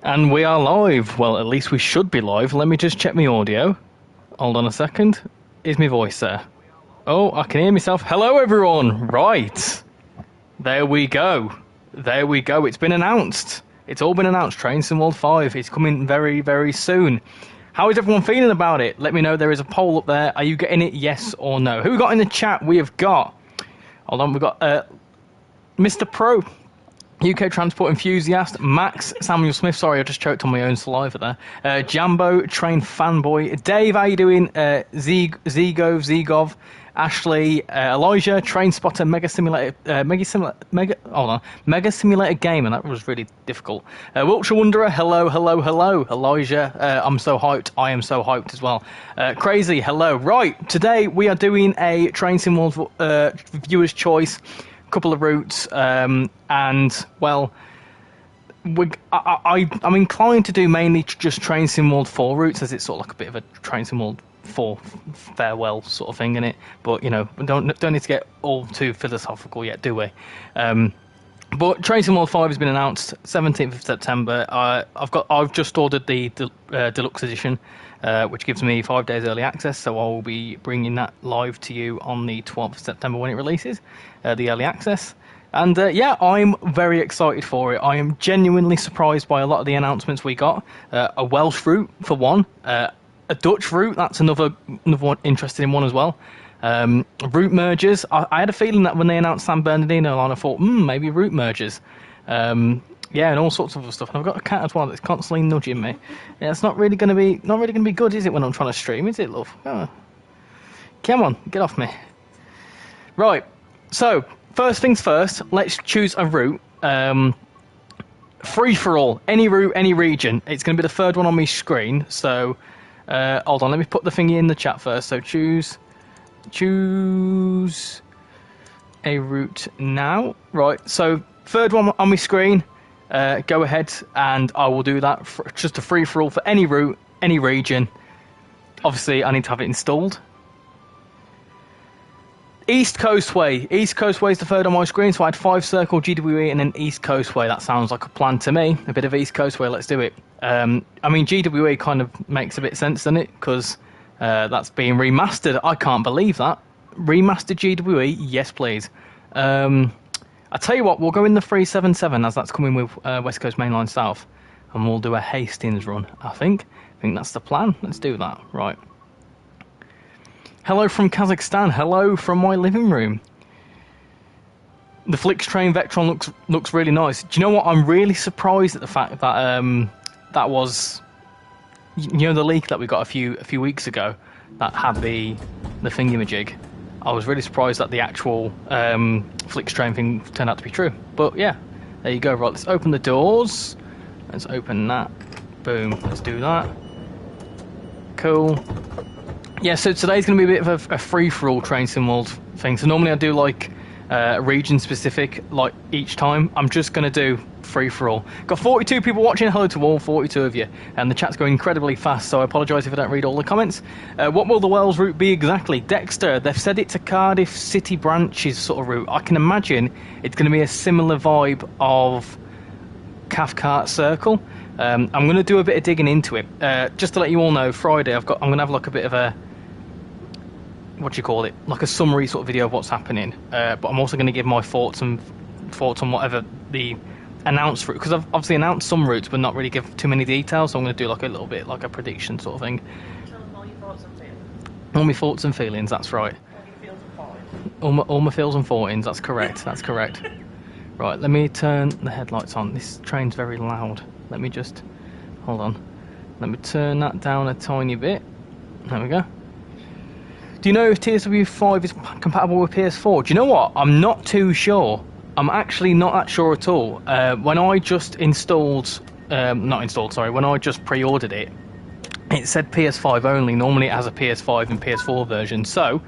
And we are live. Well, at least we should be live. Let me just check my audio. Hold on a second. Is my voice there? Oh, I can hear myself. Hello, everyone. Right. There we go. There we go. It's been announced. It's all been announced. Train Sim World 5 is coming very, very soon. How is everyone feeling about it? Let me know. There is a poll up there. Are you getting it, yes or no? Who we got in the chat? We have got... Hold on. We've got Mr. Pro. UK Transport Enthusiast, Max, Samuel Smith, sorry I just choked on my own saliva there, Jambo, Train Fanboy, Dave, how you doing, Zegov, Ashley, Elijah, Train Spotter, Mega Simulator Gamer, that was really difficult, Wiltshire Wanderer, hello, Elijah, I'm so hyped, I am so hyped as well, Crazy, hello, right, today we are doing a Train Sim World Viewer's Choice, couple of routes, and well, I'm inclined to do mainly just Train Sim World 4 routes, as it's sort of like a bit of a Train Sim World 4 farewell sort of thing in it. But you know, don't need to get all too philosophical yet, do we? But Train Sim World 5 has been announced 17th of September. I've just ordered the deluxe edition, which gives me 5 days early access. So I will be bringing that live to you on the 12th of September when it releases, the early access. And yeah, I'm very excited for it. I am genuinely surprised by a lot of the announcements we got. A Welsh route for one, a Dutch route. That's another one, interesting one as well. Route mergers. I had a feeling that when they announced San Bernardino line, I thought, maybe route mergers. Yeah, and all sorts of other stuff. And I've got a cat as well that's constantly nudging me. Yeah, it's not really going to be good, is it? When I'm trying to stream, is it, love? Oh. Come on, get off me. Right. So first things first. Let's choose a route. Free for all. Any route, any region. It's going to be the third one on my screen. So hold on. Let me put the thingy in the chat first. So choose a route now. Right, so third one on my screen, go ahead and I will do that for just a free-for-all for any route, any region. Obviously I need to have it installed. East Coast Way. East Coast Way is the third on my screen, so I had 5 Circle, GWE and then East Coast Way. That sounds like a plan to me. A bit of East Coast Way, let's do it. I mean, GWE kind of makes a bit of sense, doesn't it? Because that's being remastered. I can't believe that. Remastered GWE, yes please. I tell you what, we'll go in the 377 as that's coming with West Coast Main Line South, and we'll do a Hastings run. I think that's the plan. Let's do that. Right. Hello from Kazakhstan. Hello from my living room. The Flix Train Vectron looks really nice. Do you know what? I'm really surprised at the fact that that was, you know, the leak that we got a few weeks ago that had the thingamajig. I was really surprised that the actual Flix Train thing turned out to be true. But yeah, there you go. Right, let's open the doors. Let's open that. Boom. Let's do that. Cool. Yeah, so today's going to be a bit of a free-for-all Train Sim World thing. So normally I do like region-specific, like each time. I'm just going to do free-for-all. Got 42 people watching. Hello to all 42 of you. And the chat's going incredibly fast, so I apologise if I don't read all the comments. What will the Wales route be exactly? Dexter, they've said it's a Cardiff City branches sort of route. I can imagine it's going to be a similar vibe of Cathcart Circle. I'm going to do a bit of digging into it. Just to let you all know, Friday I'm going to have like a bit of a, what do you call it, like a summary sort of video of what's happening, but I'm also going to give my thoughts on whatever the announced route, because I've obviously announced some routes but not really give too many details, so I'm going to do like a little bit like a prediction sort of thing. Tell them all your thoughts and feelings. All my thoughts and feelings, that's right. All my feels and fourteens, that's correct, that's correct. Right, let me turn the headlights on. This train's very loud. Let me just, hold on. Let me turn that down a tiny bit. There we go. Do you know if TSW 5 is compatible with PS4? Do you know what? I'm not too sure. I'm actually not that sure at all. When I just installed, when I just pre-ordered it, it said PS5 only. Normally it has a PS5 and PS4 version. So,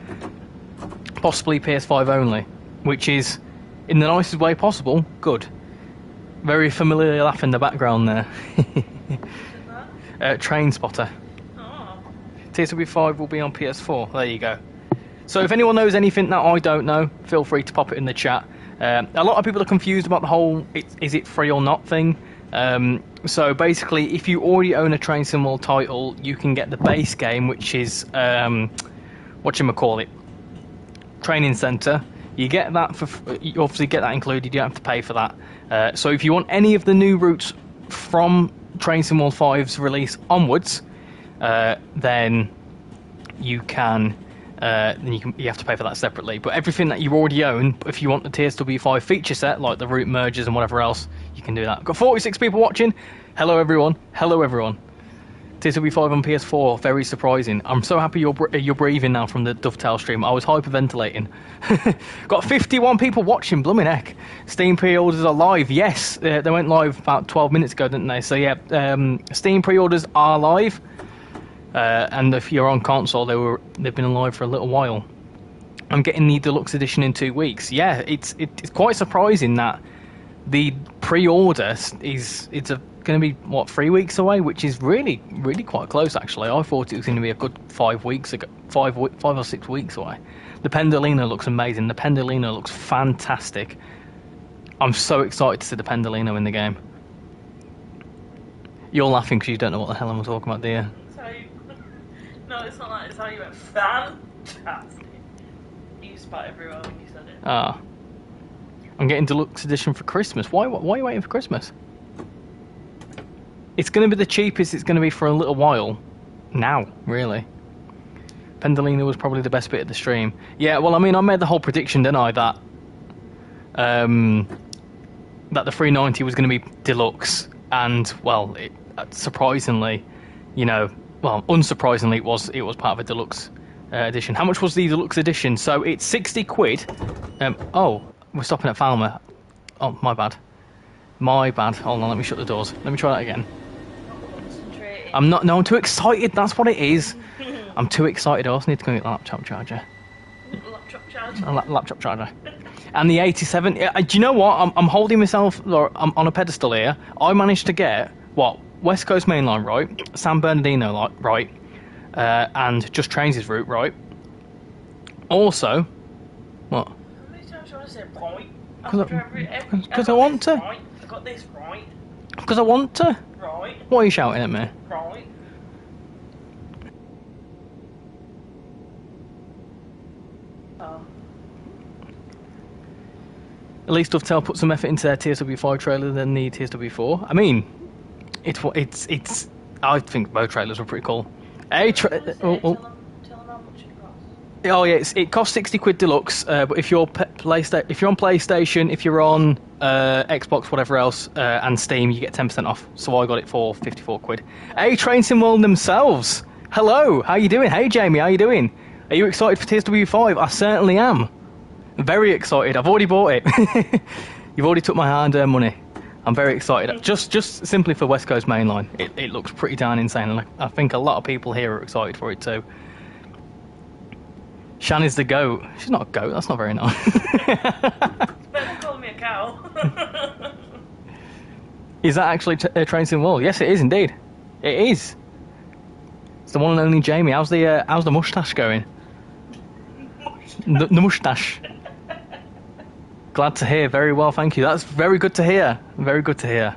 possibly PS5 only, which is, in the nicest way possible, good. Very familiar laugh in the background there. Train Spotter. TSW 5 will be on PS4. There you go. So if anyone knows anything that I don't know, feel free to pop it in the chat. A lot of people are confused about the whole is it free or not thing. So basically, if you already own a Train Sim World title, you can get the base game, which is whatchamacallit, Training Center. You get that you obviously get that included. You don't have to pay for that. So if you want any of the new routes from Train Sim World 5's release onwards, then you can. You have to pay for that separately. But everything that you already own, if you want the TSW 5 feature set, like the route mergers and whatever else, you can do that. I've got 46 people watching. Hello everyone. Hello everyone. TSW 5 on PS4, very surprising. I'm so happy you're breathing now from the Dovetail stream. I was hyperventilating. Got 51 people watching, blooming heck. Steam pre-orders are live. Yes, they went live about 12 minutes ago, didn't they? So yeah, Steam pre-orders are live. And if you're on console, they've been alive for a little while. I'm getting the deluxe edition in 2 weeks. Yeah, it's quite surprising that the pre-order is going to be 3 weeks away, which is really quite close actually. I thought it was going to be a good 5 weeks ago, 5 or 6 weeks away. The Pendolino looks amazing. The Pendolino looks fantastic. I'm so excited to see the Pendolino in the game. You're laughing because you don't know what the hell I'm talking about, do you? No, it's not that. It's how you went fantastic. You spat everywhere when you said it. Ah. I'm getting deluxe edition for Christmas. Why are you waiting for Christmas? It's going to be the cheapest it's going to be for a little while. Now, really. Pendolino was probably the best bit of the stream. Yeah, well, I mean, I made the whole prediction, didn't I, that that the 390 was going to be deluxe. And, well, surprisingly, unsurprisingly, it was part of a deluxe edition. How much was the deluxe edition? So it's 60 quid. Oh, we're stopping at Falmer. Oh, my bad. Hold on, let me shut the doors. Let me try that again. I'm not. No, I'm too excited. That's what it is. I'm too excited. I also need to go get a laptop charger. Laptop charger. And the 87. Do you know what? I'm holding myself. I'm on a pedestal here. I managed to get West Coast Mainline right, San Bernardino right, and Just Trains' route right. Also, what? How many times do you want to say right? Because I want to. Right. I got this right. Because I want to. Right. What are you shouting at me? Right. Oh. At least Dovetail put some effort into their TSW5 trailer than the TSW4. I mean, it's. I think both trailers were pretty cool. Tell them how much it costs. Oh yeah, it costs 60 quid deluxe. But if you're on PlayStation, if you're on Xbox, whatever else, and Steam, you get 10% off. So I got it for 54 quid. Hey, Train Sim World themselves. Hello, how you doing? Hey, Jamie, how you doing? Are you excited for TSW5? I certainly am. Very excited. I've already bought it. You've already took my hard-earned money. I'm very excited. Just simply for West Coast Mainline. It looks pretty darn insane, and I think a lot of people here are excited for it too. Shan is the goat. She's not a goat. That's not very nice. Better call me a cow. Is that actually Train Sim World? Yes, it is indeed. It is. It's the one and only Jamie. How's the moustache going? The moustache. Glad to hear. Very well, thank you. That's very good to hear. Very good to hear.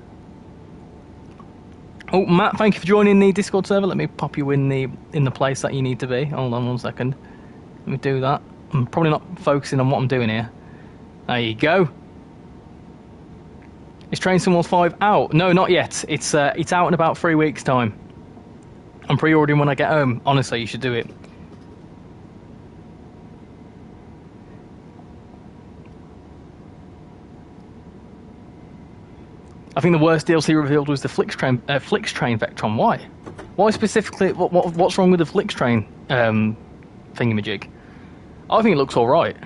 Oh, Matt, thank you for joining the Discord server. Let me pop you in the place that you need to be. Hold on 1 second. Let me do that. I'm probably not focusing on what I'm doing here. There you go. Is Train Sim World 5 out? No, not yet. It's out in about 3 weeks' time. I'm pre-ordering when I get home. Honestly, you should do it. I think the worst DLC revealed was the Flix Train Vectron. Why? Why specifically? What's wrong with the Flix Train thingamajig? I think it looks all right.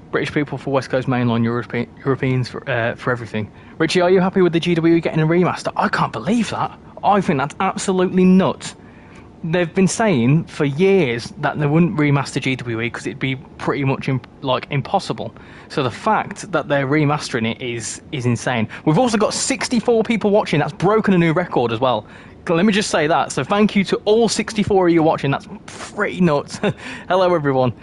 British people for West Coast Mainline, Europeans for everything. Richie, are you happy with the GW getting a remaster? I can't believe that. I think that's absolutely nuts. They've been saying for years that they wouldn't remaster GWE because it'd be pretty much impossible. So the fact that they're remastering it is insane. We've also got 64 people watching. That's broken a new record as well. Let me just say that. So thank you to all 64 of you watching. That's pretty nuts. Hello everyone.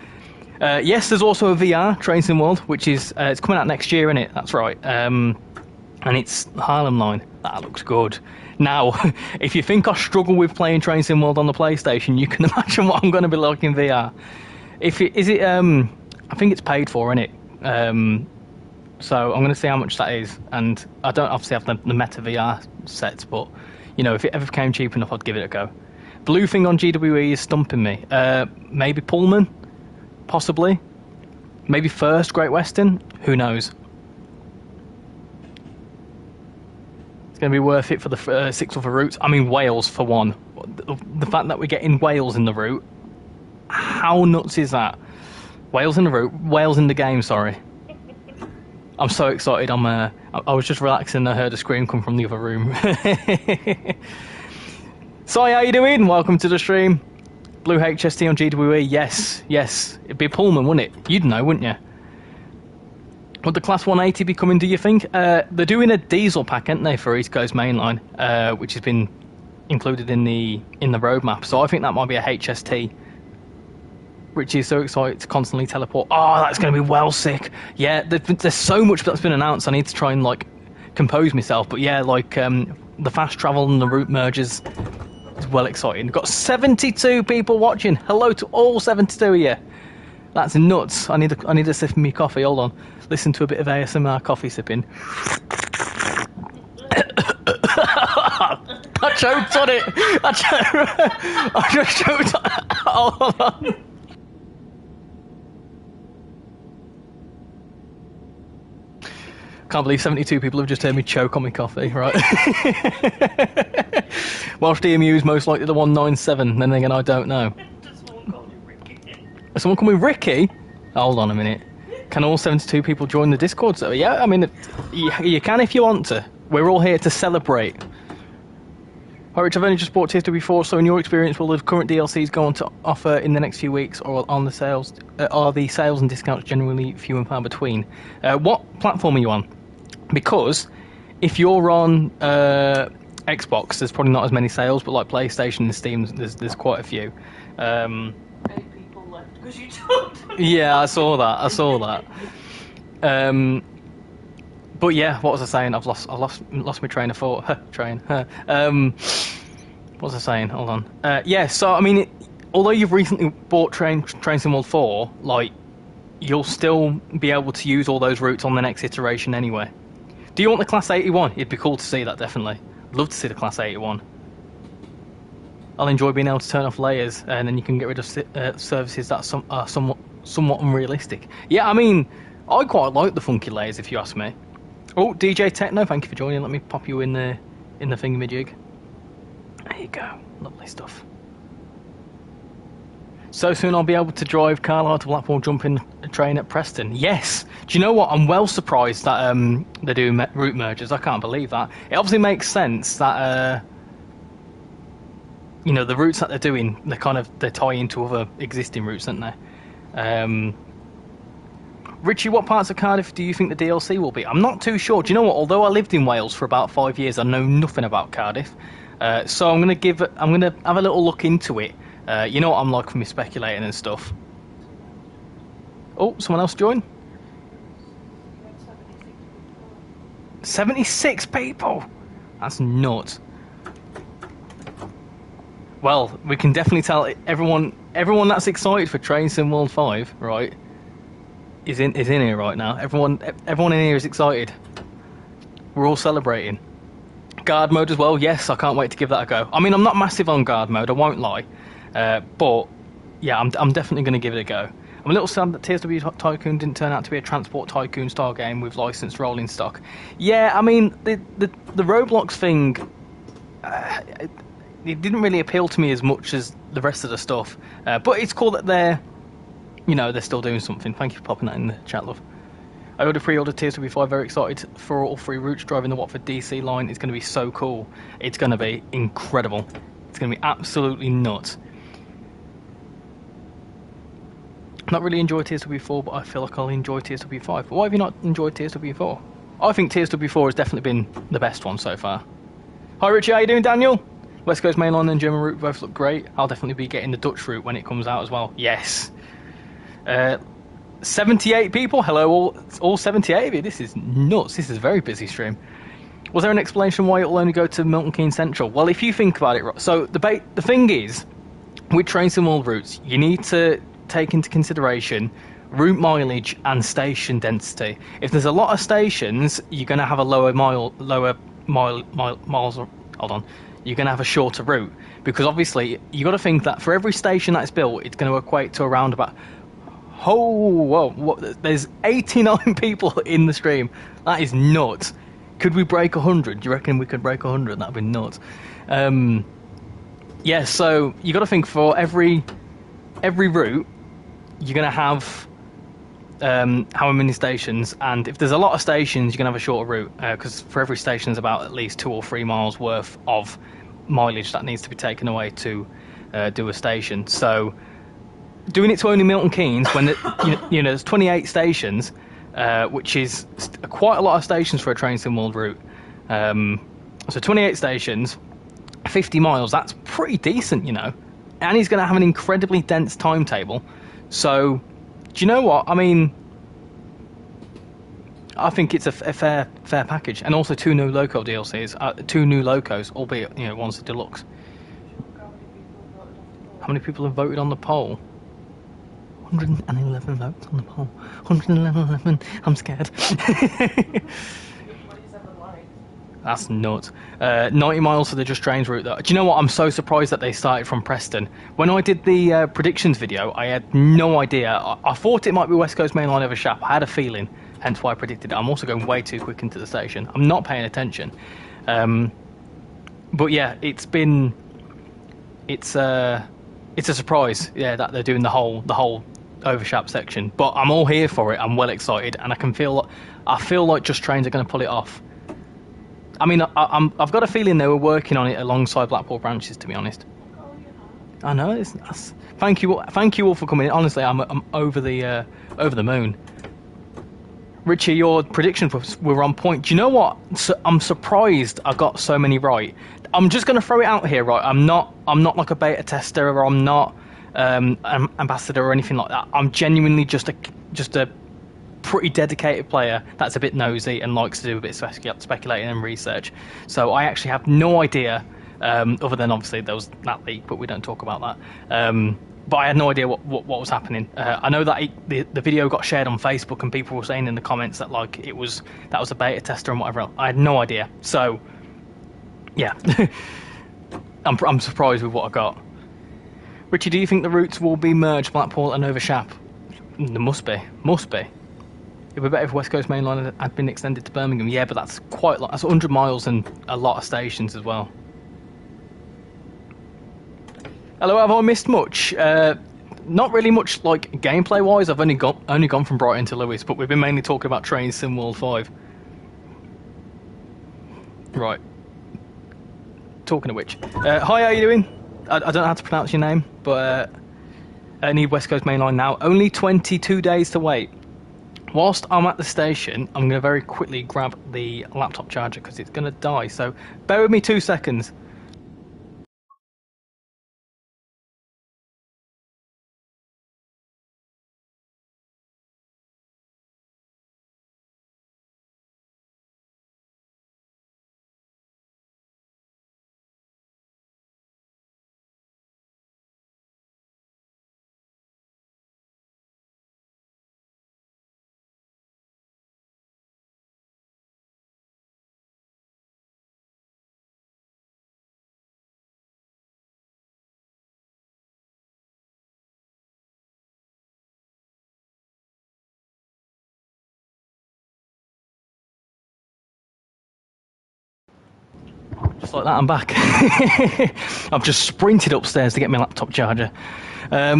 Yes, there's also a VR Train Sim World, which is it's coming out next year, isn't it? That's right. and it's the Harlem line. That looks good. Now, if you think I struggle with playing Train Sim World on the PlayStation, you can imagine what I'm going to be like in VR. I think it's paid for, isn't it? So I'm going to see how much that is, and I don't obviously have the Meta VR sets, but you know, if it ever became cheap enough, I'd give it a go. Blue thing on GWE is stumping me. Maybe Pullman, possibly. Maybe First Great Western. Who knows? It's going to be worth it for the 6 other routes. I mean, Wales for one. The fact that we're getting Wales in the route. How nuts is that? Wales in the route. Wales in the game. Sorry. I'm so excited. I was just relaxing and I heard a scream come from the other room. So how you doing? Welcome to the stream. Blue HST on GWE. Yes. It'd be Pullman, wouldn't it? You'd know, wouldn't you? Would the Class 180 be coming, do you think? They're doing a diesel pack, aren't they, for East Coast Mainline, which has been included in the roadmap. So I think that might be a HST. Richie is so excited to constantly teleport. Oh, that's going to be well sick. Yeah, there's so much that's been announced. I need to try and like compose myself. But yeah, like the fast travel and the route merges is well exciting. Got 72 people watching. Hello to all 72 of you. That's nuts. I need a sip of me coffee. Hold on. Listen to a bit of ASMR coffee sipping. I choked on it. I just choked on it. Hold on. Can't believe 72 people have just heard me choke on my coffee, right? Welsh DMU is most likely the 197, then again, I don't know. Someone called you Ricky. Someone call me Ricky? Hold on a minute. Can all 72 people join the Discord? So yeah, I mean, you can if you want to. We're all here to celebrate. Hi Rich, I've only just bought TSW4, so in your experience, will the current DLCs go on to offer in the next few weeks, or on the sales? Are the sales and discounts generally few and far between? What platform are you on? Because if you're on Xbox, there's probably not as many sales, but like PlayStation and Steam, there's quite a few. 8 people left because you told them. Yeah, I saw that. But yeah, what was I saying? I've lost my train of thought. What was I saying? Hold on. Yeah, so I mean, although you've recently bought Train Sim World 4, like you'll still be able to use all those routes on the next iteration anyway. Do you want the Class 81? It'd be cool to see that, definitely. I'd love to see the Class 81. I'll enjoy being able to turn off layers, and then you can get rid of services that are somewhat unrealistic. Yeah, I mean, I quite like the funky layers, if you ask me. Oh, DJ Techno, thank you for joining. Let me pop you in the thingamajig. There you go. Lovely stuff. So soon I'll be able to drive Carlisle to Blackpool, jump in a train at Preston. Yes! Do you know what? I'm well surprised that they're doing route mergers. I can't believe that. It obviously makes sense that, you know, the routes that they're doing, they tie into other existing routes, don't they? Richie, what parts of Cardiff do you think the DLC will be? I'm not too sure. Do you know what? Although I lived in Wales for about 5 years, I know nothing about Cardiff. So I'm gonna have a little look into it. You know what I'm like for me speculating and stuff. Oh, someone else join? 76 people? That's nuts. Well, we can definitely tell everyone that's excited for Train Sim World 5, right, is in here right now. Everyone in here is excited. We're all celebrating. Guard mode as well, yes, I can't wait to give that a go. I mean, I'm not massive on guard mode, I won't lie. But yeah, I'm definitely going to give it a go. I'm a little sad that TSW Tycoon didn't turn out to be a Transport Tycoon style game with licensed rolling stock. Yeah, I mean, the Roblox thing, it didn't really appeal to me as much as the rest of the stuff. But it's cool that they're still doing something. Thank you for popping that in the chat, love. I ordered pre-ordered TSW5, very excited for all 3 routes. Driving the Watford DC line is going to be so cool. It's going to be incredible. It's going to be absolutely nuts. Not really enjoyed TSW4, but I feel like I'll enjoy TSW5. But why have you not enjoyed TSW4? I think TSW4 has definitely been the best one so far. Hi Richie, how you doing, Daniel? West Coast Mainline and German route both look great. I'll definitely be getting the Dutch route when it comes out as well. Yes. 78 people. Hello, all 78 of you. This is nuts. This is a very busy stream. Was there an explanation why it will only go to Milton Keynes Central? Well, if you think about it, right, so the thing is, with TrainsimWorld routes, you need to take into consideration route mileage and station density. If there's a lot of stations, you're going to have a miles. Hold on, you're going to have a shorter route, because obviously you got to think that for every station that's built, it's going to equate to around about. There's 89 people in the stream. That is nuts. Could we break 100? Do you reckon we could break 100? That'd be nuts. Yeah, so you got to think for every route, you're going to have how many stations, and if there's a lot of stations, you're going to have a shorter route, because for every station there's about at least 2 or 3 miles worth of mileage that needs to be taken away to do a station. So doing it to only Milton Keynes, when there's 28 stations, which is quite a lot of stations for a TrainsimWorld route. So 28 stations, 50 miles, that's pretty decent, and he's going to have an incredibly dense timetable. So do you know what I mean? I think it's a fair package, and also 2 new loco DLCs, 2 new locos, albeit one's a deluxe. How many people have voted on the poll? 111 votes on the poll. 111. I'm scared. That's nuts. 90 miles for the Just Trains route, though. Do you know what? I'm so surprised that they started from Preston. When I did the predictions video, I had no idea. I thought it might be West Coast Main Line over Shap. I had a feeling, hence why I predicted it. I'm also going way too quick into the station. I'm not paying attention. But yeah, it's a surprise. Yeah, that they're doing the whole over Shap section. But I'm all here for it. I'm well excited, and I feel like Just Trains are going to pull it off. I mean, I've got a feeling they were working on it alongside Blackpool branches, to be honest. I know. Thank you all for coming in. Honestly, I'm over the moon. Richie, your predictions were on point. Do you know what? I'm surprised I got so many right. I'm just going to throw it out here, right? I'm not like a beta tester, or I'm not an ambassador or anything like that. I'm genuinely just a pretty dedicated player that's a bit nosy and likes to do a bit of speculating and research. So I actually have no idea, other than obviously there was that leak, but we don't talk about that. But I had no idea what was happening. I know that the video got shared on Facebook, and people were saying in the comments that that was a beta tester and whatever else. I had no idea. So yeah, I'm surprised with what I got. Richie, do you think the routes will be merged, Blackpool and over Shap? There must be. It would be better if West Coast Main Line had been extended to Birmingham. Yeah, but that's quite a lot. That's 100 miles and a lot of stations as well. Hello, have I missed much? Not really much, like gameplay wise. I've only gone from Brighton to Lewis, but we've been mainly talking about TrainsimWorld 5. Right. Talking of which, hi, how you doing? I don't know how to pronounce your name, but I need West Coast Main Line now. Only 22 days to wait. Whilst I'm at the station, I'm going to very quickly grab the laptop charger because it's going to die. So bear with me 2 seconds. Just like that, I'm back. I've just sprinted upstairs to get my laptop charger. Well,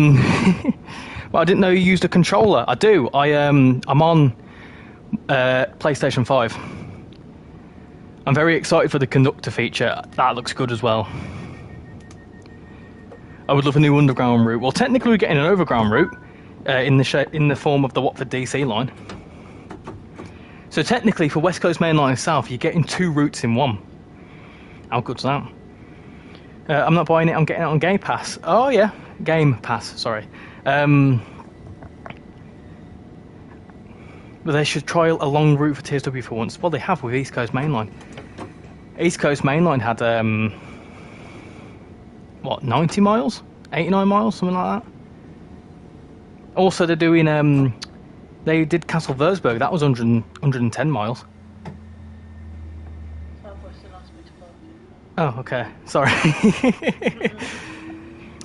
I didn't know you used a controller. I do. I'm on PlayStation 5. I'm very excited for the conductor feature. That looks good as well. I would love a new underground route. Well, technically we're getting an overground route in the form of the Watford DC line. So technically for West Coast Main Line South, you're getting 2 routes in one. How good's that? I'm not buying it, I'm getting it on Game Pass. Oh yeah, Game Pass, sorry. But they should trial a long route for TSW for once. Well, they have with East Coast Main Line. East Coast Main Line had, what, 90 miles? 89 miles, something like that. Also, they're doing, they did Castle Würzburg, that was 110 miles. Southwestern asked me to park it. Oh, okay. Sorry.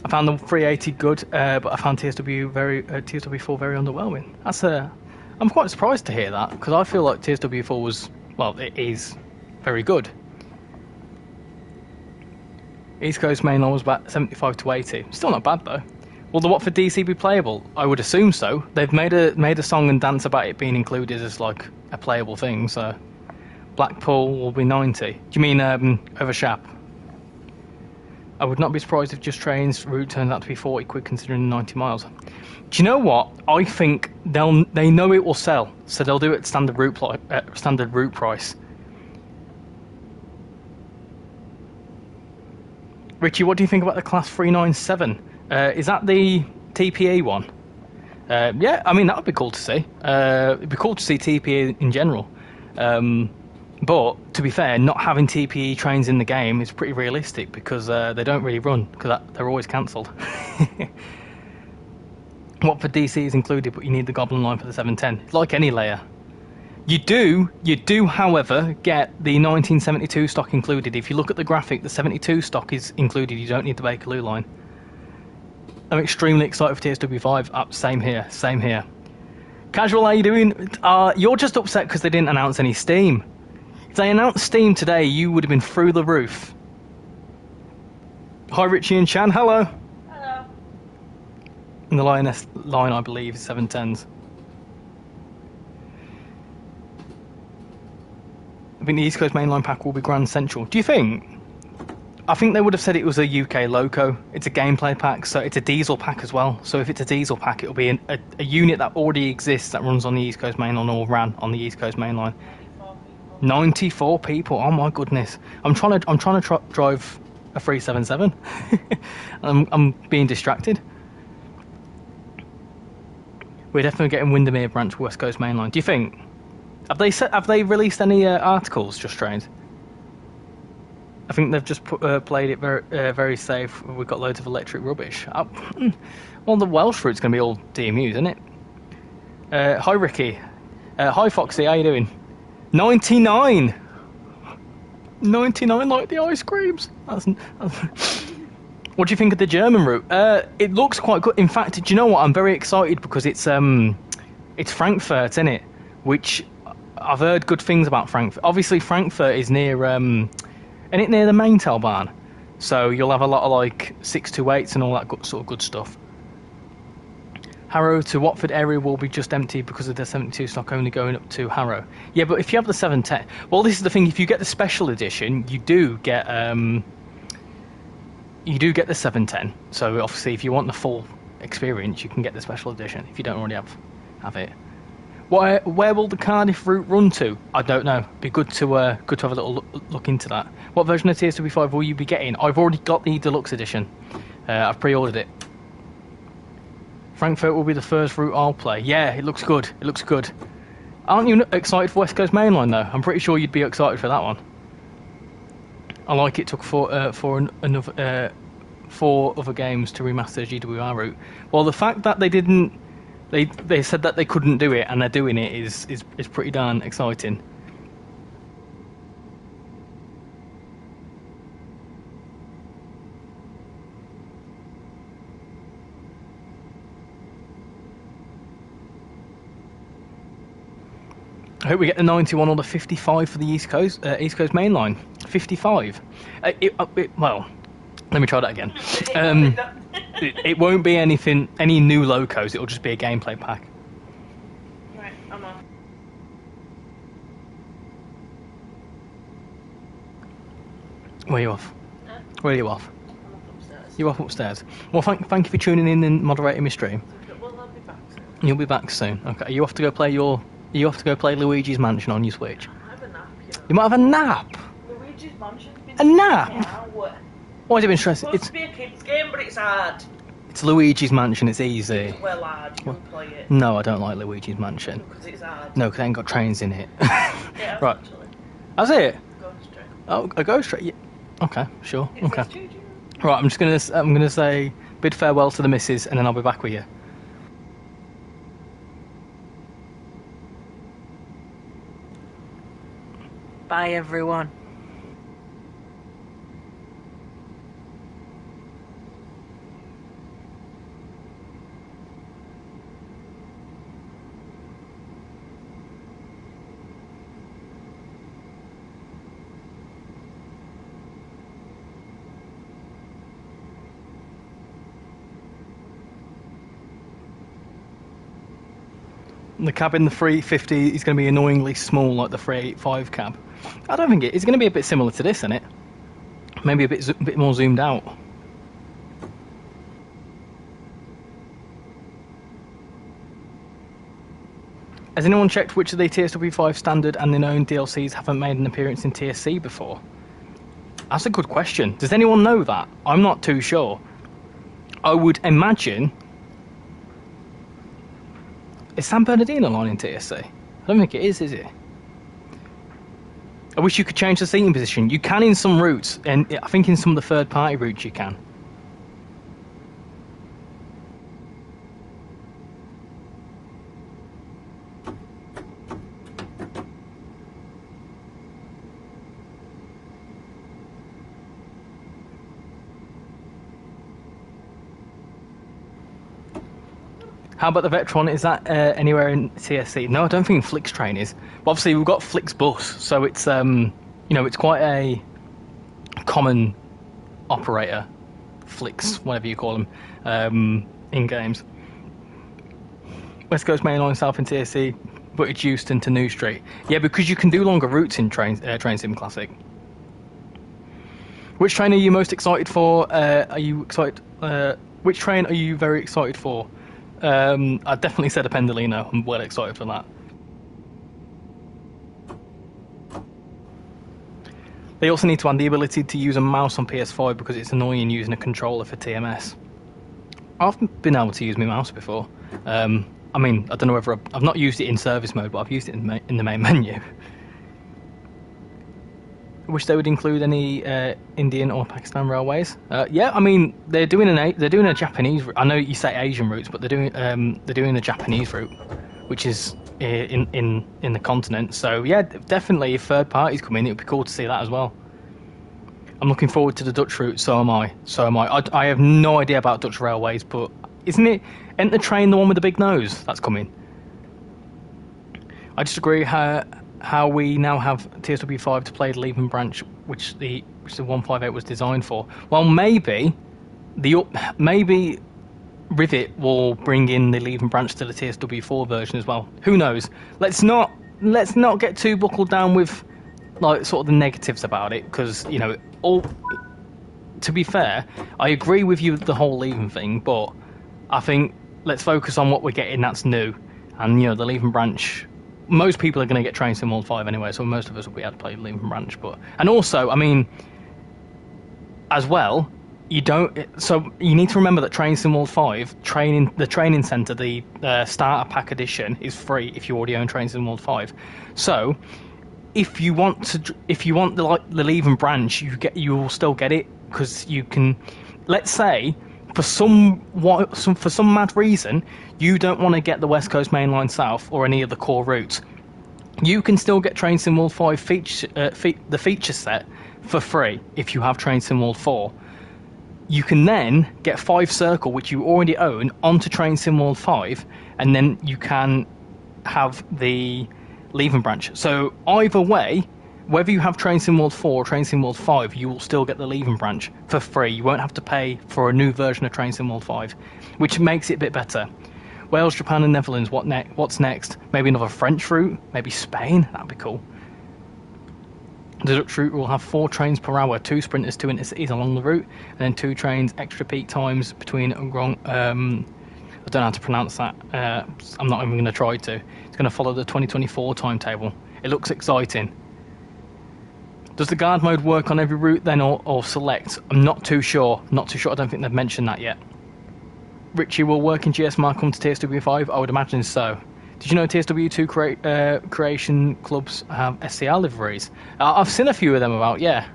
I found the 380 good, but I found TSW TSW4 very underwhelming. I'm quite surprised to hear that, because I feel like TSW4 was, well, it is very good. East Coast Main Line was about 75 to 80. Still not bad though. Will the Watford DC be playable? I would assume so. They've made a song and dance about it being included as like a playable thing. So Blackpool will be 90. Do you mean over Shap? I would not be surprised if Just Train's route turns out to be 40 quid considering 90 miles. Do you know what? I think they know it will sell, so they'll do it at standard route price. Richie, what do you think about the Class 397? Is that the TPE one? Yeah, I mean, that would be cool to see. It'd be cool to see TPE in general. But, to be fair, not having TPE trains in the game is pretty realistic because they don't really run, because they're always cancelled. Watford DC is included, but you need the Goblin line for the 710. It's like any layer. You do, however, get the 1972 stock included. If you look at the graphic, the 72 stock is included. You don't need the Bakerloo line. I'm extremely excited for TSW5. Same here. Casual, how you doing? You're just upset because they didn't announce any Steam. If they announced Steam today, you would have been through the roof. Hi, Richie and Chan. Hello. Hello. And the Lioness line, I believe, is 710s. I think the East Coast Mainline pack will be Grand Central. Do you think? I think they would have said it was a UK loco. It's a gameplay pack, so it's a diesel pack as well. So if it's a diesel pack, it'll be a unit that already exists that runs on the East Coast Mainline or ran on the East Coast Mainline. 94 people. Oh my goodness! I'm trying to drive a 377. I'm being distracted. We're definitely getting Windermere branch West Coast Mainline. Do you think? Have they released any articles? Just trains. I think they've just played it very safe. We've got loads of electric rubbish. Well, the Welsh route's going to be all DMUs, isn't it? Hi, Ricky. Hi, Foxy. How you doing? 99. 99 like the ice creams. What do you think of the German route? It looks quite good. In fact, do you know what? I'm very excited because it's Frankfurt, isn't it? Which I've heard good things about Frankfurt. Obviously, Frankfurt is near, isn't it near the Maintalbahn? So you'll have a lot of like 628s and all that sort of good stuff. Harrow to Watford area will be just empty because of the 72 stock only going up to Harrow. Yeah, but if you have the 710, well, this is the thing. If you get the special edition, you do get the 710. So obviously, if you want the full experience, you can get the special edition. If you don't already have it. Where will the Cardiff route run to? I don't know. Be good to have a little look into that. What version of TSW5 will you be getting? I've already got the deluxe edition. I've pre-ordered it. Frankfurt will be the first route I'll play. Yeah, it looks good. It looks good. Aren't you excited for West Coast Mainline though? I'm pretty sure you'd be excited for that one. I like it took four other games to remaster GWR route. Well, the fact that they didn't. They said that they couldn't do it, and they're doing it is pretty darn exciting. I hope we get the 91 or the 55 for the East Coast Main Line. 55. Well, let me try that again. It won't be any new locos. It'll just be a gameplay pack. Right, I'm on. Where are you off? Huh? Where are you off? I'm up upstairs. You're off upstairs. Well, thank you for tuning in and moderating my stream. Well, I'll be back soon. You'll be back soon. Okay. Are you off to go play Luigi's Mansion on your Switch? I have a nap, You might have a nap. Luigi's Mansion's been A nap? now. Why has it been stressful? It's supposed to be a kid's game, but it's hard. It's Luigi's Mansion. It's easy. Well hard, you can play it. No, I don't like Luigi's Mansion. Because it's hard. No, because it ain't got trains in it. Yeah, Right. actually. That's it. Go straight. Oh, a ghost train. Yeah. Okay, sure. It Okay. says choo-choo. Right, I'm gonna say bid farewell to the missus, and then I'll be back with you. Bye, everyone. The cab in the 350 is going to be annoyingly small, like the 385 cab. I don't think it's going to be a bit similar to this, isn't it? Maybe a bit more zoomed out. Has anyone checked which of the TSW5 standard and the known DLCs haven't made an appearance in TSC before? That's a good question. Does anyone know that? I'm not too sure. I would imagine... Is San Bernardino line in TSC? I don't think it is it? I wish you could change the seating position. You can in some routes, and I think in some of the third-party routes you can. How about the Vectron? Is that anywhere in TSC? No, I don't think Flix Train is. But obviously, we've got Flix Bus, so it's you know, it's quite a common operator, Flix, whatever you call them, in games. West Coast Main Line South in TSC, but it's Euston to New Street. Yeah, because you can do longer routes in Train Sim Classic. Which train are you most excited for? Are you excited? Which train are you very excited for? I definitely said a Pendolino. I'm well excited for that. They also need to add the ability to use a mouse on PS5 because it's annoying using a controller for TMS. I've been able to use my mouse before. I mean, I don't know whether I've not used it in service mode, but I've used it in the main menu. I wish they would include any Indian or Pakistan railways. Yeah, I mean they're doing a Japanese. I know you say Asian routes, but they're doing a Japanese route, which is in the continent. So yeah, definitely if third parties come in, it would be cool to see that as well. I'm looking forward to the Dutch route. So am I. I have no idea about Dutch railways, but isn't the train the one with the big nose that's coming? I just agree how we now have TSW5 to play the leave and branch, which the 158 was designed for. Well, maybe Rivet will bring in the leave and branch to the TSW4 version as well. Who knows? Let's not get too buckled down with like sort of the negatives about it, because you know, to be fair, I agree with you with the whole leaving thing, but I think let's focus on what we're getting that's new, and you know, the leave and branch. Most people are going to get Train Sim World 5 anyway, so most of us will be able to play Leave and Branch. And also, I mean, as well, you need to remember that Train Sim World 5 the training centre, the starter pack edition is free if you already own Train Sim World 5. So if you want the Leave and Branch, you will still get it, because you can. Let's say for some mad reason, you don't want to get the West Coast Main Line South or any of the core routes, you can still get Train Sim World 5 the feature set for free if you have Train Sim World 4. You can then get 5 Circle, which you already own, onto Train Sim World 5, and then you can have the Leave and Branch. So either way, whether you have Train Sim World 4 or Train Sim World 5, you will still get the Leave and Branch for free. You won't have to pay for a new version of Train Sim World 5, which makes it a bit better. Wales, Japan and Netherlands, what's next? Maybe another French route? Maybe Spain? That'd be cool. The Dutch route will have 4 trains per hour, 2 sprinters, 2 intercities along the route, and then 2 trains extra peak times between I don't know how to pronounce that. I'm not even going to try to. It's going to follow the 2024 timetable. It looks exciting. Does the guard mode work on every route then, or select? I'm not too sure. I don't think they've mentioned that yet. Richie, will work in GS Mark come to TSW5? I would imagine so. Did you know TSW2 creation clubs have SCR liveries? I've seen a few of them about, yeah.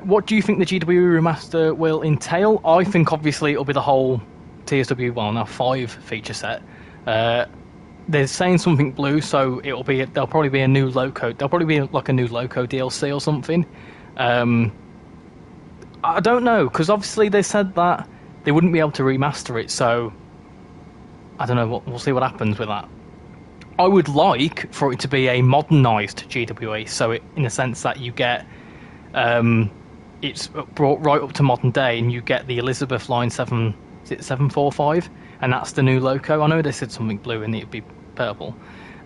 What do you think the GW remaster will entail? I think obviously it'll be the whole TSW, well, now 5 feature set. They're saying something blue, so there'll probably be a new loco. There'll probably be like a new loco DLC or something. I don't know, because obviously they said that they wouldn't be able to remaster it, so I don't know. We'll see what happens with that. I would like for it to be a modernised GWE, so in a sense that you get it's brought right up to modern day, and you get the Elizabeth line 745, and that's the new loco. I know they said something blue and it'd be purple,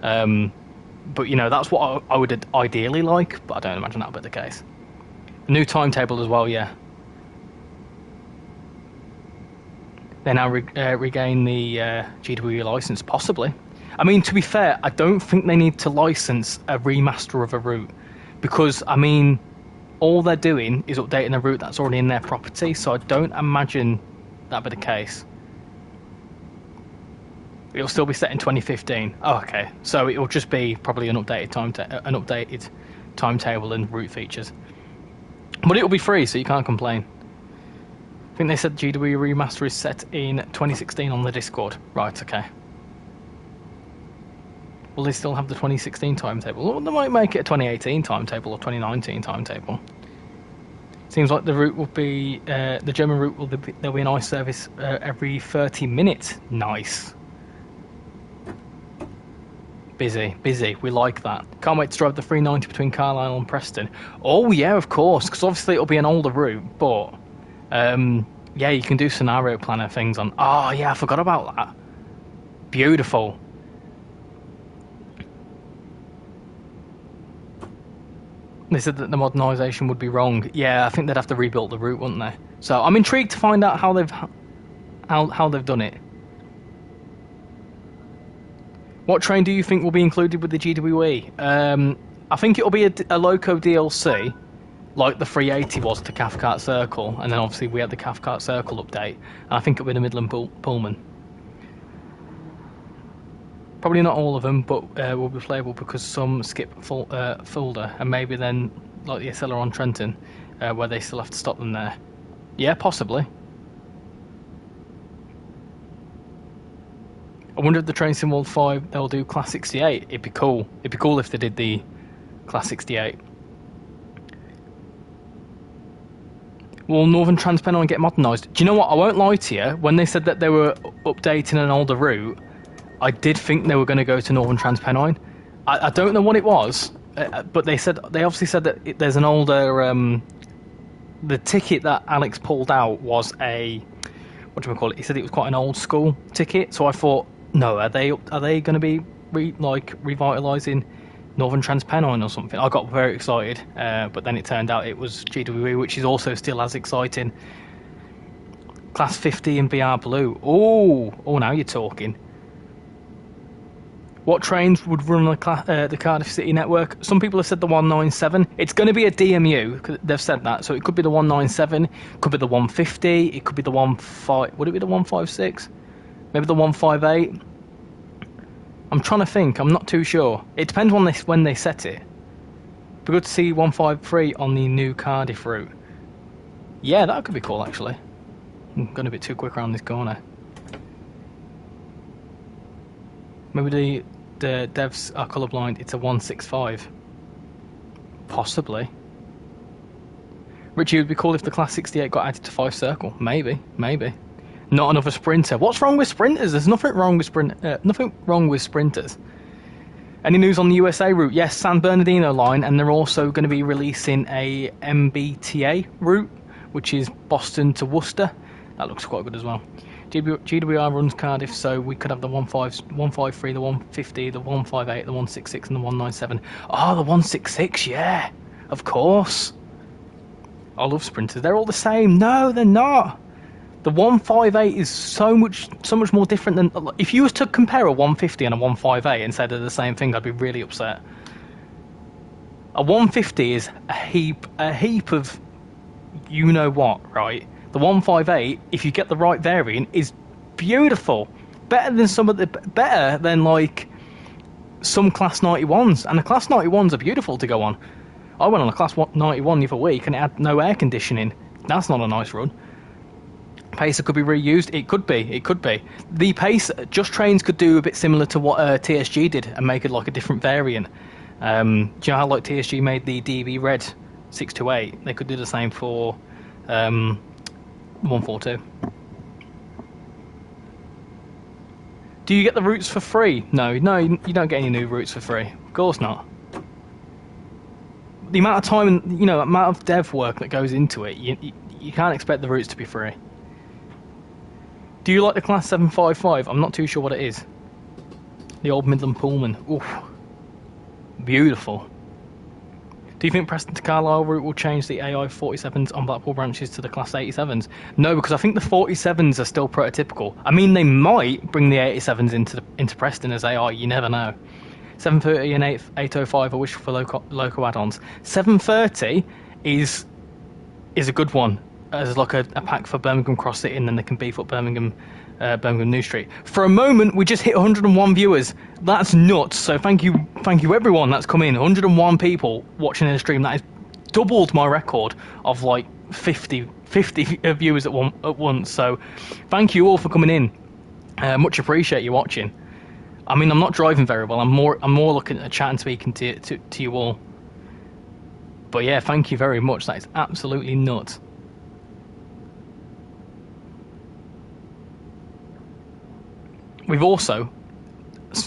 but you know, that's what I would ideally like, but I don't imagine that'll be the case. The new timetable as well, yeah. They now regain the GWE license, possibly. I mean, to be fair, I don't think they need to license a remaster of a route, because, I mean, all they're doing is updating a route that's already in their property, so I don't imagine that'd be the case. It'll still be set in 2015. Oh, okay. So it'll just be probably an updated timetable and route features. But it'll be free, so you can't complain. I think they said GW Remaster is set in 2016 on the Discord. Right, okay. Will they still have the 2016 timetable? Well, they might make it a 2018 timetable or 2019 timetable. Seems like the route will be... the German route will be... There'll be an ice service every 30 minutes. Nice. Busy. We like that. Can't wait to drive the 390 between Carlisle and Preston. Oh, yeah, of course, because obviously it'll be an older route, but... yeah, you can do scenario planner things on... Oh, yeah, I forgot about that. Beautiful. They said that the modernisation would be wrong. Yeah, I think they'd have to rebuild the route, wouldn't they? So I'm intrigued to find out how they've done it. What train do you think will be included with the GWE? I think it'll be a Loco DLC, like the 380 was to Cathcart Circle, and then obviously we had the Cathcart Circle update, and I think it'll be the Midland Pullman. Probably not all of them, but will be playable because some skip Fulda, and maybe then like the Acceleron Trenton, where they still have to stop them there. Yeah, possibly. I wonder if the Train Sim World 5 they'll do Class 68. It'd be cool. It'd be cool if they did the Class 68. Will Northern Transpennine get modernised? Do you know what? I won't lie to you. When they said that they were updating an older route, I did think they were going to go to Northern Transpennine. I don't know what it was, but they obviously said that there's an older... the ticket that Alex pulled out was a... What do we call it? He said it was quite an old school ticket, so I thought, no, are they going to be revitalising Northern Transpennine or something? I got very excited, but then it turned out it was GWE, which is also still as exciting. Class 50 and BR Blue. Oh, now you're talking. What trains would run the Cardiff City network? Some people have said the 197. It's going to be a DMU, 'cause they've said that. So it could be the 197, could be the 150, it could be the 15... Would it be the 156? Maybe the 158? I'm trying to think. I'm not too sure. It depends when they set it. It'd be good to see 153 on the new Cardiff route. Yeah, that could be cool, actually. I'm going a bit too quick around this corner. Maybe the devs are colourblind. It's a 165. Possibly. Richie, it would be cool if the Class 68 got added to 5 Circle. Maybe. Not another sprinter. What's wrong with sprinters? There's nothing wrong with sprinters. Any news on the USA route? Yes, San Bernardino line, and they're also going to be releasing a MBTA route, which is Boston to Worcester. That looks quite good as well. GWR runs Cardiff, so we could have the 153, the 150, the 158, the 166, and the 197. Oh, the 166, yeah, of course. I love sprinters. They're all the same. No, they're not. The 158 is so much more different than... If you was to compare a 150 and a 158 and say they're the same thing, I'd be really upset. A 150 is a heap of you know what, right? The 158, if you get the right variant, is beautiful. better than better than like some Class 91s, and the Class 91s are beautiful to go on. I went on a Class 91 the other week, and it had no air conditioning. That's not a nice run. Pacer could be reused. It could be. The Pacer, Just Trains could do a bit similar to what TSG did and make it like a different variant. Do you know how like TSG made the DB Red 628? They could do the same for 142. Do you get the routes for free? No, you don't get any new routes for free. Of course not. The amount of time and amount of dev work that goes into it, you can't expect the routes to be free. Do you like the Class 755? I'm not too sure what it is. The old Midland Pullman. Oof. Beautiful. Do you think Preston to Carlisle route will change the AI 47s on Blackpool branches to the Class 87s? No, because I think the 47s are still prototypical. I mean, they might bring the 87s into Preston as AI. You never know. 730 and 805 are wishful for local add-ons. 730 is a good one as like a pack for Birmingham Cross City, and then they can beef up Birmingham New Street. For a moment, we just hit 101 viewers. That's nuts. So thank you everyone that's come in. 101 people watching in the stream. That has doubled my record of like 50 viewers at once. So thank you all for coming in. Much appreciate you watching. I mean, I'm not driving very well. I'm more looking at the chat and speaking to you all. But yeah, thank you very much. That is absolutely nuts. We've also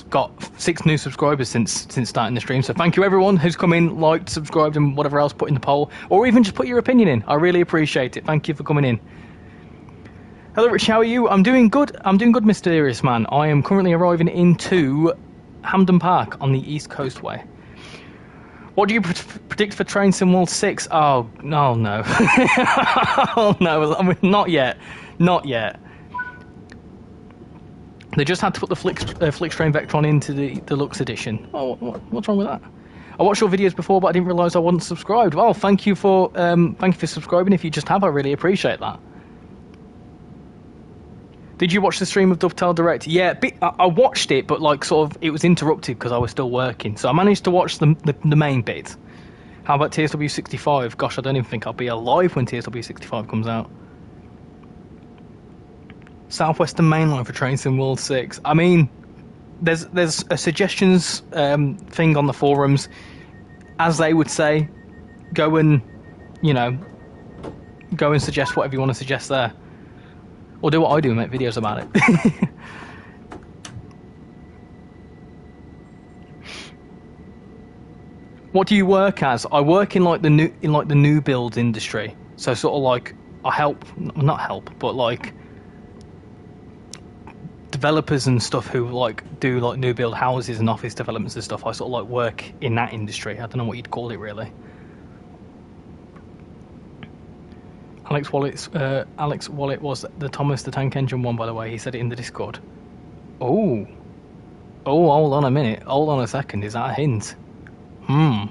got 6 new subscribers since starting the stream. So thank you everyone who's come in, liked, subscribed, and whatever else, put in the poll, or even just put your opinion in. I really appreciate it. Thank you for coming in. Hello, Rich. How are you? I'm doing good. Mysterious Man. I am currently arriving into Hampden Park on the East Coast Way. What do you predict for Train Sim World 6? Oh no. Oh no. I mean, not yet. They just had to put the Flixtrain Vectron into the Deluxe Edition. Oh, what's wrong with that? I watched your videos before, but I didn't realise I wasn't subscribed. Well, thank you for subscribing. If you just have, I really appreciate that. Did you watch the stream of Dovetail Direct? Yeah, I watched it, but like sort of it was interrupted because I was still working. So I managed to watch the main bit. How about TSW 65? Gosh, I don't even think I'll be alive when TSW 65 comes out. Southwestern Main Line for Train Sim World 6. I mean, there's a suggestions thing on the forums, as they would say. Go and suggest whatever you want to suggest there, or do what I do and make videos about it. What do you work as? I work in the new build industry. So sort of like not help, but like developers and stuff who like do like new build houses and office developments and stuff. I sort of like work in that industry. I don't know what you'd call it really. Alex Wallet was the Thomas the Tank Engine one, by the way. He said it in the Discord. Oh, hold on a minute. Hold on a second. Is that a hint? I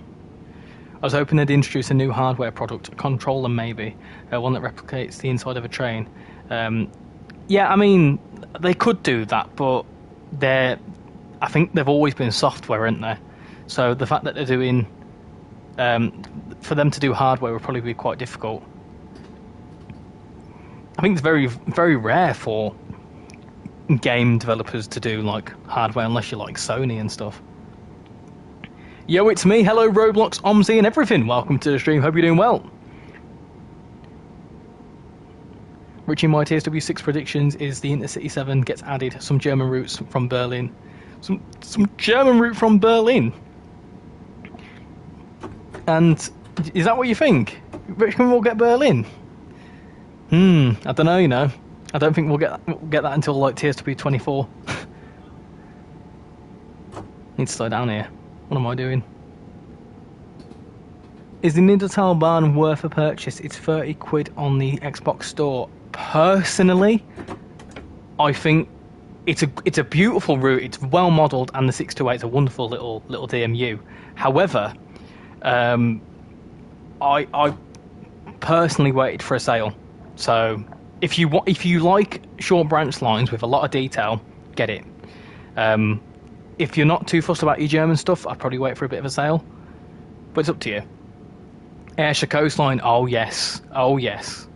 was hoping they'd introduce a new hardware product, a controller maybe, one that replicates the inside of a train. Yeah, I mean, they could do that, but I think they've always been software, aren't they? So the fact that they're doing, for them to do hardware would probably be quite difficult. I think it's very, very rare for game developers to do like hardware unless you're like Sony and stuff. Yo, it's me. Hello, Roblox, Omzi, and everything. Welcome to the stream. Hope you're doing well. Richie, my TSW 6 predictions is the Intercity 7 gets added, some German routes from Berlin. Some German route from Berlin? And is that what you think? Richmond will get Berlin? I don't know, I don't think we'll get that until like TSW 24. Need to slow down here. What am I doing? Is the Nidotal barn worth a purchase? It's 30 quid on the Xbox store. Personally, I think it's a beautiful route. It's well modelled, and the 628 is a wonderful little DMU. However, I personally waited for a sale. So if you like short branch lines with a lot of detail, get it. If you're not too fussed about your German stuff, I'd probably wait for a bit of a sale. But it's up to you. Ayrshire Coastline, oh yes. Oh yes.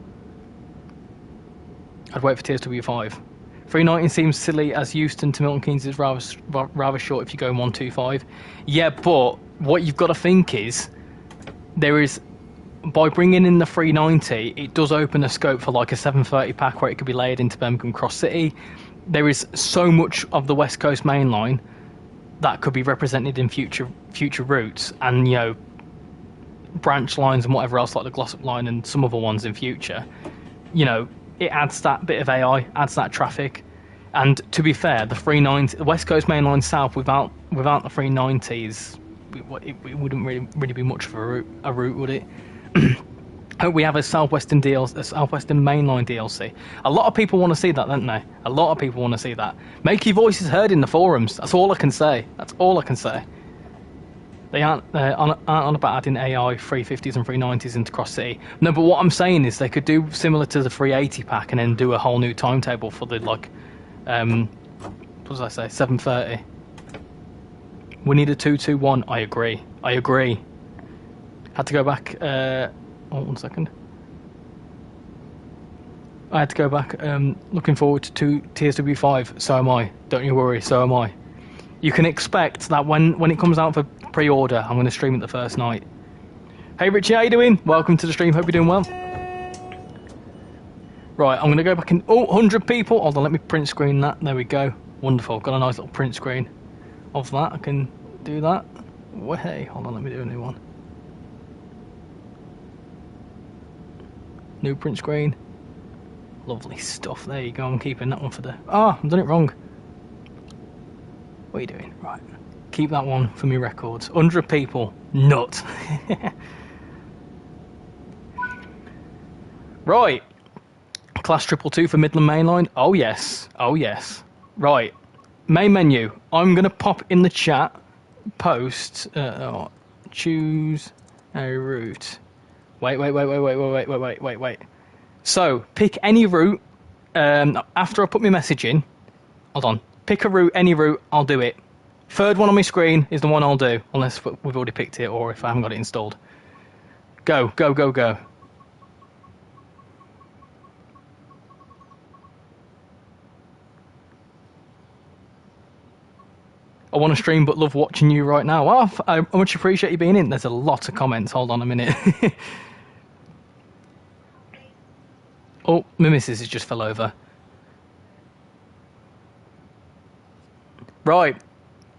I'd wait for TSW 5. 390 seems silly as Euston to Milton Keynes is rather short if you go 125. Yeah, but what you've got to think is, there is, by bringing in the 390, it does open a scope for like a 730 pack where it could be layered into Birmingham Cross City. There is so much of the West Coast main line that could be represented in future routes, and you know, branch lines and whatever else, like the Glossop line and some other ones in future. You know, it adds that bit of AI, adds that traffic. And to be fair, the 390, the West Coast main line south without the 390s, it wouldn't really be much of a route, would it? We have a Southwestern mainline DLC. A lot of people want to see that, don't they? A lot of people want to see that. Make your voices heard in the forums. That's all I can say. That's all I can say. They aren't on about adding AI 350s and 390s into Cross City. No, but what I'm saying is they could do similar to the 380 pack and then do a whole new timetable for the, like, what did I say, 730. We need a 221. I agree. Had to go back. Oh, 1 second. I had to go back. Looking forward to TSW 5. So am I. Don't you worry. So am I. You can expect that when it comes out for pre-order, I'm going to stream it the first night. Hey Richie, how you doing? Welcome to the stream. Hope you're doing well. Right, I'm going to go back in. Oh, 100 people. Hold on, let me print screen that. There we go. Wonderful. Got a nice little print screen of that. I can do that. Well, hey, hold on, let me do a new one. New print screen. Lovely stuff. There you go. I'm keeping that one for the... Ah, I've done it wrong. What are you doing? Right. Keep that one for me records. 100 people. Nut. Right. Class 222 for Midland Mainline. Oh, yes. Oh, yes. Right. Main menu. I'm going to pop in the chat. Post. Choose a route. Wait. So, pick any route. After I put my message in. Hold on. Pick a route, any route, I'll do it. Third one on my screen is the one I'll do. Unless we've already picked it or if I haven't got it installed. Go. I want to stream but love watching you right now. Well, I much appreciate you being in. There's a lot of comments. Hold on a minute. Oh, my missus has just fell over. Right.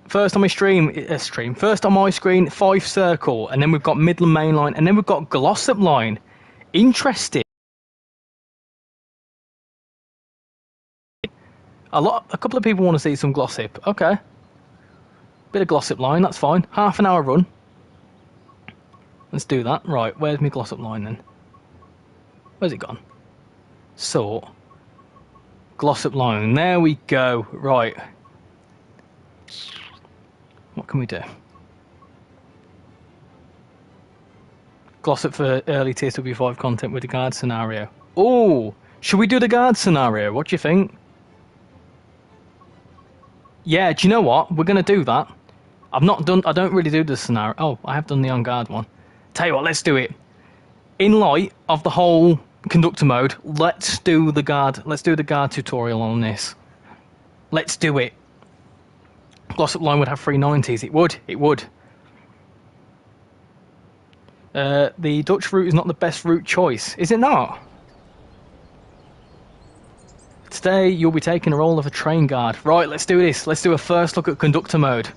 First on my First on my screen, Fife Circle, and then we've got Midland Main Line, and then we've got Glossop Line. Interesting. A couple of people want to see some Glossop. Okay. Bit of Glossop Line, that's fine. Half an hour run. Let's do that. Right, where's my Glossop Line then? Where's it gone? Sort. Glossop Line. There we go. Right. What can we do? Glossop for early TSW5 content with the guard scenario. Oh, should we do the guard scenario? What do you think? Yeah, do you know what? We're going to do that. I don't really do the scenario. Oh, I have done the on guard one. Tell you what, let's do it. In light of the whole conductor mode, let's do the guard tutorial on this. Let's do it. Glossop Line would have 390s. It would. The Dutch route is not the best route choice. Is it not? Today you'll be taking a role of a train guard. Right, let's do this. Let's do a first look at conductor mode.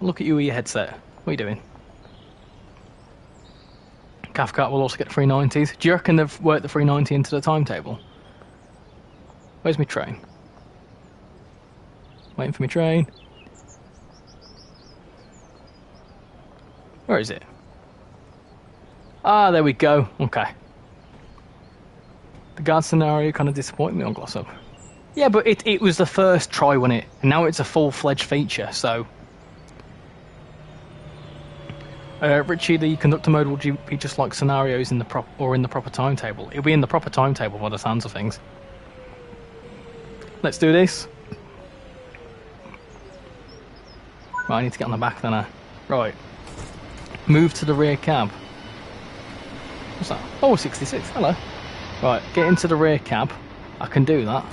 Look at you with your headset. What are you doing? Cathcart will also get 390s. Do you reckon they've worked the 390 into the timetable? Where's my train? Waiting for my train. Where is it? Ah, there we go. Okay. The guard scenario kind of disappointed me on Glossop. Yeah, but it was the first try, wasn't it? And now it's a full-fledged feature, so... Richie, the conductor mode will be just like scenarios in the proper timetable. It'll be in the proper timetable by the sounds of things. let's do this. Right, I need to get on the back then. Right. Move to the rear cab. What's that? Oh, 66. Hello. Right, get into the rear cab. I can do that.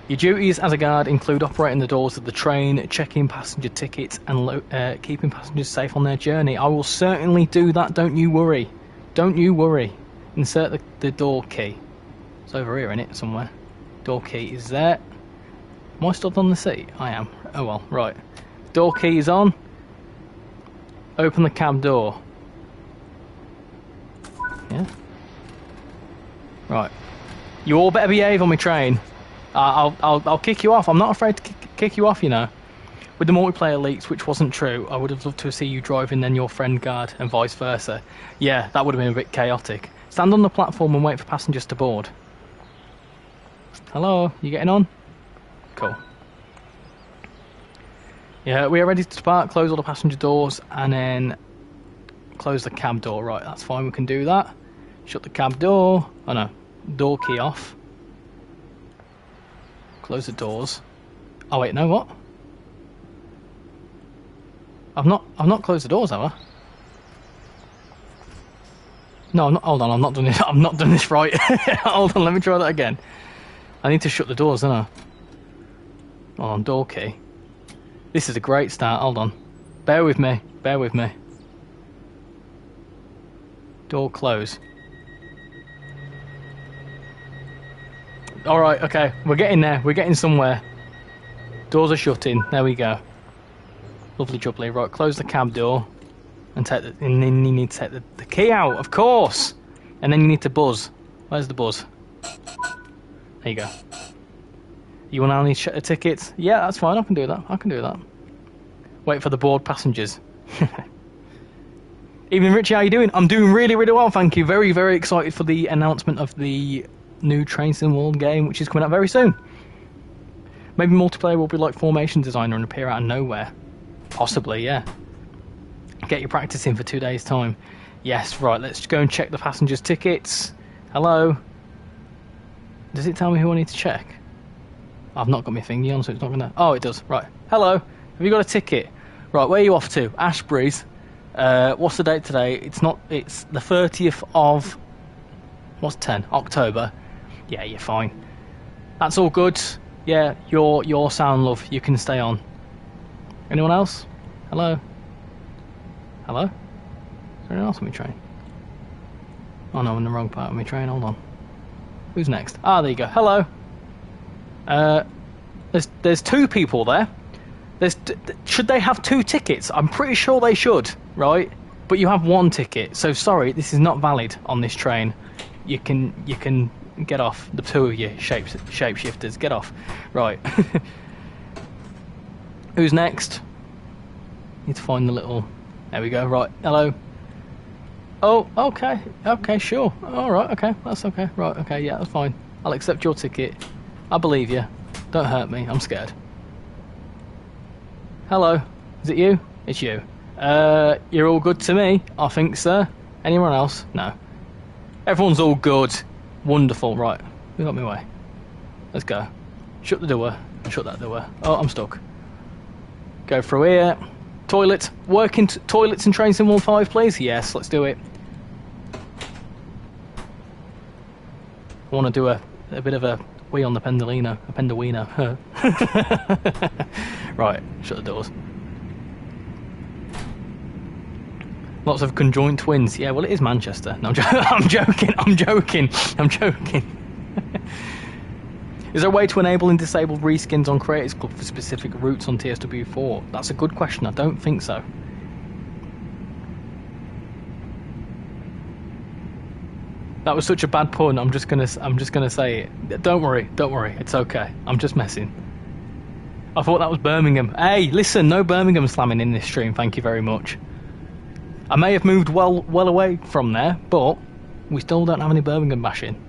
Your duties as a guard include operating the doors of the train, checking passenger tickets, and keeping passengers safe on their journey. I will certainly do that, don't you worry. Don't you worry. Insert the door key. It's over here, innit, somewhere. Door key is there. Am I stood on the seat? I am. Oh well, right. Door key is on. Open the cab door. Yeah. Right. You all better behave on my train. I'll kick you off. I'm not afraid to kick you off, you know. With the multiplayer leaks, which wasn't true, I would have loved to see you driving then your friend guard and vice versa. Yeah, that would have been a bit chaotic. Stand on the platform and wait for passengers to board. Hello, you getting on? Cool. Yeah, we are ready to depart. Close all the passenger doors and then close the cab door. Right, that's fine, we can do that. Shut the cab door. Oh no, door key off. Close the doors. Oh wait, no, what? I've not closed the doors, have I? No, I'm not. Hold on, I'm not doing this. I'm not doing this right. Hold on, let me try that again. I need to shut the doors, don't I? Hold on, door key. This is a great start. Hold on. Bear with me. Bear with me. Door close. Alright, okay. We're getting there. We're getting somewhere. Doors are shutting. There we go. Lovely jubbly. Right, close the cab door. And then you need to take the key out, of course! And then you need to buzz. Where's the buzz? There you go. You want to only check the tickets? Yeah, that's fine. I can do that. I can do that. Wait for the board passengers. Evening, Richie. How you doing? I'm doing really, really well, thank you. Very, very excited for the announcement of the new TrainsimWorld game, which is coming out very soon. Maybe multiplayer will be like Formation Designer and appear out of nowhere. Possibly, yeah. Get your practice in for 2 days' time. Yes, right. Let's go and check the passengers' tickets. Hello. Does it tell me who I need to check? I've not got my thingy on, so it's not gonna... Oh, it does. Right. Hello. Have you got a ticket? Right, where are you off to? Ashbury's. What's the date today? It's the 30th of... What's 10? October. Yeah, you're fine. That's all good. Yeah, you're sound, love. You can stay on. Anyone else? Hello? Hello? Is there anyone else on my train? Oh no, I'm in the wrong part of my train. Hold on. Who's next? Ah, there you go. Hello. There's two people there. Should they have 2 tickets? I'm pretty sure they should, right? But you have 1 ticket. So sorry, this is not valid on this train. You can get off. The 2 of you shapeshifters, get off. Right. Who's next? Need to find the little... There we go. Right. Hello. Oh, okay. Okay, sure. All right. Okay, that's okay. Right. Okay. Yeah, that's fine. I'll accept your ticket. I believe you. Don't hurt me. I'm scared. Hello. Is it you? It's you. You're all good to me. I think, sir. Anyone else? No. Everyone's all good. Wonderful. Right. We got me way. Let's go. Shut the door. Shut that door. Oh, I'm stuck. Go through here. Toilet. Working toilets in TrainsimWorld 5, please? Yes, let's do it. I want to do a bit of a wee on the pendolino. A pendolino. Right, shut the doors. Lots of conjoined twins. Yeah, well, it is Manchester. No, I'm joking. I'm joking. I'm joking. Is there a way to enable and disable reskins on Creators Club for specific routes on TSW 4? That's a good question. I don't think so. That was such a bad pun. I'm just gonna say it. Don't worry. Don't worry. It's okay. I'm just messing. I thought that was Birmingham. Hey, listen, no Birmingham slamming in this stream. Thank you very much. I may have moved well away from there, but we still don't have any Birmingham bashing.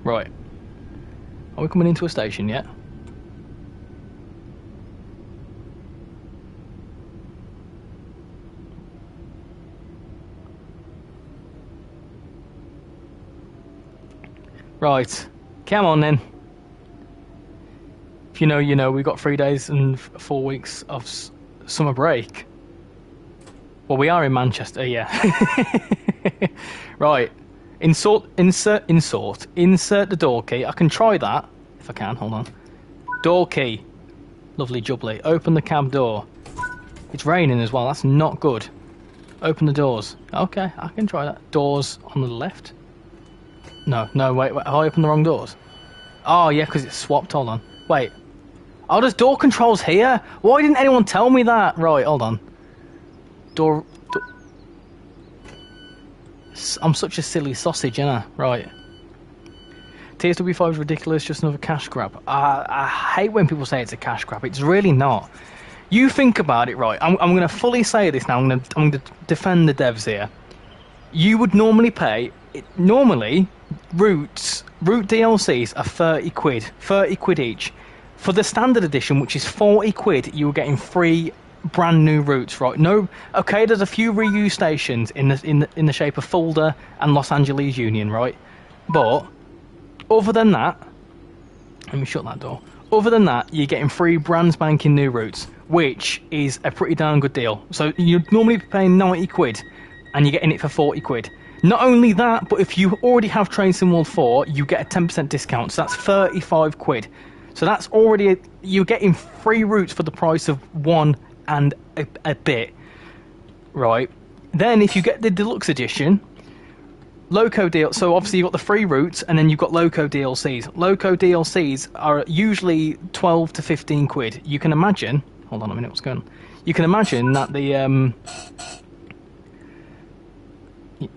Right. Are we coming into a station yet? Right. Come on then. If you know, you know. We've got 3 days and 4 weeks of summer break. Well, we are in Manchester, yeah. Right. Insert the door key. I can try that, if I can. Hold on. Door key. Lovely jubbly. Open the cab door. It's raining as well. That's not good. Open the doors. Okay, I can try that. Doors on the left. No, wait. Have I opened the wrong doors? Oh, yeah, because it's swapped. Hold on. Wait. Oh, there's door controls here? Why didn't anyone tell me that? Right, hold on. Door... I'm such a silly sausage, ain't I? Right. TSW5 is ridiculous, just another cash grab. I hate when people say it's a cash grab. It's really not. You think about it, right? I'm going to fully say this now. I'm going to defend the devs here. You would normally pay... Normally, root DLCs are 30 quid. 30 quid each. For the standard edition, which is 40 quid, you were getting free brand new routes, right? No, okay, there's a few reuse stations in the shape of Fulda and Los Angeles Union, right? But other than that, let me shut that door. Other than that, you're getting free brand spanking new routes, which is a pretty darn good deal. So you'd normally be paying 90 quid, and you're getting it for 40 quid. Not only that, but if you already have Train Sim World 4, you get a 10% discount, so that's 35 quid. So that's already you're getting free routes for the price of one and a bit, right? Then if you get the deluxe edition, Loco deal. So obviously you've got the free routes, and then you've got Loco DLCs. Loco DLCs are usually 12 to 15 quid. You can imagine. Hold on a minute. What's going on? You can imagine that the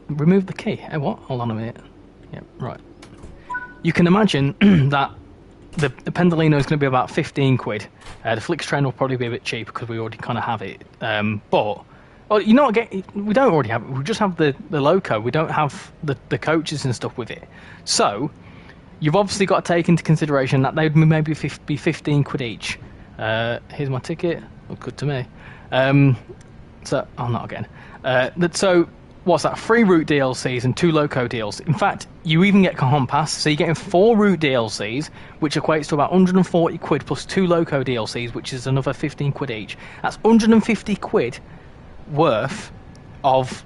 remove the key. Oh, what? Hold on a minute. Yeah, right. You can imagine that the Pendolino is going to be about 15 quid. The Flix train will probably be a bit cheap because we already kind of have it. But well, we don't already have it. We just have the Loco. We don't have the coaches and stuff with it. So you've obviously got to take into consideration that they would maybe be 15 quid each. Here's my ticket. Look good to me. So not again. So what's that? 3 route DLCs and 2 Loco DLCs. In fact, you even get Cajon Pass, so you're getting 4 route DLCs, which equates to about 140 quid plus 2 Loco DLCs, which is another 15 quid each. That's 150 quid worth of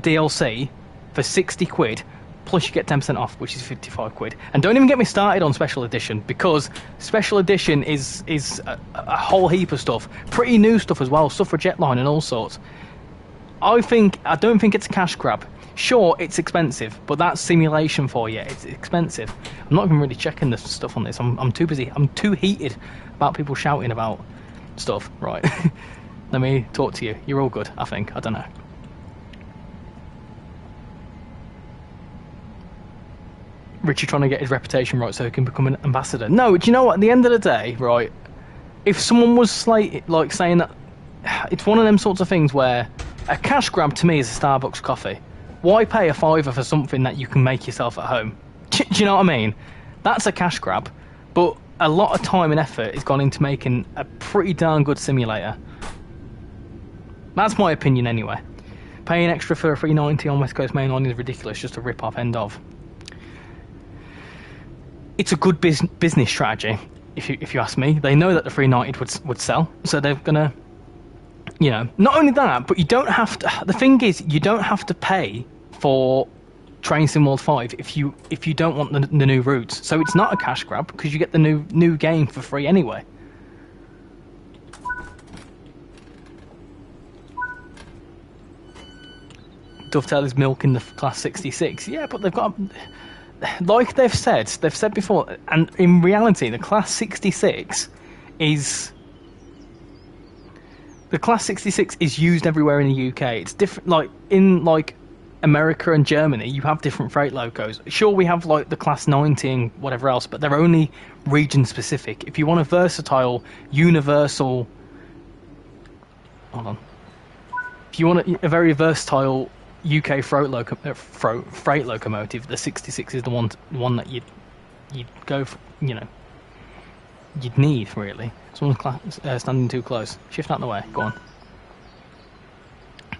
DLC for 60 quid, plus you get 10% off, which is 55 quid. And don't even get me started on Special Edition, because Special Edition is a whole heap of stuff. Pretty new stuff as well, stuff for Jetline and all sorts. I don't think it's a cash grab. Sure, it's expensive, but that's simulation for you. It's expensive. I'm not even really checking the stuff on this. I'm too busy. I'm too heated about people shouting about stuff. Right. Let me talk to you. You're all good, I think. I don't know. Richie trying to get his reputation right so he can become an ambassador. No, do you know what? At the end of the day, right, if someone was like saying that, it's one of them sorts of things where a cash grab to me is a Starbucks coffee. Why pay a £5 for something that you can make yourself at home? Do you know what I mean? That's a cash grab, but a lot of time and effort is gone into making a pretty darn good simulator. That's my opinion anyway. Paying extra for a $3.90 on West Coast Main Line is ridiculous, just a rip-off end of. It's a good business strategy, if you ask me. They know that the $3.90 would sell, so they're gonna, you know. Not only that, but you don't have to. The thing is, you don't have to pay for Train Sim World 5 if you don't want the new routes. So it's not a cash grab because you get the new game for free anyway. Dovetail is milking the Class 66. Yeah, but they've got, like they've said before, and in reality, the Class 66 is used everywhere in the UK. It's different, like in America and Germany, you have different freight locos. Sure, we have like the Class 90 and whatever else, but they're only region specific. If you want a versatile, universal, hold on. If you want a very versatile UK freight locomotive, the 66 is the one that you'd go for, you know, you'd need really. Someone's standing too close. Shift out the way. Go on.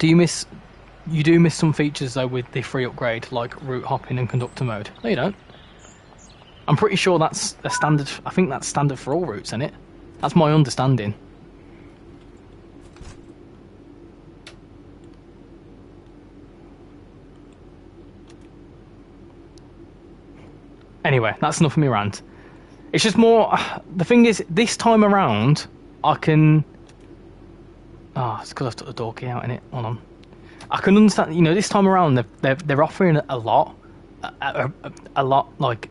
You do miss some features though with the free upgrade, like route hopping and conductor mode. No, you don't. I'm pretty sure that's a standard. I think that's standard for all routes, isn't it? That's my understanding. Anyway, that's enough of me rant. It's just more. The thing is, this time around, I can. Ah, it's because I've took the door key out in it. Hold on. I can understand. You know, this time around, they're offering a lot, a lot, like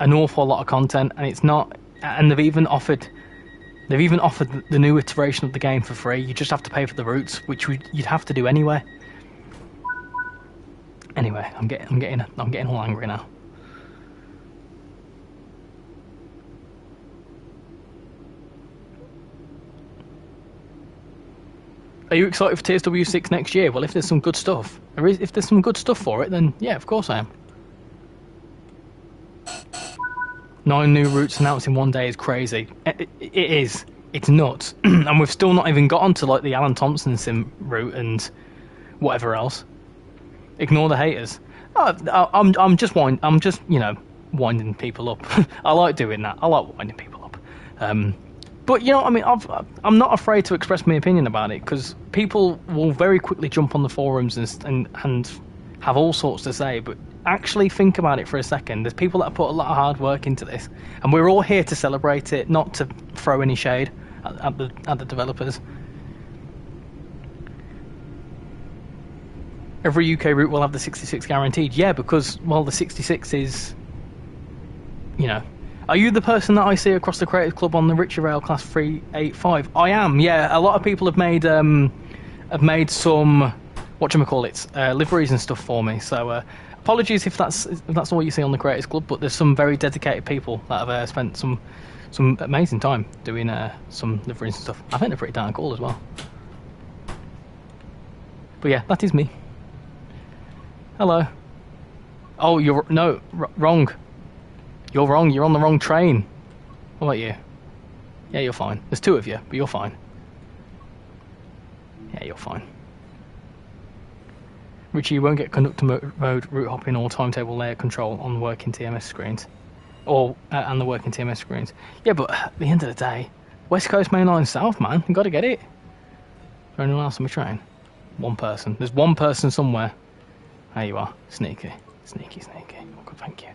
an awful lot of content, and it's not. And they've even offered the new iteration of the game for free. You just have to pay for the routes, which you'd have to do anyway. Anyway, I'm getting all angry now. Are you excited for TSW 6 next year? Well, if there's some good stuff, if there's some good stuff for it, then yeah, of course I am. 9 new routes announced in one day is crazy. It is. It's nuts. And we've still not even got onto like the Alan Thompson sim route and whatever else. Ignore the haters. I'm just winding people up. I like doing that. I like winding people up. But you know, I mean, I'm not afraid to express my opinion about it because people will very quickly jump on the forums and have all sorts to say. But actually think about it for a second. There's people that have put a lot of hard work into this, and we're all here to celebrate it, not to throw any shade at the developers. Every UK route will have the 66 guaranteed. Yeah, because well, the 66 is, you know. Are you the person that I see across the Creative Club on the RichyRail Class 385? I am, yeah. A lot of people have made some, whatchamacallit, liveries and stuff for me. So apologies if that's all you see on the Creative Club, but there's some very dedicated people that have spent some amazing time doing some liveries and stuff. I think they're pretty darn cool as well. But yeah, that is me. Hello. Oh, wrong. You're wrong, you're on the wrong train. What about you? Yeah, you're fine. There's 2 of you, but you're fine. Yeah, you're fine. Richie, you won't get conductor mode, route hopping, or timetable layer control on working TMS screens. And the working TMS screens. Yeah, but at the end of the day, West Coast Main Line South, man. You gotta get it. Is there anyone else on my train? One person. There's one person somewhere. There you are. Sneaky. Sneaky, sneaky. Oh, good, thank you.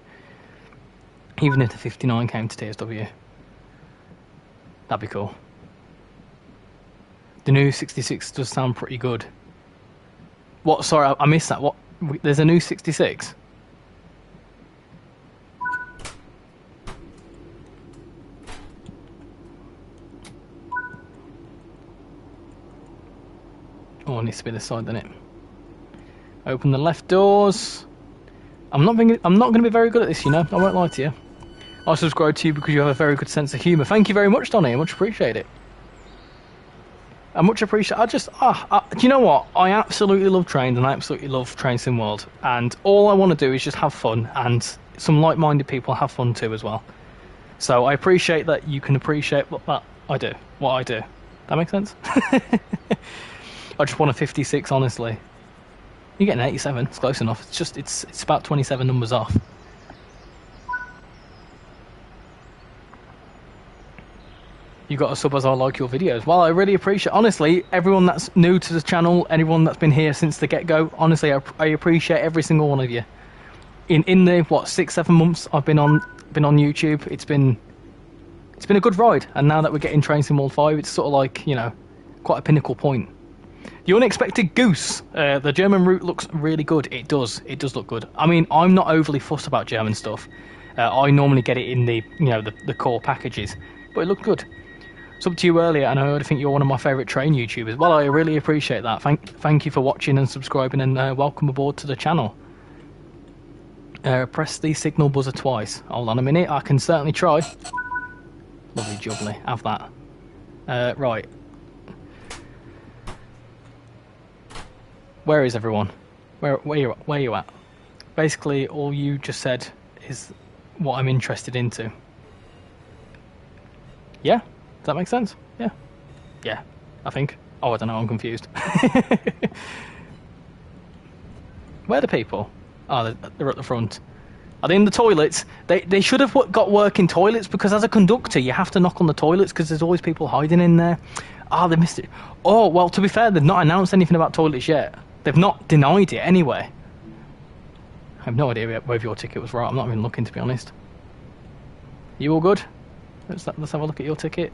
Even if the 59 came to TSW, that'd be cool. The new 66 does sound pretty good. What? Sorry, I missed that. What? There's a new 66? Oh, it needs to be this side, doesn't it? Open the left doors. I'm not going to be very good at this, you know. I won't lie to you. I subscribe to you because you have a very good sense of humour. Thank you very much, Donnie. I much appreciate it. I much appreciate. Do you know what? I absolutely love trains, and I absolutely love Train Sim World. And all I want to do is just have fun, and some like-minded people have fun too as well. So I appreciate that you can appreciate what I do. That makes sense. I just want a 56, honestly. You get an 87. It's close enough. It's just it's about 27 numbers off. You got a sub as I like your videos. Well, I really appreciate, honestly, everyone that's new to the channel, anyone that's been here since the get-go. Honestly, I appreciate every single one of you. In the 6-7 months I've been on YouTube, it's been a good ride. And now that we're getting Train Sim World 5, it's sort of like, you know, quite a pinnacle point. The unexpected goose. The German route looks really good. It does look good. I mean, I'm not overly fussed about German stuff. I normally get it in the core packages, but it looked good. Subbed to you earlier, and I think you're one of my favourite train YouTubers. Well, I really appreciate that. Thank you for watching and subscribing, and welcome aboard to the channel. Press the signal buzzer twice. Hold on a minute, I can certainly try. Lovely jubbly, have that. Right. Where is everyone? Where you at? Basically, all you just said is what I'm interested into. Yeah? Does that make sense? Yeah. Yeah, I think. Oh, I don't know, I'm confused. Where are the people? Oh, they're at the front. Are they in the toilets? They should have got working toilets, because as a conductor you have to knock on the toilets because there's always people hiding in there. Ah, they missed it. Oh, well, to be fair, they've not announced anything about toilets yet. They've not denied it anyway. I have no idea whether your ticket was right. I'm not even looking, to be honest. You all good? Let's have a look at your ticket.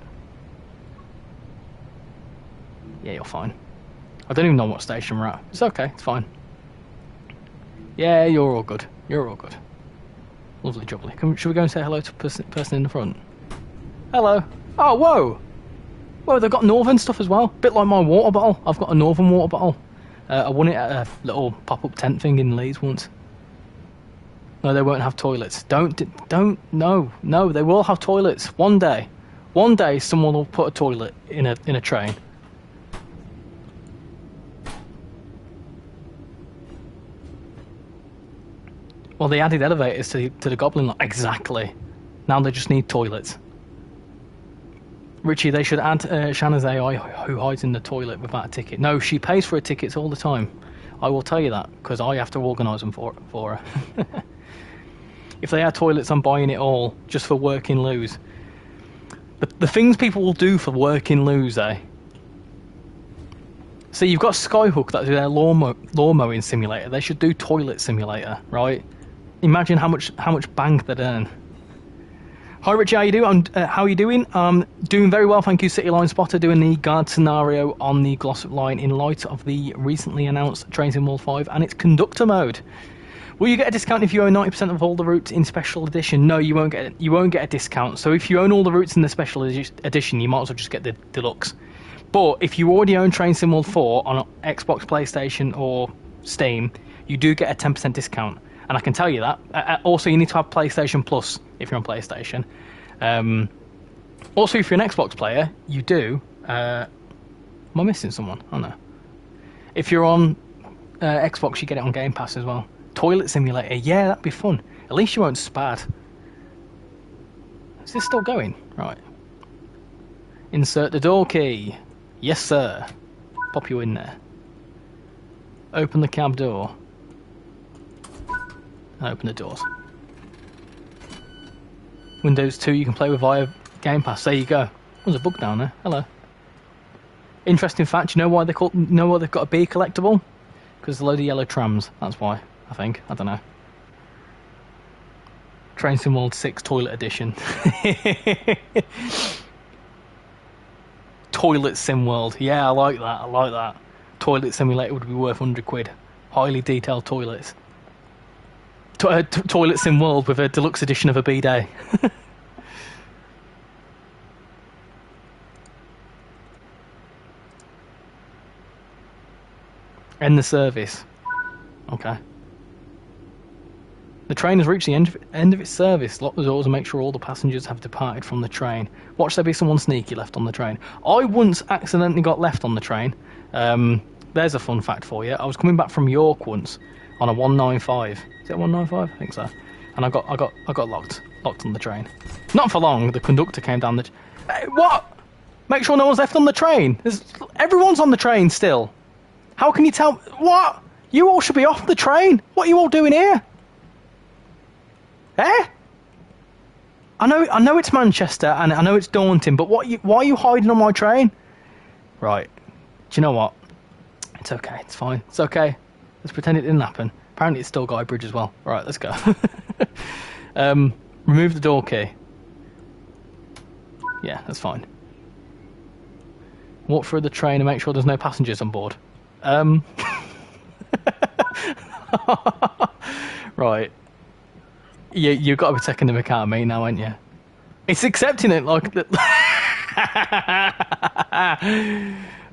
Yeah, you're fine. I don't even know what station we're at. It's okay, it's fine. Yeah, you're all good. You're all good. Lovely jubbly. Should we go and say hello to the person in the front? Hello. Oh, whoa! Whoa, they've got Northern stuff as well. Bit like my water bottle. I've got a Northern water bottle. I won it at a little pop-up tent thing in Leeds once. No, they won't have toilets. No, they will have toilets. One day someone will put a toilet in a train. Well, they added elevators to the Goblin Line. Exactly. Now they just need toilets. Richie, they should add Shanna's AI who hides in the toilet without a ticket. No, she pays for her tickets all the time. I will tell you that, because I have to organise them for her. If they had toilets, I'm buying it all, just for working loos. The things people will do for working loos, eh? So you've got Skyhook, that's their lawn mowing simulator. They should do toilet simulator, right? Imagine how much bank they'd earn. Hi Richie, how you doing? How are you doing? Doing very well, thank you. City Line Spotter, doing the guard scenario on the Glossop line in light of the recently announced TrainsimWorld 5 and its conductor mode. Will you get a discount if you own 90% of all the routes in Special Edition? No, you won't get a discount. So if you own all the routes in the Special Edition, you might as well just get the Deluxe. But if you already own TrainsimWorld 4 on Xbox, PlayStation or Steam, you do get a 10% discount. And I can tell you that. Also, you need to have PlayStation Plus if you're on PlayStation. Also, if you're an Xbox player, you do... am I missing someone? Oh, no. If you're on Xbox, you get it on Game Pass as well. Toilet Simulator. Yeah, that'd be fun. At least you won't spad. Is this still going? Right. Insert the door key. Yes, sir. Pop you in there. Open the cab door. And open the doors. Windows 2 you can play with via Game Pass. There you go. There's a bug down there. Hello. Interesting fact, you know why they've got a B collectible? Because there's a load of yellow trams. That's why, I think. I don't know. TrainsimWorld 6 Toilet Edition. Toilet Sim World. Yeah, I like that. Toilet Simulator would be worth £100. Highly detailed toilets. Toilet Sim World with a deluxe edition of a bidet. End the service. Okay. The train has reached the end of its service. Lock the doors and make sure all the passengers have departed from the train. Watch there be someone sneaky left on the train. I once accidentally got left on the train. There's a fun fact for you. I was coming back from York once on a 195. Is it 195? I think so. And I got locked on the train. Not for long. The conductor came down the... Hey, what? Make sure no one's left on the train. Everyone's on the train still. How can you tell... What? You all should be off the train. What are you all doing here? Eh? I know it's Manchester and I know it's daunting, but why are you hiding on my train? Right. Do you know what? It's okay. It's fine. It's okay. Let's pretend it didn't happen. Apparently it's still Guy Bridge as well. Right, let's go. Remove the door key. Yeah, that's fine. Walk through the train and make sure there's no passengers on board. Right. You've got to be taking the mick out of me now, ain't you? It's accepting it like...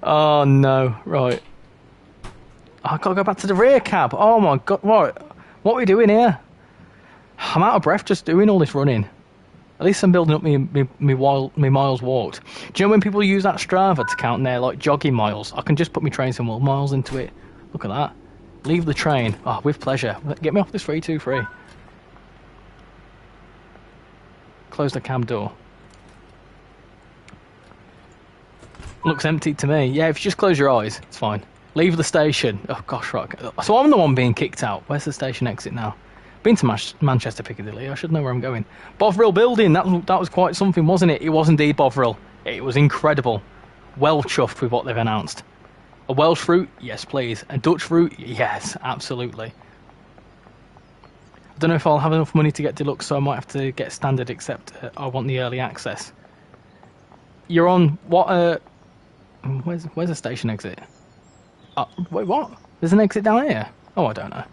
Oh, no. Right. I've got to go back to the rear cab. Oh, my God. Right. What are we doing here? I'm out of breath just doing all this running. At least I'm building up me miles walked. Do you know when people use that Strava to count their like jogging miles? I can just put my TrainsimWorld miles into it. Look at that. Leave the train. Oh, with pleasure. Get me off this 323. Close the cab door. Looks empty to me. Yeah, if you just close your eyes, it's fine. Leave the station. Oh gosh, right. So I'm the one being kicked out. Where's the station exit now? Been to Manchester Piccadilly, I should know where I'm going. Bovril building, that was quite something, wasn't it? It was indeed Bovril. It was incredible. Well chuffed with what they've announced. A Welsh route? Yes, please. A Dutch route? Yes, absolutely. I don't know if I'll have enough money to get deluxe, so I might have to get standard, except I want the early access. You're on what? Where's the station exit? Wait, what? There's an exit down here. Oh, I don't know.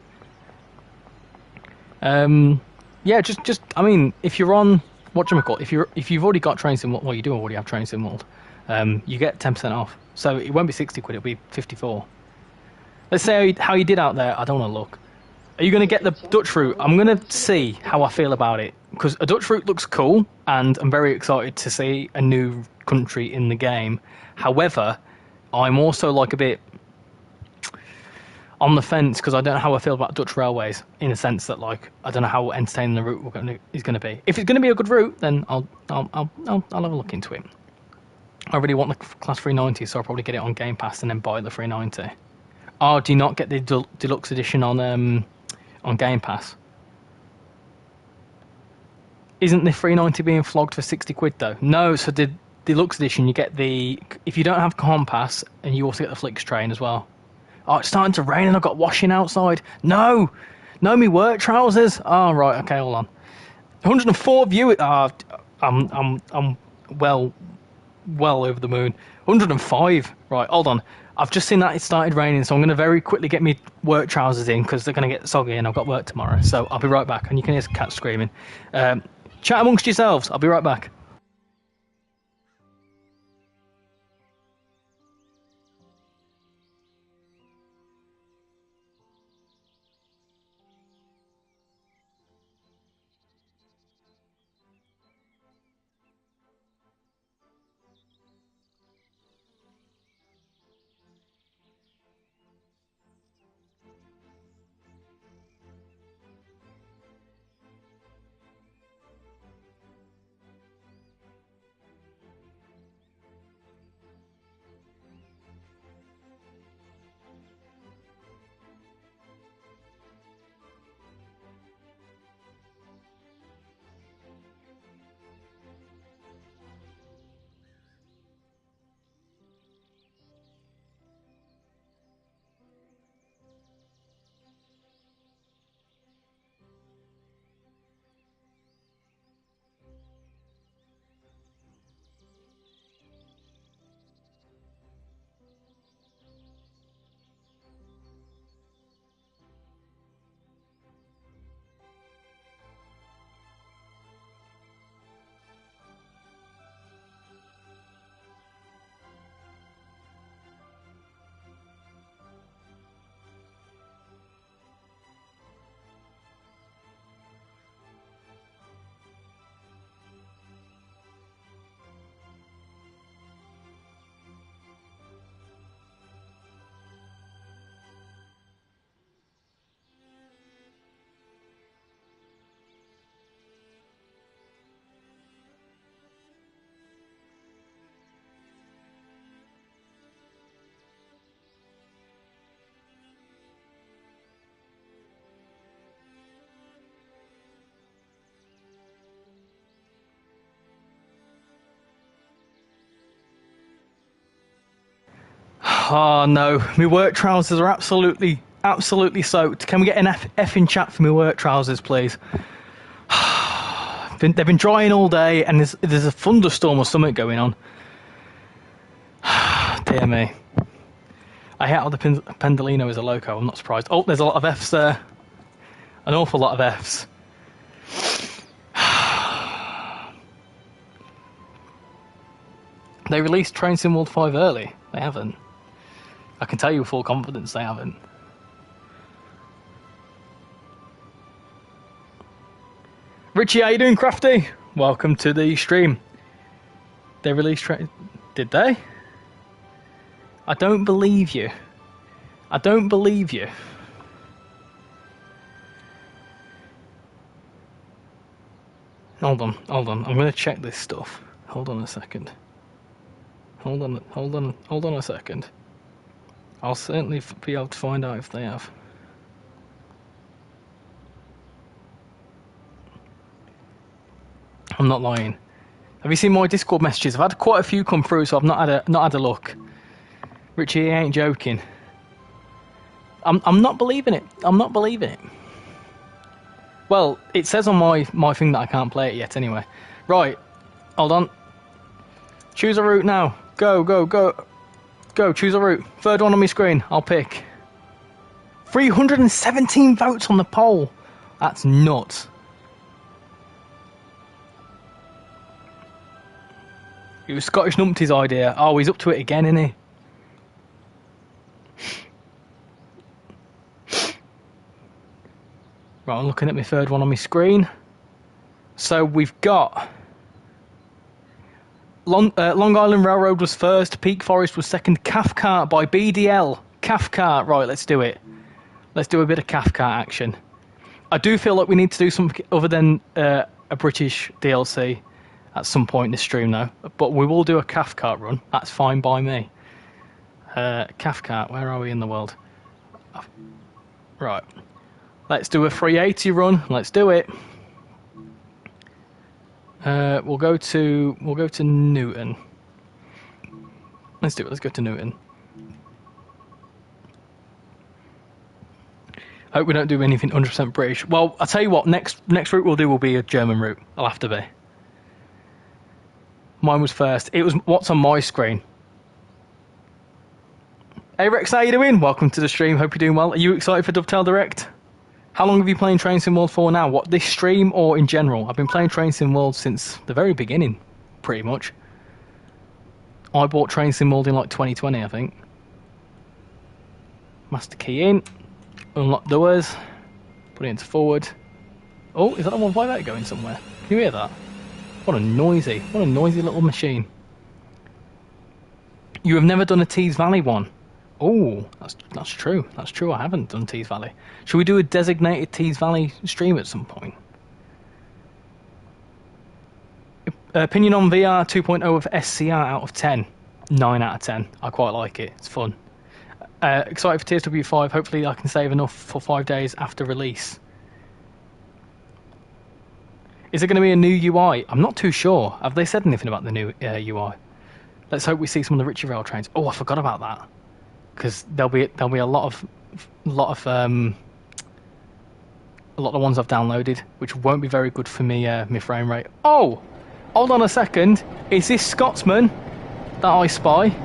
Yeah, just I mean, if you're on whatchamacallit, if you've already got Train Sim, well, you do already have Train Sim World. You get 10% off, so it won't be 60 quid. It'll be 54. Let's say how you did out there. I don't want to look. Are you going to get the Dutch route? I'm going to see how I feel about it, because a Dutch route looks cool, and I'm very excited to see a new country in the game. However, I'm also like a bit on the fence, because I don't know how I feel about Dutch railways, in a sense that, like, I don't know how entertaining the route is going to be. If it's going to be a good route, then I'll have a look into it. I really want the Class 390, so I'll probably get it on Game Pass and then buy the 390. Oh, do you not get the deluxe edition on Game Pass? Isn't the 390 being flogged for 60 quid though? No, so the deluxe edition, you get the, if you don't have Com Pass, and you also get the Flix train as well. Oh, it's starting to rain and I've got washing outside. No, me work trousers. Oh, right, okay, hold on. 104 viewers. I'm well over the moon. 105. Right, hold on. I've just seen that it started raining, so I'm going to very quickly get me work trousers in, because they're going to get soggy and I've got work tomorrow. So I'll be right back, and you can hear cats screaming. Chat amongst yourselves. I'll be right back. Oh no, my work trousers are absolutely soaked. Can we get an F in chat for my work trousers, please? They've been drying all day, and there's a thunderstorm or something going on. Dear me. I hate how the Pendolino is a loco. I'm not surprised. Oh, there's a lot of Fs there. An awful lot of Fs. They released Train Sim World 5 early. They haven't. I can tell you with full confidence they haven't. Richie, how you doing, Crafty? Welcome to the stream. They released Train... Did they? I don't believe you. I don't believe you. Hold on. I'm going to check this stuff. Hold on a second. Hold on a second. I'll certainly be able to find out if they have. I'm not lying. Have you seen my Discord messages? I've had quite a few come through, so I've not had a look. Richie, he ain't joking. I'm not believing it. I'm not believing it. Well, it says on my thing that I can't play it yet anyway. Right, hold on. Choose a route now. Go, go, go. Go, choose a route. Third one on my screen, I'll pick. 317 votes on the poll. That's nuts. It was Scottish Numpty's idea. Oh, he's up to it again, isn't he? Right, I'm looking at my third one on my screen. So we've got Long Island Railroad was first, Peak Forest was second, Cathcart by BDL. Cathcart, right, let's do it. Let's do a bit of Cathcart action. I do feel like we need to do something other than a British DLC at some point in the stream though. But we will do a Cathcart run, that's fine by me. Cathcart, where are we in the world? Right. Let's do a 380 run. Let's do it. We'll go to Newton. Let's do it. Let's go to Newton. Hope we don't do anything 100% British. Well, I'll tell you what. Next route we'll do will be a German route. I'll have to be. Mine was first. It was what's on my screen. Hey Rex, how you doing? Welcome to the stream. Hope you're doing well. Are you excited for Dovetail Direct? How long have you playing Train Sim World for now? What, this stream or in general? I've been playing Train Sim World since the very beginning, pretty much. I bought Train Sim World in like 2020, I think. Master key in. Unlock doors. Put it into forward. Oh, is that a 158 going somewhere? Can you hear that? What a noisy little machine. You have never done a Tees Valley one. Oh, that's true. That's true. I haven't done Tees Valley. Should we do a designated Tees Valley stream at some point? Opinion on VR 2.0 of SCR out of 10. 9 out of 10. I quite like it. It's fun. Excited for TSW 5. Hopefully I can save enough for 5 days after release. Is there going to be a new UI? I'm not too sure. Have they said anything about the new UI? Let's hope we see some of the RichyRail trains. Oh, I forgot about that. Because there'll be a lot of the ones I've downloaded, which won't be very good for me my frame rate. Oh, hold on a second. Is this Scotsman that I spy?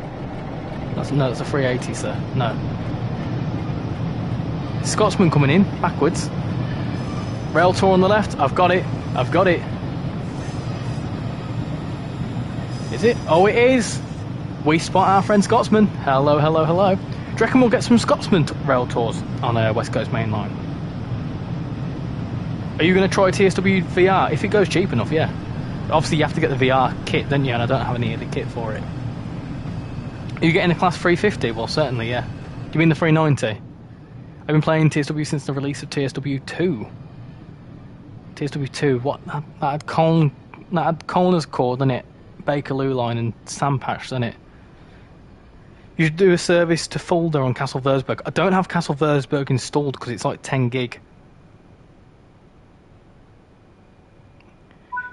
That's a 380, sir. No. Scotsman coming in backwards. Rail tour on the left. I've got it. I've got it. Is it? Oh, it is. We spot our friend Scotsman. Hello, hello, hello. Do you reckon we'll get some Scotsman rail tours on West Coast Main Line? Are you going to try TSW VR? If it goes cheap enough, yeah. Obviously, you have to get the VR kit, don't you? And I don't have any of the kit for it. Are you getting a Class 350? Well, certainly, yeah. Do you mean the 390? I've been playing TSW since the release of TSW 2. TSW 2, what? That had Colner's core, didn't it? Bakerloo line and Sandpatch, didn't it? You should do a service to Fulda on Castle Versberg. I don't have Castle Versberg installed because it's like 10 gig.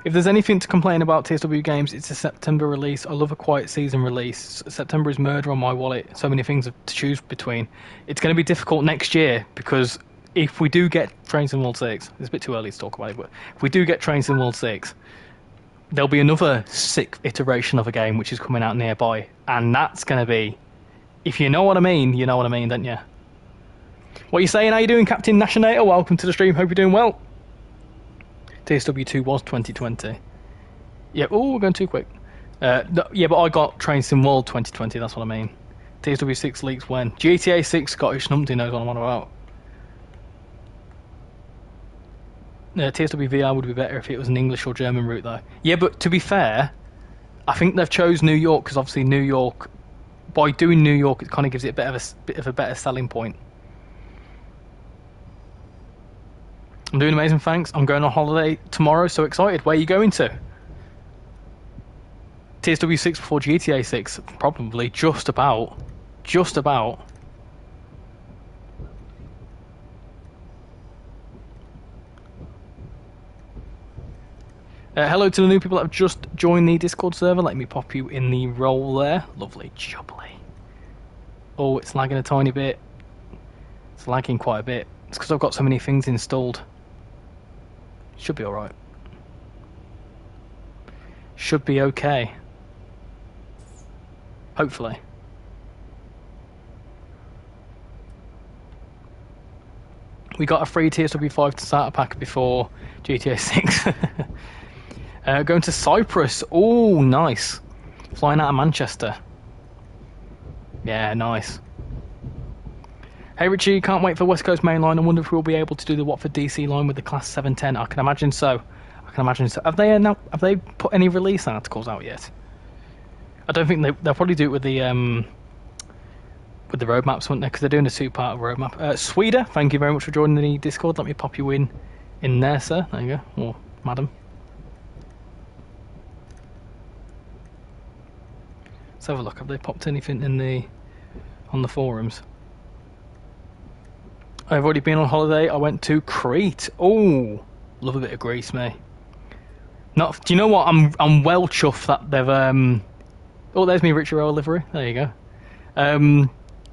If there's anything to complain about TSW games, it's a September release. I love a quiet season release. September is murder on my wallet. So many things to choose between. It's going to be difficult next year because if we do get Train Sim World 6, it's a bit too early to talk about it, but if we do get Train Sim World 6, there'll be another sick iteration of a game which is coming out nearby, and that's going to be, if you know what I mean, you know what I mean, don't you? What are you saying? How you doing, Captain Nationator? Welcome to the stream. Hope you're doing well. TSW2 was 2020. Yeah, oh, we're going too quick. Yeah, but I got Train Sim World 2020, that's what I mean. TSW6 leaks when? GTA 6 Scottish Numpty knows what I'm on about. TSW VR would be better if it was an English or German route, though. Yeah, but to be fair, I think they've chose New York because obviously New York, by doing New York, it kind of gives it a bit of a better selling point. I'm doing amazing, thanks. I'm going on holiday tomorrow, so excited. Where are you going to? TSW 6 before GTA 6, probably. Just about. Just about. Hello to the new people that have just joined the Discord server. Let me pop you in the role there. Lovely jubbly. Oh, it's lagging a tiny bit. It's lagging quite a bit. It's because I've got so many things installed. Should be alright. Should be okay. Hopefully. We got a free TSW 5 starter pack before GTA 6. Going to Cyprus. Oh, nice. Flying out of Manchester. Yeah, nice. Hey Richie, can't wait for West Coast Main Line. I wonder if we'll be able to do the Watford DC line with the Class 710. I can imagine so. Have they put any release articles out yet? I don't think they'll probably do it with the roadmaps, won't they? Because they're doing a 2-part roadmap. Sweda, thank you very much for joining the Discord. Let me pop you in there, sir. There you go. Or madam. Let's have a look. Have they popped anything on the forums? I've already been on holiday. I went to Crete. Oh, love a bit of Greece, me. Do you know what? I'm well chuffed that they've oh, there's me RichyRail livery. There you go.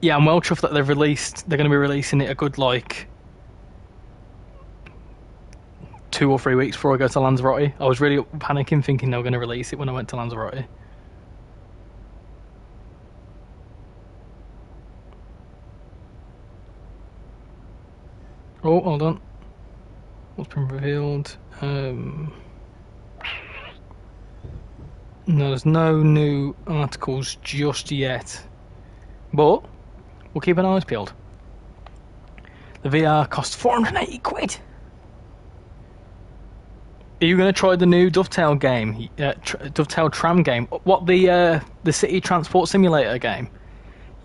Yeah, I'm well chuffed that they're going to be releasing it a good, like, 2 or 3 weeks before I go to Lanzarote. I was really panicking thinking they were going to release it when I went to Lanzarote. Oh, hold on. What's been revealed? No, there's no new articles just yet. But we'll keep an eye peeled. The VR costs 480 quid. Are you going to try the new Dovetail game? Dovetail tram game? What, the city transport simulator game?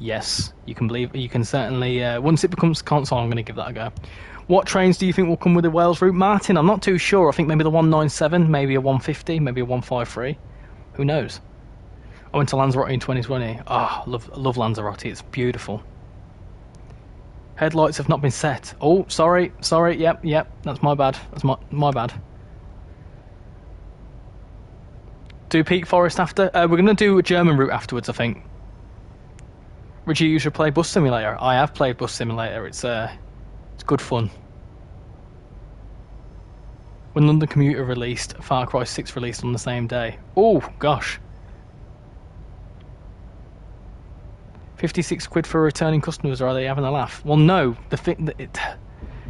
Yes, you can certainly. Once it becomes console, I'm going to give that a go. What trains do you think will come with the Wales route, Martin? I'm not too sure. I think maybe the 197, maybe a 150, maybe a 153. Who knows? I went to Lanzarote in 2020. Ah, oh, love Lanzarote. It's beautiful. Headlights have not been set. Oh, sorry. Yep. That's my bad. That's my bad. Do Peak Forest after? We're going to do a German route afterwards, I think. Richie, you should play Bus Simulator. I have played Bus Simulator. It's good fun. When London Commuter released, Far Cry 6 released on the same day. Oh, gosh. 56 quid for returning customers, or are they having a laugh? Well, no.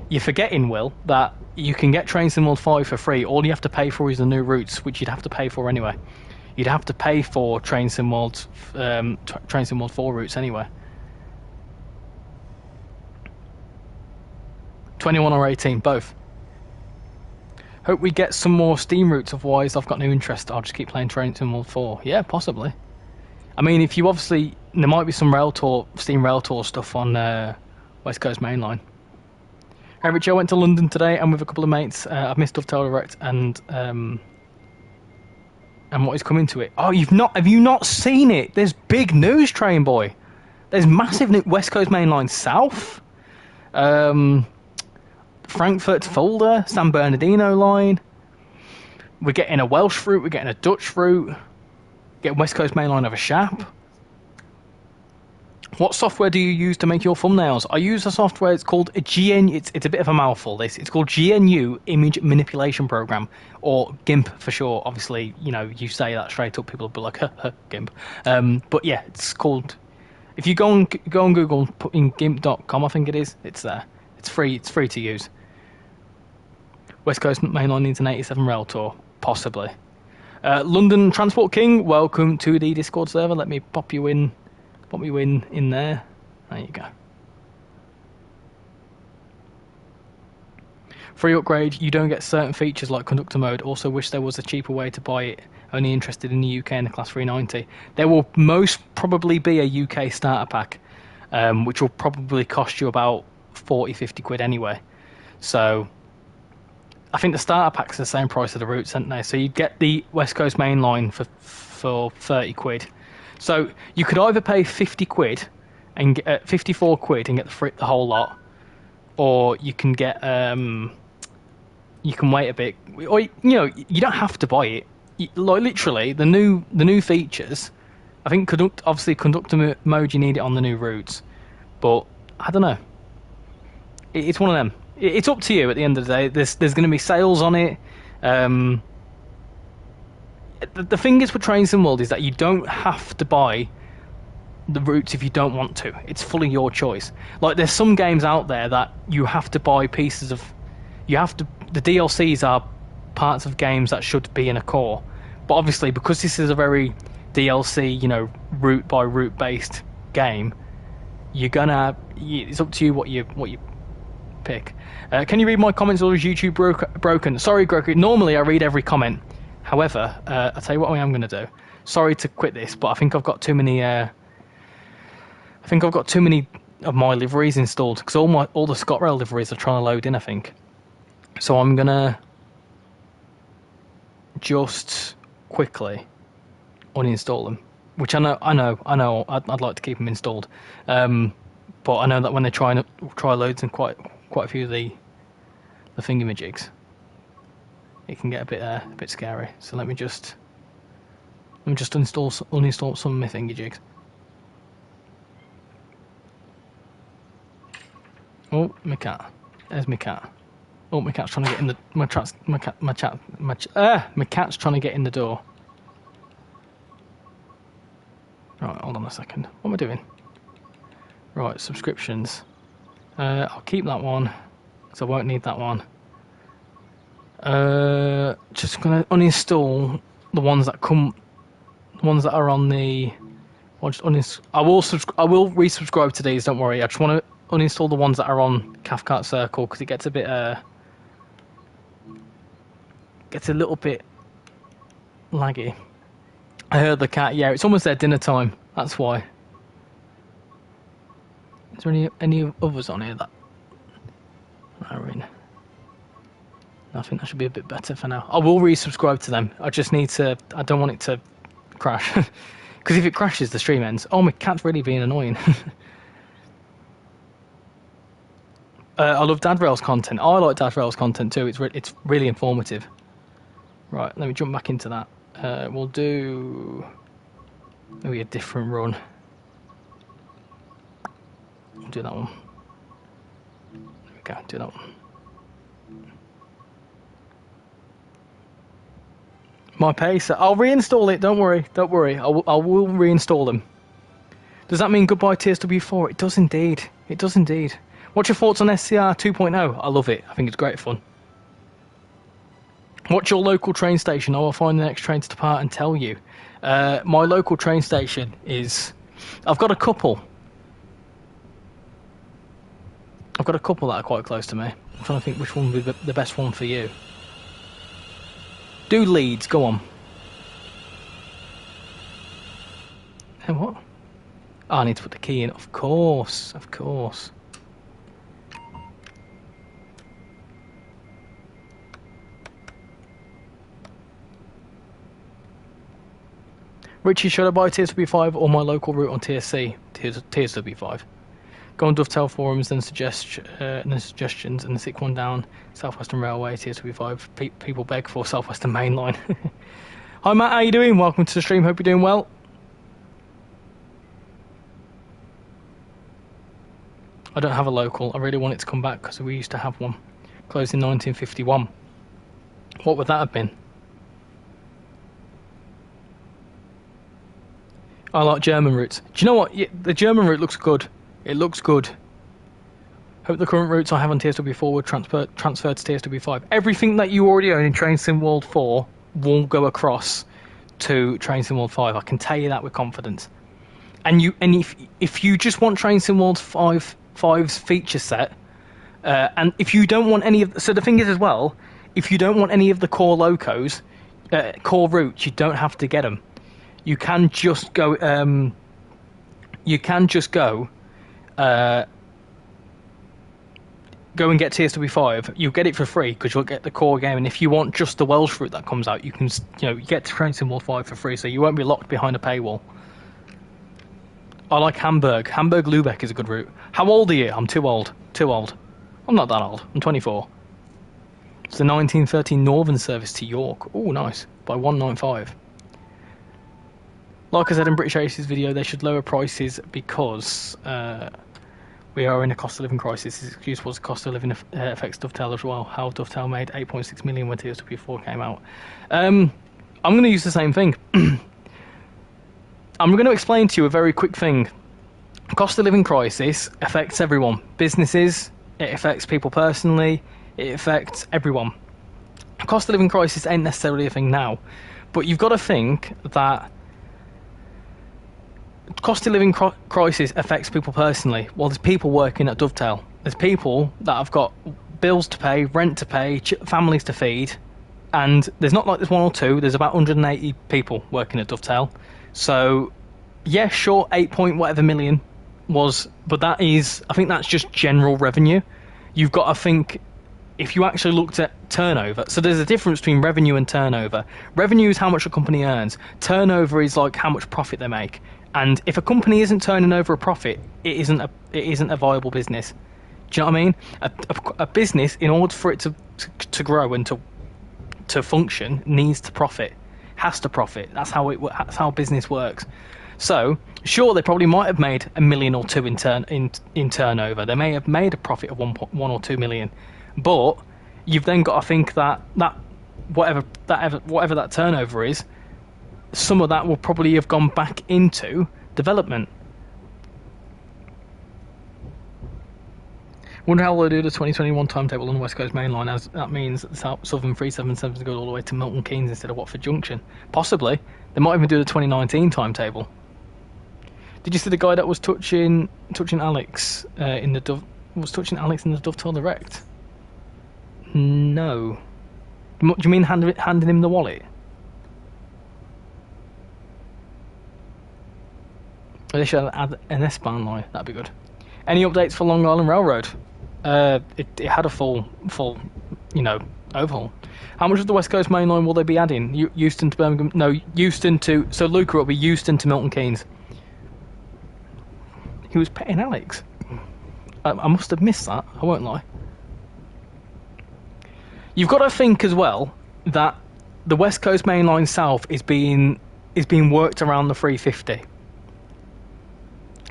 You're forgetting, Will, that you can get Train Sim World 5 for free. All you have to pay for is the new routes, which you'd have to pay for anyway. You'd have to pay for Train Sim World 4 routes anyway. 21 or 18, both. Hope we get some more Steam routes, otherwise I've got no interest. I'll just keep playing Train Sim World 4. Yeah, possibly. I mean, if you obviously... There might be some Steam Rail Tour stuff on West Coast Main Line. Hey Richie, I went to London today and with a couple of mates. I've missed Dovetail Direct and what is coming to it. Oh, have you not seen it? There's big news, Train Boy. There's massive new West Coast Main Line South. Frankfurt to Fulda, San Bernardino line. We're getting a Welsh route, we're getting a Dutch route. Get West Coast Main Line over Shap. What software do you use to make your thumbnails? I use a software, it's called GNU, it's a bit of a mouthful this. It's called GNU Image Manipulation Program, or GIMP for short. Obviously, you say that straight up, people will be like, GIMP. But yeah, it's called, if you go on Google, put in GIMP.com, I think it is, it's there. It's free to use. West Coast Main Line needs an 87 rail tour, possibly. London Transport King, welcome to the Discord server. Let me pop you in there. There you go. Free upgrade, you don't get certain features like conductor mode. Also wish there was a cheaper way to buy it. Only interested in the UK and the Class 390. There will most probably be a UK starter pack, which will probably cost you about 40-50 quid anyway. So I think the starter pack's the same price of the routes, aren't they? So you get the West Coast Main Line for 30 quid. So you could either pay 50 quid and get 54 quid and get the whole lot, or you can get you can wait a bit, or you don't have to buy it. Like literally, the new features. I think conductor mode, you need it on the new routes, but I don't know. It's one of them. It's up to you at the end of the day. There's going to be sales on it. The thing is with TrainSimWorld is that you don't have to buy the routes if you don't want to. It's fully your choice. Like there's some games out there that you have to buy pieces of. The DLCs are parts of games that should be in a core, but obviously because this is a very DLC, route by route based game, it's up to you what you pick. Can you read my comments, or is YouTube broken? Sorry, Gregory. Normally I read every comment. However, I'll tell you what I am going to do. Sorry to quit this, but I think I've got too many. Of my liveries installed, because all the ScotRail liveries are trying to load in, I think. So I'm gonna just quickly uninstall them, which I know. I'd like to keep them installed, but I know that when they try loads in quite a few of the thingamajigs, it can get a bit scary. So let me just uninstall some of my thingajigs. Oh, my cat. There's my cat. Oh, my cat's trying to get in the my cat's trying to get in the door. Right, hold on a second. What am I doing? Right, subscriptions. I'll keep that one because I won't need that one. Just gonna uninstall the ones that are on the. I will resubscribe to these. Don't worry. I just want to uninstall the ones that are on Cathcart Circle because it gets a bit gets a little bit laggy. I heard the cat. Yeah, it's almost their dinner time. That's why. Is there any others on here that are in? I think that should be a bit better for now. I will resubscribe to them. I just need to. I don't want it to crash because if it crashes, the stream ends. Oh, my cat's really being annoying. I love DadRail's content. I like DadRail's content too. It's really informative. Right, let me jump back into that. We'll do maybe a different run. We'll do that one. There we go. Do that one. My pace. I'll reinstall it. Don't worry. Don't worry. I will reinstall them. Does that mean goodbye TSW4? It does indeed. It does indeed. What's your thoughts on SCR 2.0? I love it. I think it's great fun. What's your local train station? I will find the next train to depart and tell you. My local train station is... I've got a couple. That are quite close to me. I'm trying to think which one would be the best one for you. Do Leeds, go on. Hey, what? Oh, I need to put the key in. Of course. Richie, should I buy TSW5 or my local route on TSC? TSW5. Go on Dovetail forums, then suggestions, and the sick one down. Southwestern Railway, TSW5. People beg for Southwestern Main Line. Hi Matt, how you doing? Welcome to the stream. Hope you're doing well. I don't have a local. I really want it to come back because we used to have one. Closed in 1951. What would that have been? I like German routes. Do you know what? Yeah, the German route looks good. It looks good. Hope the current routes I have on TSW4 would transfer to TSW5. Everything that you already own in TrainSimWorld 4 will go across to TrainSimWorld 5. I can tell you that with confidence. And if you just want TrainSimWorld 5's feature set, and if you don't want any of... So the thing is as well, if you don't want any of the core locos, core routes, you don't have to get them. You can just go. Go and get TSW5. You'll get it for free because you'll get the core game. And if you want just the Welsh route that comes out, you can. You get TrainSimWorld 5 for free, so you won't be locked behind a paywall. I like Hamburg. Hamburg-Lübeck is a good route. How old are you? I'm too old. I'm not that old. I'm 24. It's the 1913 Northern service to York. Oh, nice. By 195. Like I said in British Aces video, they should lower prices because we are in a cost of living crisis. His excuse was cost of living affects Dovetail as well. How Dovetail made 8.6 million when TSW 4 came out. I'm going to use the same thing. I'm going to explain to you a very quick thing. Cost of living crisis affects everyone. Businesses, it affects people personally, it affects everyone. Cost of living crisis ain't necessarily a thing now, but you've got to think that cost of living crisis affects people personally. Well, there's people working at Dovetail. There's people that have got bills to pay, rent to pay, families to feed, and there's not like there's one or two. There's about 180 people working at Dovetail. So, yeah, sure, 8 point whatever million was, but that is, I think that's just general revenue. You've got to think, if you actually looked at turnover, so there's a difference between revenue and turnover. Revenue is how much a company earns. Turnover is like how much profit they make. And if a company isn't turning over a profit, it isn't a viable business. Do you know what I mean? A business, in order for it to grow and to function, needs to profit. Has to profit. That's how business works. So, sure, they probably might have made $1 million or $2 million in turnover. They may have made a profit of 1 or 2 million, but you've then got to think that whatever that turnover is, some of that will probably have gone back into development. Wonder how they'll do the 2021 timetable on the West Coast Main Line, as that means that the Southern 377 goes all the way to Milton Keynes instead of Watford Junction. Possibly. They might even do the 2019 timetable. Did you see the guy that was touching Alex in the Dovetail Direct? No. Do you mean handing him the wallet? They should add an S-Bahn line. That'd be good. Any updates for Long Island Railroad? It had a full, overhaul. How much of the West Coast Main Line will they be adding? Euston to Birmingham? No, Euston to... So Luca will be Euston to Milton Keynes. He was petting Alex. I must have missed that. I won't lie. You've got to think as well that the West Coast Main Line South is being worked around the 350.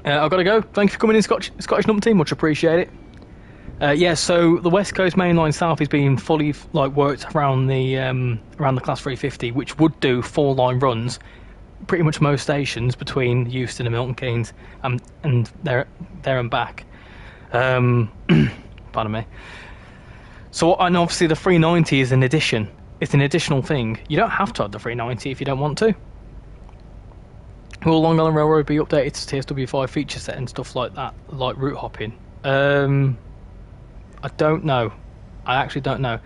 I've got to go. Thank you for coming in, Scottish Number Team. Much appreciate it. So the West Coast Main Line South is being fully worked around the Class 350, which would do 4-line runs, pretty much most stations between Euston and Milton Keynes, and there and back. Pardon me. So, and obviously the 390 is an addition. It's an additional thing. You don't have to have the 390 if you don't want to. Will Long Island Railroad be updated to TSW5 feature set and stuff like that, like route hopping? I don't know. I actually don't know.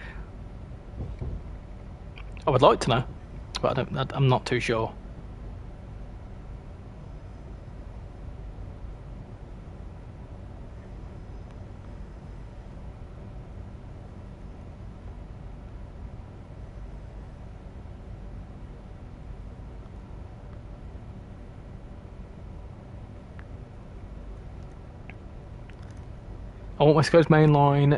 I would like to know, but I'm not too sure. I want West Coast Main Line,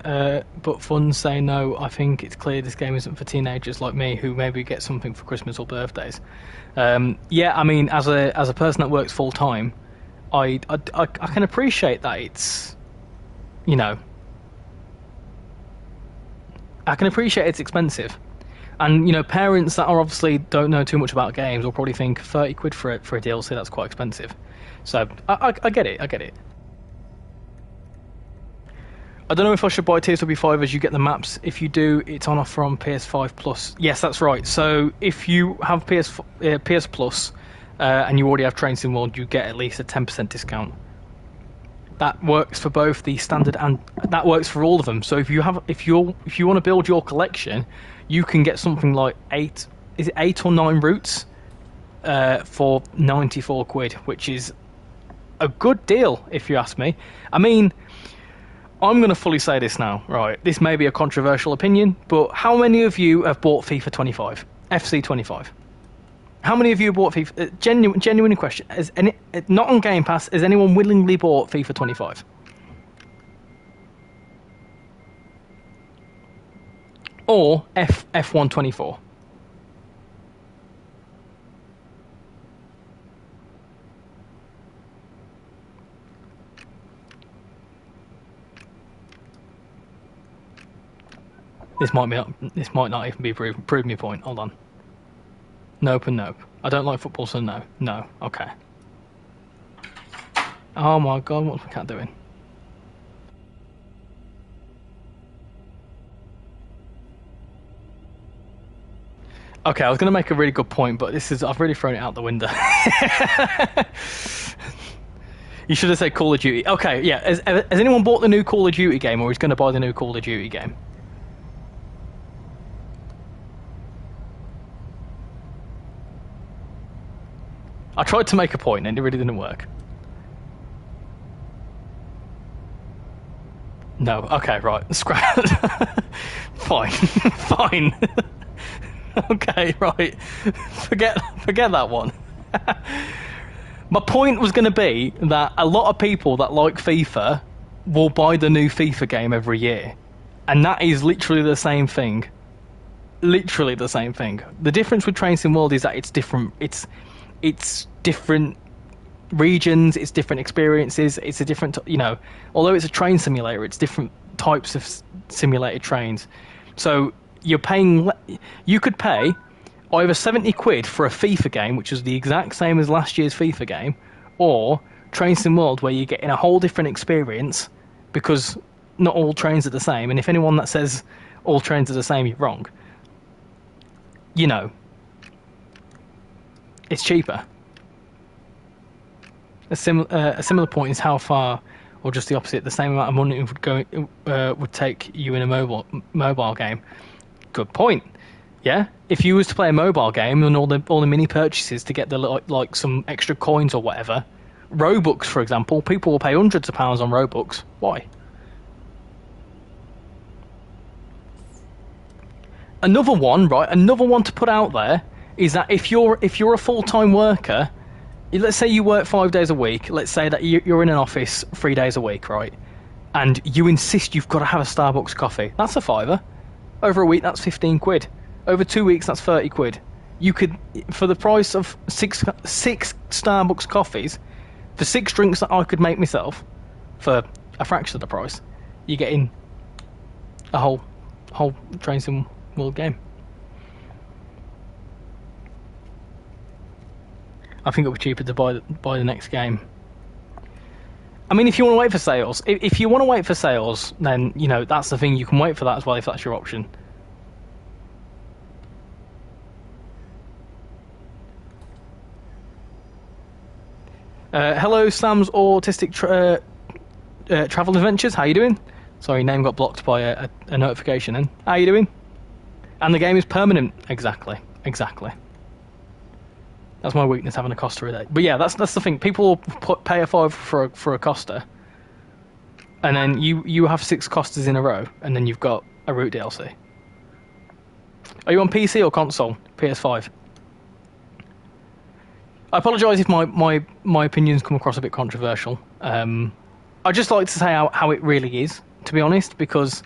but funds say no. I think it's clear this game isn't for teenagers like me who maybe get something for Christmas or birthdays. Yeah, I mean, as a person that works full time, I can appreciate that it's, I can appreciate it's expensive, and parents that are obviously don't know too much about games will probably think 30 quid for a DLC, that's quite expensive. So I get it. I get it. I don't know if I should buy TSW5 as you get the maps. If you do, it's on offer on PS5 Plus. Yes, that's right. So if you have PS Plus and you already have TrainsimWorld, you get at least a 10% discount. That works for both the standard and that works for all of them. So if you want to build your collection, you can get something like 8 or 9 routes for 94 quid, which is a good deal if you ask me. I mean, I'm going to fully say this now, right? This may be a controversial opinion, but how many of you have bought FIFA 25? FC 25? How many of you bought FIFA? Genuine question. Not on Game Pass, has anyone willingly bought FIFA 25? or F124. This might not even be proven. Prove me a point. Hold on. Nope and nope. I don't like football, so no. No. Okay. Oh my god, what's my cat doing? Okay, I was going to make a really good point, but I've really thrown it out the window. You should have said Call of Duty. Okay, yeah. Has anyone bought the new Call of Duty game, or is going to buy the new Call of Duty game? I tried to make a point and it really didn't work. No, okay, right. Scrap. Fine. Fine. Okay, right. Forget that one. My point was going to be that a lot of people that like FIFA will buy the new FIFA game every year. And that is literally the same thing. Literally the same thing. The difference with Train Sim World is that it's different. It's different regions, it's different experiences, it's a different, although it's a train simulator, it's different types of simulated trains. So you could pay either 70 quid for a FIFA game, which is the exact same as last year's FIFA game, or Train Sim World, where you're getting a whole different experience, because not all trains are the same, and if anyone that says all trains are the same, you're wrong. It's cheaper. A similar point is how far, or just the opposite, the same amount of money would take you in a mobile game. Good point. Yeah, if you was to play a mobile game and all the mini purchases to get the like some extra coins or whatever, Robux for example, people will pay hundreds of pounds on Robux. Why? Another one to put out there is that if you're a full-time worker, let's say you work 5 days a week, let's say that you're in an office 3 days a week, right? And you insist you've got to have a Starbucks coffee. That's a fiver. Over a week, that's 15 quid. Over 2 weeks, that's 30 quid. You could, for the price of six Starbucks coffees, for 6 drinks that I could make myself, for a fraction of the price, you're getting a whole Train Sim World game. I think it would be cheaper to buy the next game. I mean, if you want to wait for sales, if you want to wait for sales, then that's the thing. You can wait for that as well if that's your option. Hello, Sam's Autistic Travel Adventures. How you doing? Sorry, name got blocked by a notification. Then how you doing? And the game is permanent. Exactly. That's my weakness, having a Costa a day. But yeah, that's the thing. People will pay a five for a Costa, and then you have 6 Costas in a row, and then you've got a Route DLC. Are you on PC or console? PS5. I apologise if my opinions come across a bit controversial. I just like to say how it really is, to be honest, because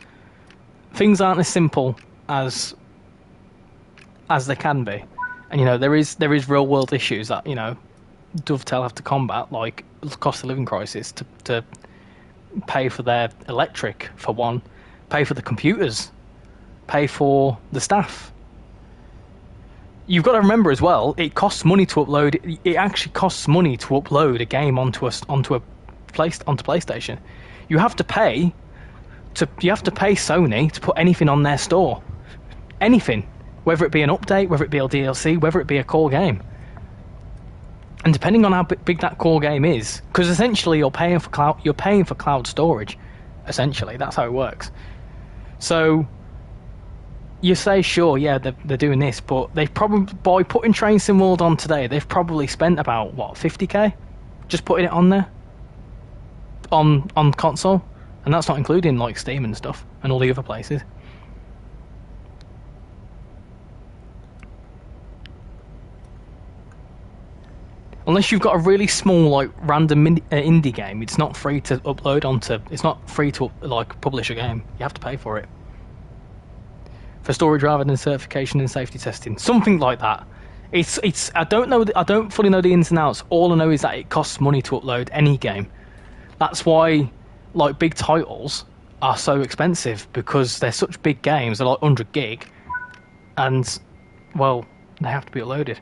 things aren't as simple as they can be. And there is real world issues that Dovetail have to combat, like the cost of living crisis, to pay for their electric for one, pay for the computers, pay for the staff. You've got to remember as well, it costs money to upload. It actually costs money to upload a game onto PlayStation. You have to pay Sony to put anything on their store, anything. Whether it be an update, whether it be a DLC, whether it be a core game. And depending on how big that core game is, because essentially you're paying for cloud storage. Essentially, that's how it works. So you say, sure, yeah, they're doing this, but they've probably, by putting Train Sim World on today, they've probably spent about 50k just putting it on there on console, and that's not including like Steam and stuff and all the other places. Unless you've got a really small, like, random indie game, it's not free to upload onto. It's not free to like publish a game. You have to pay for it. for storage rather than certification and safety testing, something like that. It's I don't know, I don't fully know the ins and outs. All I know is that it costs money to upload any game. That's why like big titles are so expensive, because they're such big games. They're like 100 gig, and well, they have to be uploaded.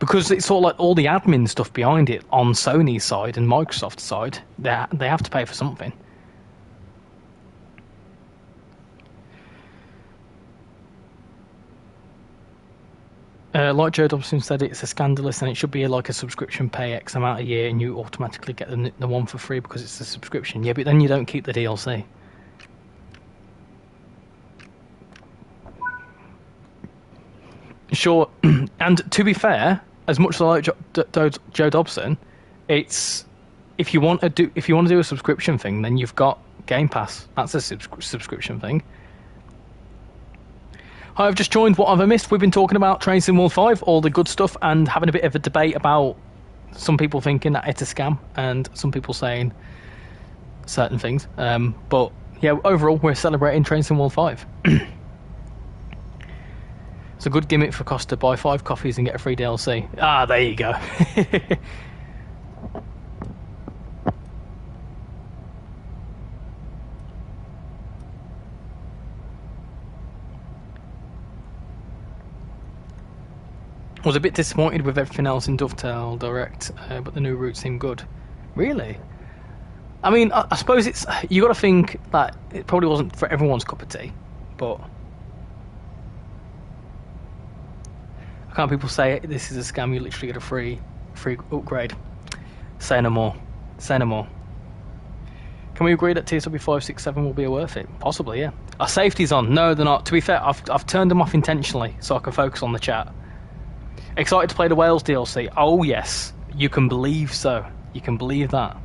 Because it's sort of like all the admin stuff behind it on Sony's side and Microsoft's side, they have to pay for something. Like Joe Dobson said, it's a scandalous, and it should be like a subscription, pay X amount a year and you automatically get the one for free because it's a subscription. Yeah, but then you don't keep the DLC. Sure, and to be fair, as much as I like Joe Dobson, it's if you want to do a subscription thing, then you've got Game Pass. That's a subscription thing. Hi, I've just joined. What have I missed? We've been talking about Train Sim World 5, all the good stuff, and having a bit of a debate about some people thinking that it's a scam and some people saying certain things. But yeah, overall, we're celebrating Train Sim World 5. It's a good gimmick for Costa. Buy 5 coffees and get a free DLC. Ah, there you go. Was a bit disappointed with everything else in Dovetail Direct, but the new route seemed good. Really? I mean, I suppose it's, you got to think that it probably wasn't for everyone's cup of tea, but can't people say this is a scam? You literally get a free upgrade. Say no more. Say no more. Can we agree that TSW 567 will be worth it? Possibly, yeah. Our safety's on. No, they're not. To be fair, I've turned them off intentionally so I can focus on the chat. Excited to play the Wales DLC? Oh yes, you can believe so. You can believe that.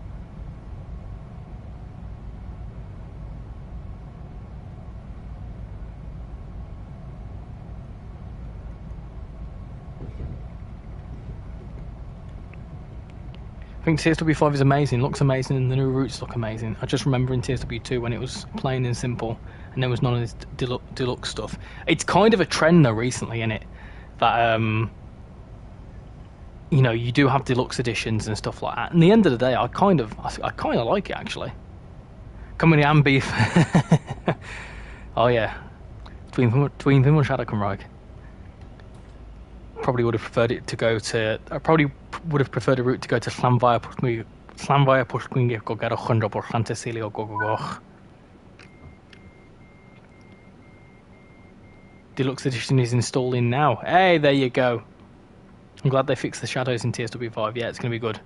I think TSW 5 is amazing, looks amazing, and the new routes look amazing. I just remember in TSW 2 when it was plain and simple, and there was none of this deluxe stuff. It's kind of a trend though recently, isn't it? That you know, you do have deluxe editions and stuff like that. And at the end of the day, I kind of like it actually. Coming and beef. Oh yeah, between Vim and Shadow Comrade. Probably would have preferred it to go to. I probably would have preferred a route to go to Llanfair Pwllgwyngyll go get 100% Cecilio go. Deluxe edition is installing now. Hey, there you go. I'm glad they fixed the shadows in TSW 5. Yeah, it's going to be good.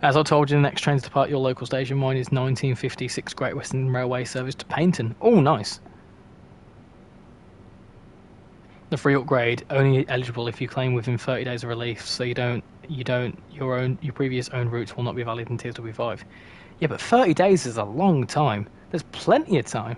As I told you, the next train to depart your local station. Mine is 1956 Great Western Railway service to Paynton. Oh, nice. The free upgrade only eligible if you claim within 30 days of release, so your previous owned routes will not be valid in TSW 5. Yeah, but 30 days is a long time. There's plenty of time.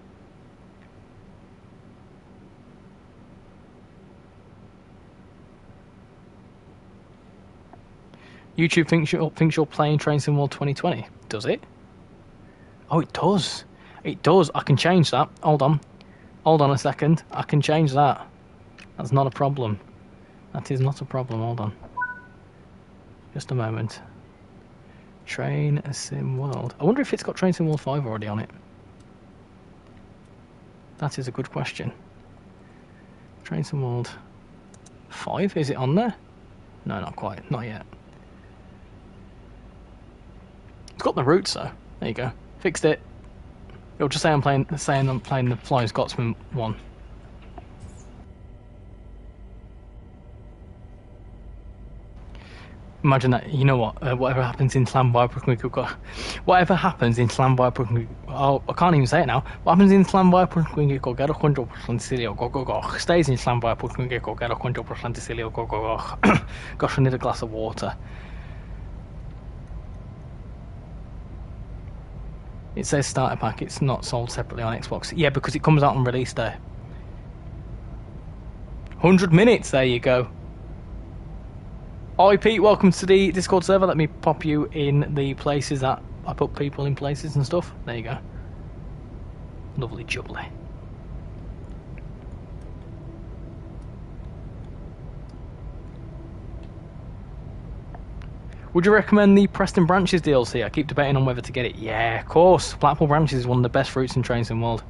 YouTube thinks you're playing Train Sim World 2020. Does it? Oh, it does. It does. I can change that. Hold on a second. I can change that. That's not a problem. That is not a problem. Hold on. Just a moment. Train Sim World. I wonder if it's got Train Sim World 5 already on it. That is a good question. Train Sim World 5? Is it on there? No, not quite. Not yet. It's got the routes though. There you go. Fixed it. It'll just say I'm playing the Flying Scotsman one. Imagine that. You know what? Whatever happens in Llanfair Pwllgwyngyll, whatever happens in Llanfair Pwllgwyngyll, oh, I can't even say it now. What happens in Llanfair Pwllgwyngyll, get 100% Cecilio go. Stays in Llanfair Pwllgwyngyll, get 100% Cecilio go. Gosh, I need a glass of water. It says starter pack. It's not sold separately on Xbox. Yeah, because it comes out on release day. 100 minutes. There you go. Hi Pete, welcome to the Discord server. Let me pop you in the places that I put people in places and stuff. There you go. Lovely jubbly. Would you recommend the Preston Branches DLC? I keep debating on whether to get it. Yeah, of course. Blackpool Branches is one of the best fruits in TrainsimWorld.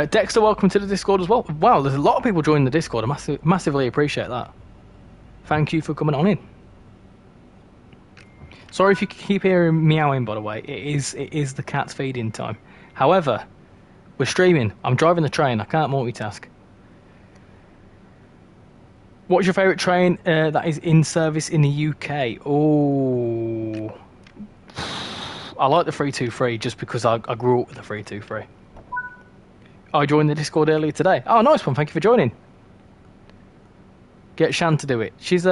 Dexter, welcome to the Discord as well. Wow, there's a lot of people joining the Discord. I massively appreciate that. Thank you for coming on in. Sorry if you keep hearing meowing, by the way. It is the cat's feeding time. However, we're streaming. I'm driving the train. I can't multitask. What's your favourite train that is in service in the UK? Oh, I like the 323 just because I grew up with the 323. I joined the Discord earlier today. Oh, nice one. Thank you for joining. Get Shan to do it. She's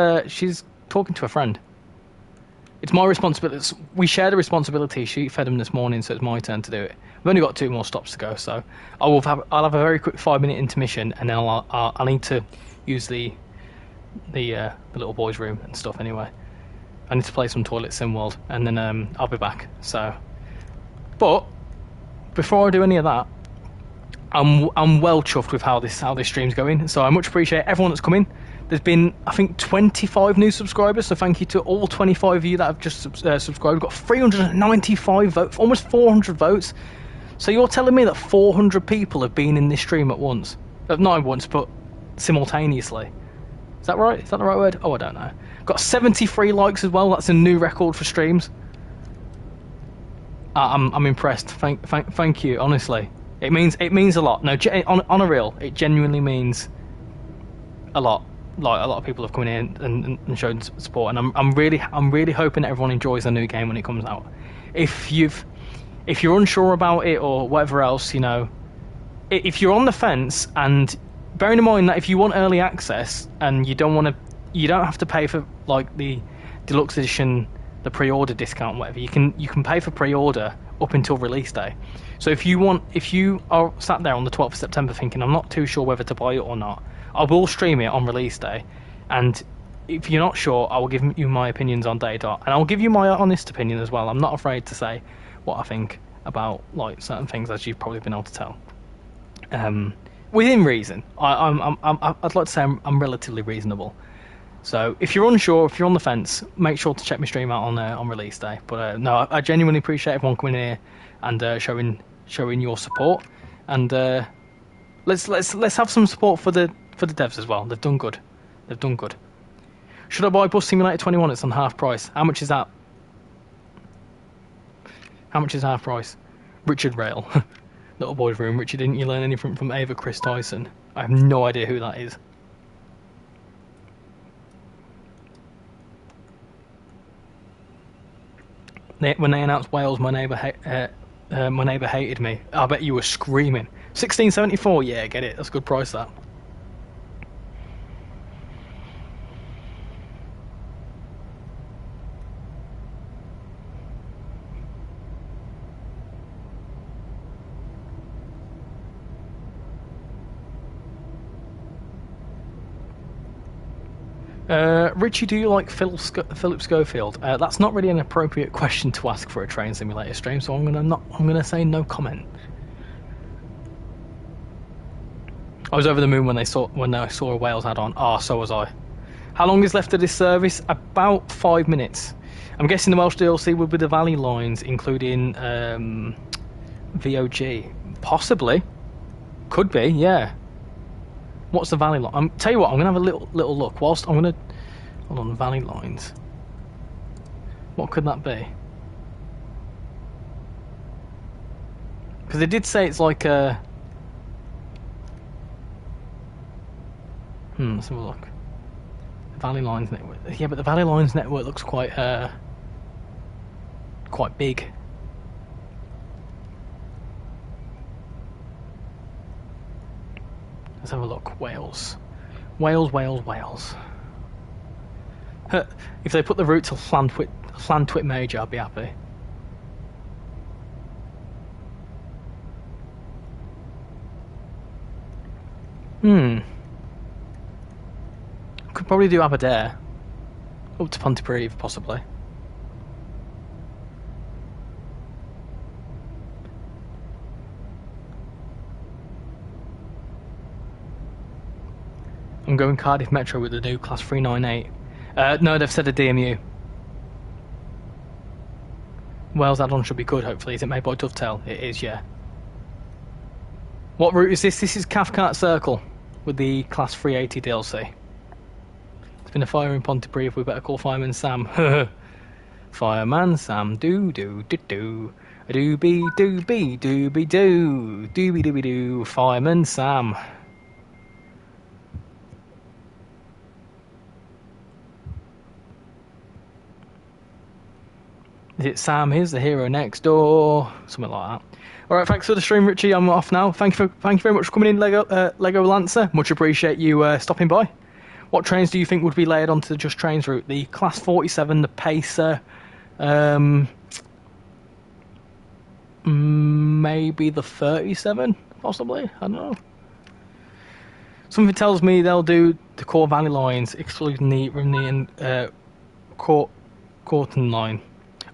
talking to a friend. It's my responsibility. We share the responsibility. She fed him this morning, so it's my turn to do it. I've only got 2 more stops to go, so I'll have a very quick 5-minute intermission, and then I'll need to use the little boy's room and stuff anyway. I need to play some Toilet Sim World, and then I'll be back. So, but before I do any of that, I'm well chuffed with how this stream's going. So I much appreciate everyone that's come in. There's been, I think, 25 new subscribers, so thank you to all 25 of you that have just subscribed. We've got 395 votes, almost 400 votes. So you're telling me that 400 people have been in this stream at once? Not at once, but simultaneously. Is that right? Is that the right word? Oh, I don't know. Got 73 likes as well. That's a new record for streams. I'm impressed. Thank you, honestly. It means a lot. No, on a real, it genuinely means a lot. Like, a lot of people have come in and shown support, and I'm really hoping that everyone enjoys the new game when it comes out. If you're unsure about it or whatever else, you know, if you're on the fence, and bearing in mind that if you want early access and you don't have to pay for like the deluxe edition, the pre-order discount, whatever, you can pay for pre-order up until release day. So if you are sat there on the 12th of September thinking, I'm not too sure whether to buy it or not, I will stream it on release day, and if you're not sure, I will give you my opinions on day dot, and I'll give you my honest opinion as well. I'm not afraid to say what I think about like certain things, as you've probably been able to tell. Within reason. I'd like to say I'm relatively reasonable. So if you're unsure, if you're on the fence, make sure to check my stream out on release day. But no, I genuinely appreciate everyone coming here and showing your support, and let's have some support for the devs as well. They've done good. Should I buy Bus Simulator 21? It's on half price. How much is that? How much is half price? RichyRail. Little boy's room. Richard, didn't you learn anything from Ava Chris Tyson? I have no idea who that is. When they announced Wales, my neighbour hated me. I bet you were screaming. 16.74. Yeah, get it. That's a good price, that. Richie, do you like Philip Schofield? That's not really an appropriate question to ask for a train simulator stream, so I'm gonna say no comment. I was over the moon when I saw a Wales ad on. Ah, so was I. How long is left of this service? About 5 minutes. I'm guessing the Welsh DLC will be the Valley lines, including VOG. Possibly. Could be, yeah. What's the Valley line? Tell you what, I'm gonna have a little look. Whilst I'm gonna hold on, Valley lines. What could that be? Because they did say it's like a. Let's have a look. Valley Lines network. Yeah, but the Valley Lines network looks quite big. Let's have a look. Wales. If they put the route to Llandwit Major, I'd be happy. Could probably do Aberdare. Up to Pontypridd, possibly. I'm going Cardiff Metro with the new Class 398. No, they've said a DMU. Wales add-on should be good, hopefully. Is it made by Dovetail? It is, yeah. What route is this? This is Cathcart Circle with the Class 380 DLC. It's been a fire in Pontypridd. We better call Fireman Sam. Fireman Sam, do do do do, doobie doobie doobie doo, doobie doobie doo. Fireman Sam. Is it Sam? Here's the hero next door. Something like that. All right, thanks for the stream, Richie. I'm off now. Thank you very much for coming in, Lego Lancer. Much appreciate you stopping by. What trains do you think would be layered onto the Just Trains route? The Class 47, the Pacer, maybe the 37, possibly. I don't know. Something tells me they'll do the Core Valley lines, excluding the Rimney and Corton line.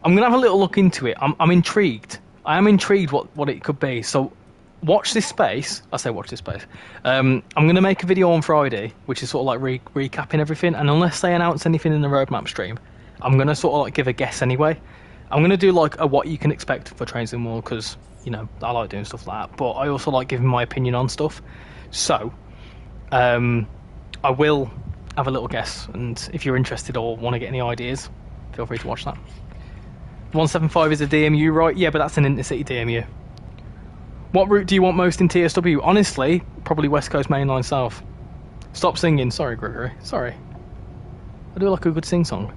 I'm gonna have a little look into it. I'm intrigued. I am intrigued what it could be. So watch this space. I say watch this space. I'm gonna make a video on Friday, which is sort of like recapping everything. And unless they announce anything in the roadmap stream, I'm gonna sort of like give a guess anyway. I'm gonna do like a what you can expect for Trains in World, because you know I like doing stuff like that. But I also like giving my opinion on stuff. So I will have a little guess, and if you're interested or want to get any ideas, feel free to watch that. 175 is a DMU, right? Yeah, but that's an intercity DMU. What route do you want most in TSW? Honestly, probably West Coast Mainline South. Stop singing. Sorry, Gregory. Sorry. I do like a good sing song.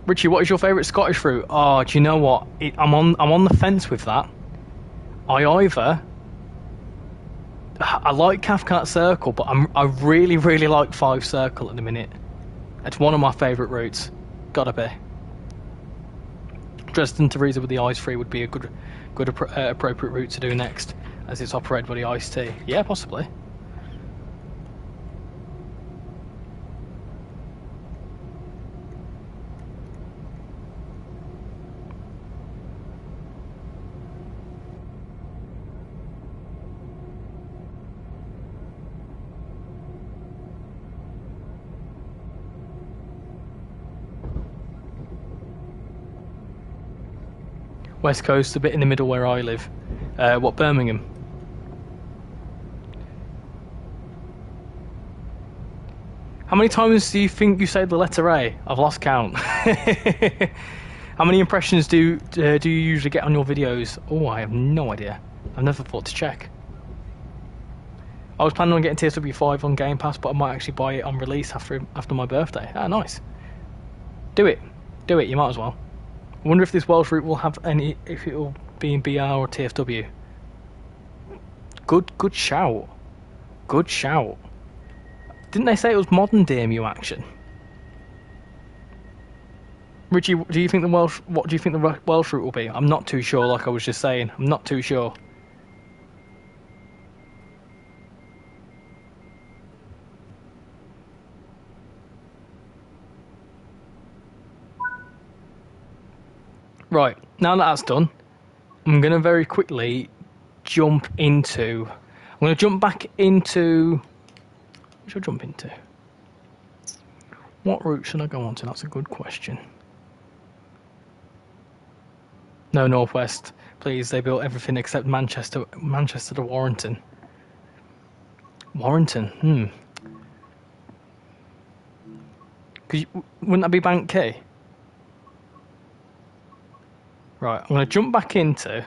Richie, what is your favourite Scottish route? Oh, do you know what? I'm on the fence with that. I like Cathcart Circle, but I really like 5 Circle at the minute. It's one of my favourite routes. Gotta be. Dresden to Riesa with the Ice Free would be a good appropriate route to do next, as it's operated by the Ice T. Yeah, possibly. West Coast, a bit in the middle where I live. What, Birmingham? How many times do you think you say the letter A? I've lost count. How many impressions do you usually get on your videos? Oh, I have no idea. I've never thought to check. I was planning on getting TSW 5 on Game Pass, but I might actually buy it on release after my birthday. Ah, nice. Do it. Do it, you might as well. I wonder if this Welsh route will have any, if it will be in BR or TFW. Good shout. Good shout. Didn't they say it was modern DMU action? Richie, what do you think the Welsh route will be? I'm not too sure, like I was just saying. I'm not too sure. Right, now that that's done, I'm going to very quickly jump into... I'm going to jump back into... What should I jump into? What route should I go on to? That's a good question. No, Northwest. Please, they built everything except Manchester to Warrington. Warrington, Wouldn't that be Bank Key? Right, I'm going to jump back into...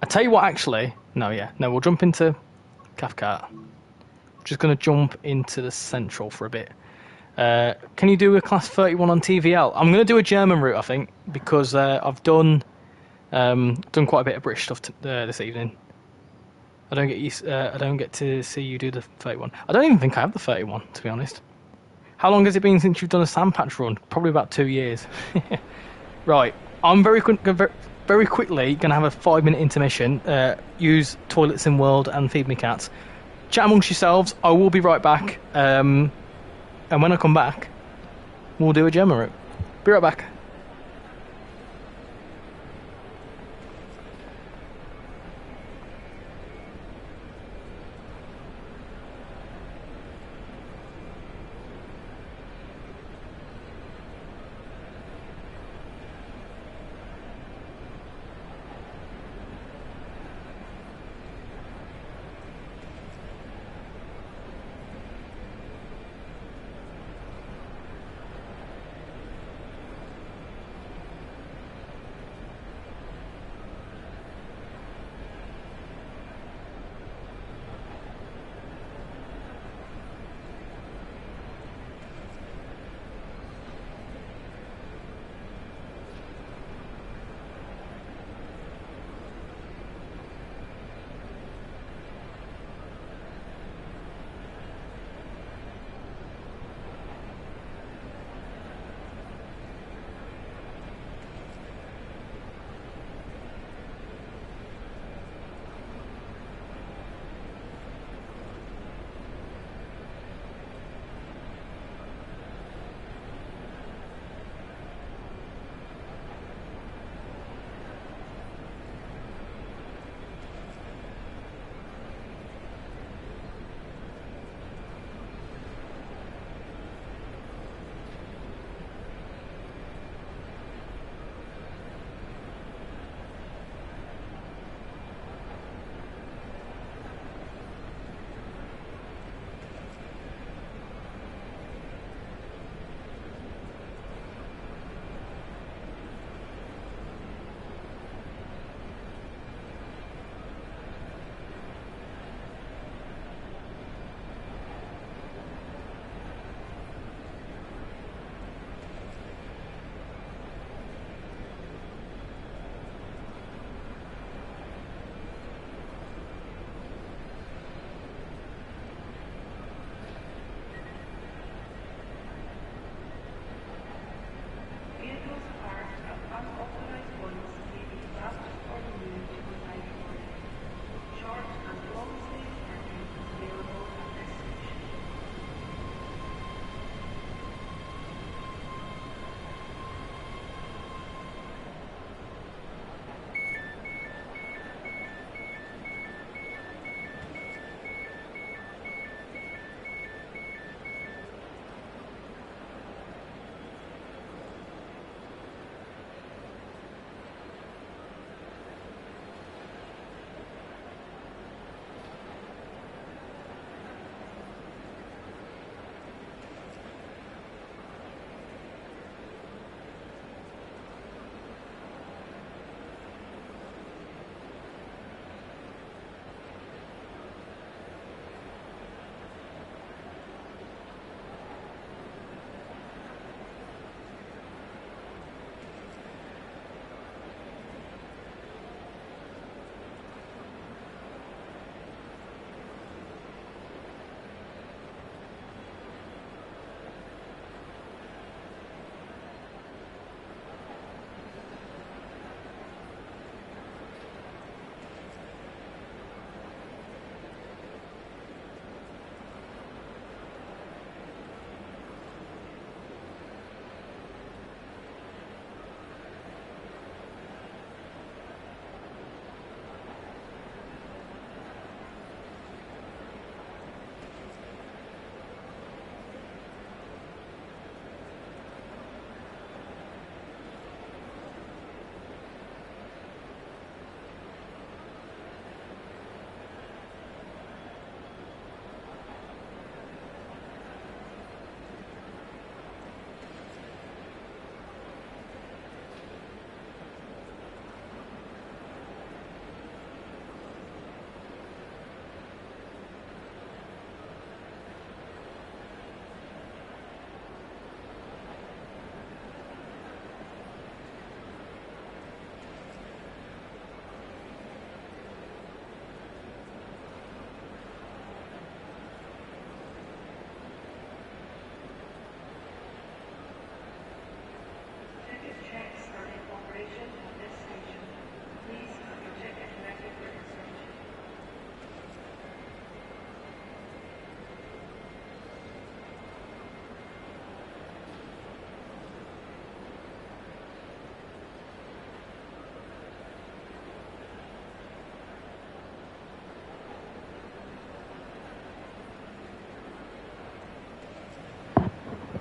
I tell you what, actually... No, we'll jump into Cathcart. Just going to jump into the Central for a bit. Can you do a Class 31 on TVL? I'm going to do a German route, I think, because I've done quite a bit of British stuff this evening. I don't get to see you do the 31. I don't even think I have the 31, to be honest. How long has it been since you've done a sand patch run? Probably about 2 years. Right, I'm very quickly going to have a 5-minute intermission. Use Toilets in World and feed me cats. Chat amongst yourselves. I will be right back. And when I come back, we'll do a Gemma route. Be right back.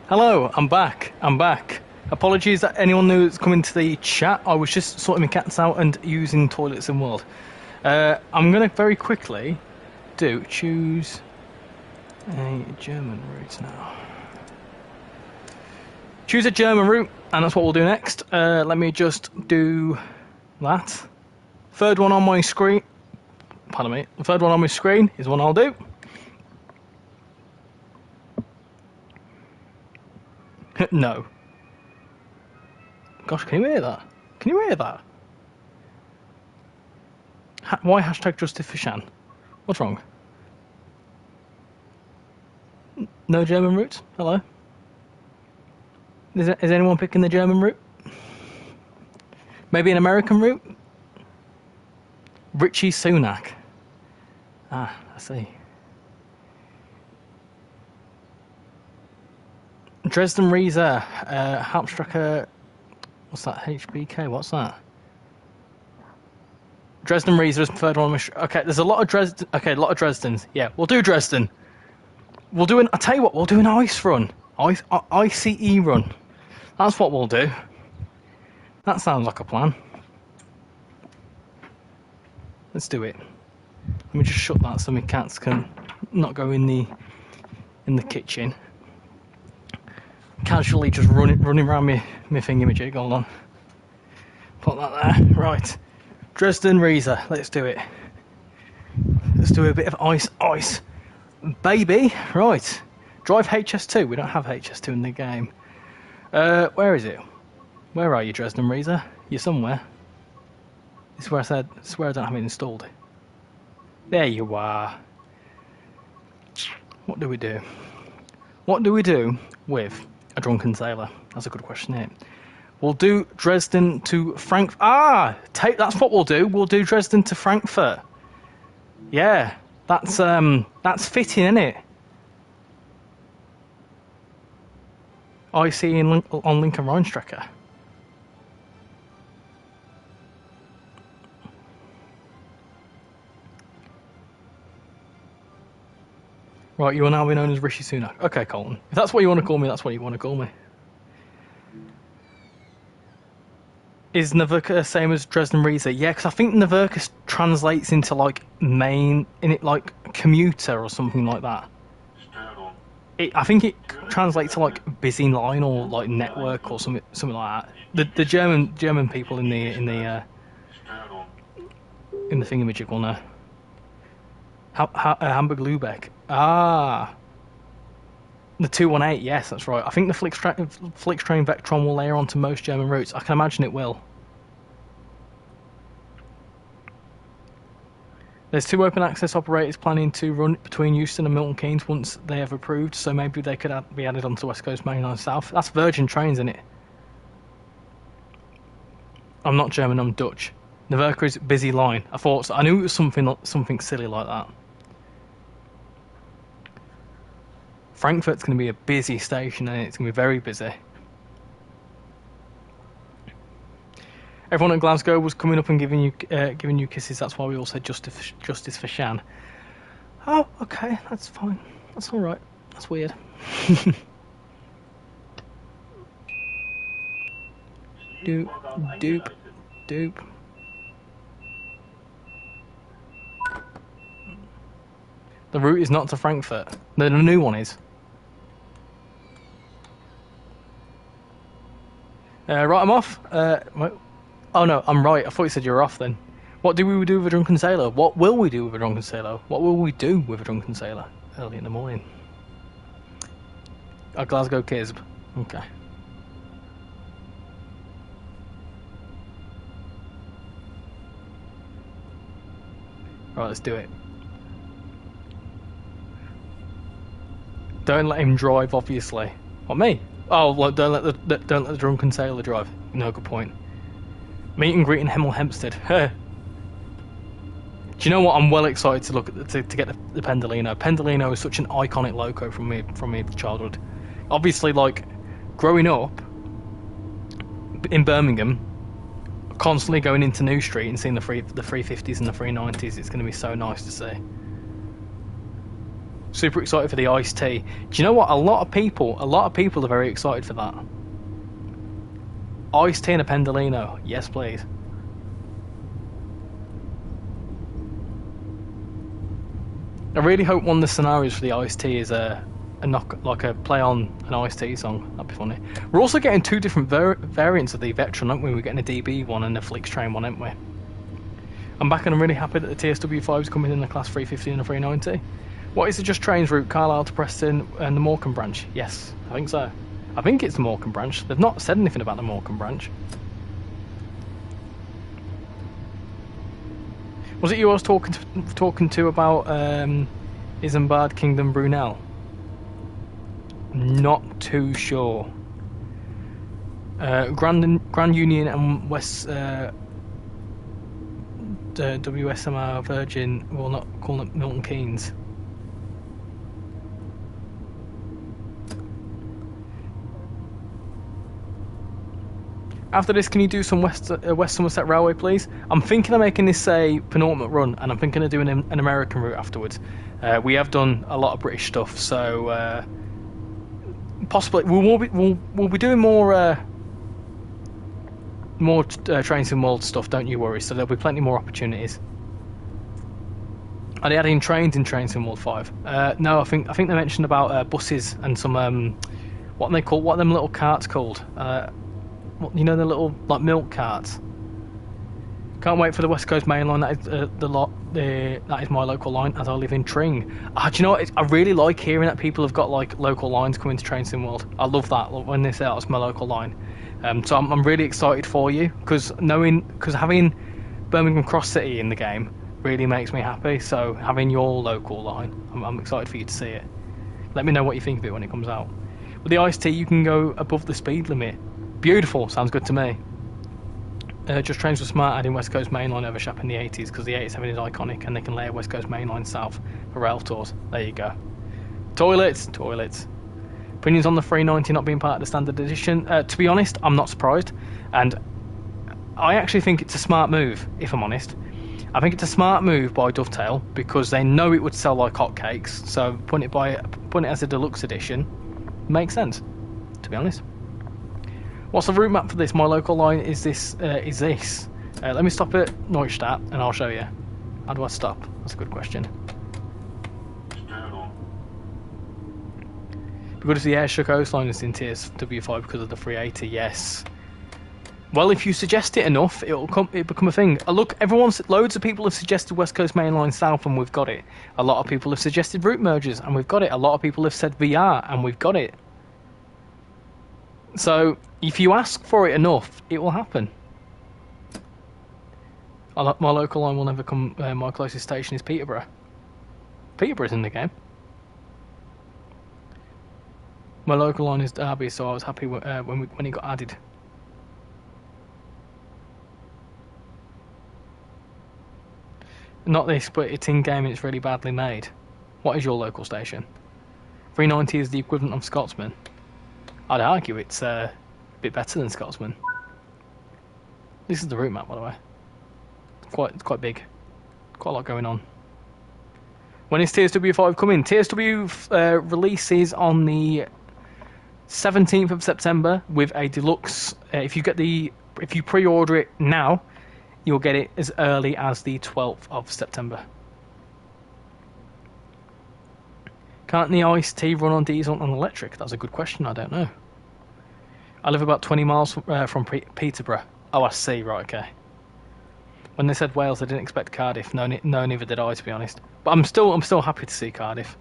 Hello, I'm back. I'm back. Apologies that anyone who's come into the chat. I was just sorting my cats out and using toilets in world. I'm going to very quickly choose a German route now. Choose a German route, and that's what we'll do next. Let me just do that. Third one on my screen. Pardon me. The third one on my screen is one I'll do. No. Gosh, can you hear that? Can you hear that? Why hashtag justice for Shan? What's wrong? No German route? Hello? Is anyone picking the German route? Maybe an American route? Richie Sunak. Ah, I see. Dresden Riese, Hauptstrecke, what's that, HBK, what's that? Dresden Riese is the third one. Okay, there's a lot of Dresden, okay, a lot of Dresdens. Yeah, we'll do Dresden. I'll tell you what, we'll do an ice run. ICE run. That's what we'll do. That sounds like a plan. Let's do it. Let me just shut that so my cats can not go in the kitchen. Casually just running around my thingamajig. Hold on. Put that there. Right. Dresden Riese. Let's do it. Let's do a bit of ice. Baby. Right. Drive HS2. We don't have HS2 in the game. Where is it? Where are you, Dresden Riese? You're somewhere. This is where I swear I don't have it installed. There you are. What do we do? What do we do with a drunken sailor? That's a good question, isn't it? We'll do Dresden to Frankfurt. That's what we'll do. We'll do Dresden to Frankfurt. Yeah, that's fitting, isn't it? I see on Lincoln Rheinstrecke. Right, you will now be known as Rishi Sunak. Okay, Colton. If that's what you want to call me, that's what you want to call me. Is Naverka the same as Dresden Riese? Yeah, because I think Naverka translates into like commuter or something like that. I think it translates to like busy line or like network or something like that. The German people in the thingamajig will know. Hamburg Lübeck. The 218, yes, that's right. I think the Flixtrain Vectron will layer onto most German routes. I can imagine it will. There's 2 open access operators planning to run between Euston and Milton Keynes once they have approved, so maybe they could be added onto West Coast Main Line South. That's Virgin Trains, isn't it? I'm not German, I'm Dutch. Naverka is busy line. I thought so. I knew it was something silly like that. Frankfurt's going to be a busy station, and it's going to be very busy. Everyone at Glasgow was coming up and giving you kisses. That's why we all said justice for Shan. Oh, okay, that's fine. That's all right. That's weird. Doop. The route is not to Frankfurt. The new one is. Right, I'm off. Oh no, I'm right. I thought you said you were off then. What do we do with a drunken sailor? What will we do with a drunken sailor? What will we do with a drunken sailor? Early in the morning. A Glasgow Kisb. Okay. Right, let's do it. Don't let him drive, obviously. What, me? Oh, well, don't let the drunken sailor drive. No, good point. Meet and greet in Hemel Hempstead. Do you know what? I'm well excited to look at to get the Pendolino. Pendolino is such an iconic loco from my childhood. Obviously, like growing up in Birmingham, constantly going into New Street and seeing the 350s and the 390s. It's going to be so nice to see. Super excited for the iced tea. Do you know what? A lot of people are very excited for that. Iced tea and a pendolino. Yes, please. I really hope one of the scenarios for the iced tea is a play on an iced tea song. That'd be funny. We're also getting two different variants of the Veteran, aren't we? We're getting a DB one and a Flix Train one, aren't we? I'm back and I'm really happy that the TSW 5 is coming in the Class 350 and the 390. What is the Just Trains route? Carlisle to Preston and the Morecambe branch? Yes, I think so. I think it's the Morecambe branch. They've not said anything about the Morecambe branch. Was it you I was talking to about Isambard Kingdom Brunel? Not too sure. Grand Union and West WSMR Virgin will not call it Milton Keynes. After this, can you do some West Somerset Railway, please? I'm thinking of making this a penultimate run, and I'm thinking of doing an American route afterwards. We have done a lot of British stuff, so possibly we'll be doing more TrainsimWorld stuff. Don't you worry. So there'll be plenty more opportunities. Are they adding trains in TrainsimWorld 5? No, I think they mentioned about buses and some what are them little carts called? You know, the little like milk carts. Can't wait for the West Coast Main Line. That is that is my local line, as I live in Tring. Do you know what? I really like hearing that people have got like local lines coming to TrainsimWorld. I love that when they say that's my local line. So I'm really excited for you because having Birmingham Cross City in the game really makes me happy. So having your local line, I'm excited for you to see it. Let me know what you think of it when it comes out. With the iced tea, you can go above the speed limit. Beautiful, sounds good to me. Just Trains were smart adding West Coast Main Line over Shap in the 80s because the 87 is iconic and they can layer West Coast Main Line south for rail tours. There you go. Toilets. Opinions on the 390 not being part of the standard edition? To be honest, I'm not surprised, and I actually think it's a smart move, if I'm honest. I think it's a smart move by Dovetail because they know it would sell like hotcakes, so putting it as a deluxe edition makes sense, to be honest. What's the route map for this? My local line is this. Let me stop at Neustadt and I'll show you. How do I stop? That's a good question. Because the Ayrshire coastline is in TSW5 because of the 380. Yes. Well, if you suggest it enough, it'll become a thing. Look, loads of people have suggested West Coast Main Line South, and we've got it. A lot of people have suggested route mergers, and we've got it. A lot of people have said VR, and we've got it. So, if you ask for it enough, it will happen. My local line will never come. My closest station is Peterborough. Peterborough's in the game. My local line is Derby, so I was happy when it got added. Not this, but it's in game and it's really badly made. What is your local station? 390 is the equivalent of Scotsman. I'd argue it's a bit better than Scotsman. This is the route map, by the way. It's quite big. Quite a lot going on. When is TSW5 coming? TSW releases on the 17th of September with a deluxe. If you pre-order it now, you'll get it as early as the 12th of September. Can't the iced tea run on diesel and electric? That's a good question. I don't know. I live about 20 miles from Peterborough. Oh, I see. Right, okay. When they said Wales, I didn't expect Cardiff. No, neither did I, to be honest. But I'm still happy to see Cardiff.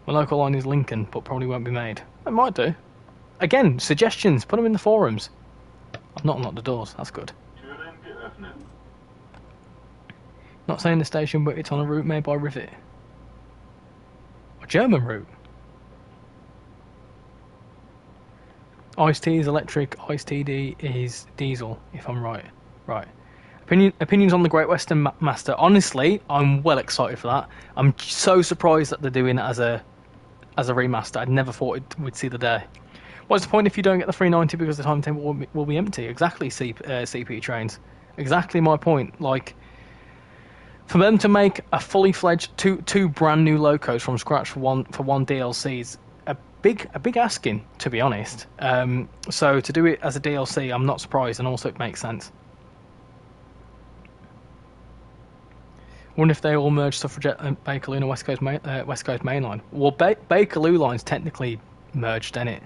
My local line is Lincoln, but probably won't be made. It might do. Again, suggestions. Put them in the forums. I've not unlocked the doors. That's good. Not saying the station, but it's on a route made by Rivet. A German route. Iced tea is electric. Iced tea is diesel, if I'm right. Right. Opinions on the Great Western Master. Honestly, I'm well excited for that. I'm so surprised that they're doing it as a remaster. I'd never thought we'd see the day. What's the point if you don't get the 390 because the timetable will be empty? Exactly, CP trains. Exactly my point. Like, For them to make a fully fledged two brand new locos from scratch for one DLC is a big asking, to be honest. So to do it as a DLC, I'm not surprised, and also it makes sense. Wonder if they all merge Suffragette and Bakerloo and West Coast Mainline. Well, Bakerloo line's technically merged, isn't it?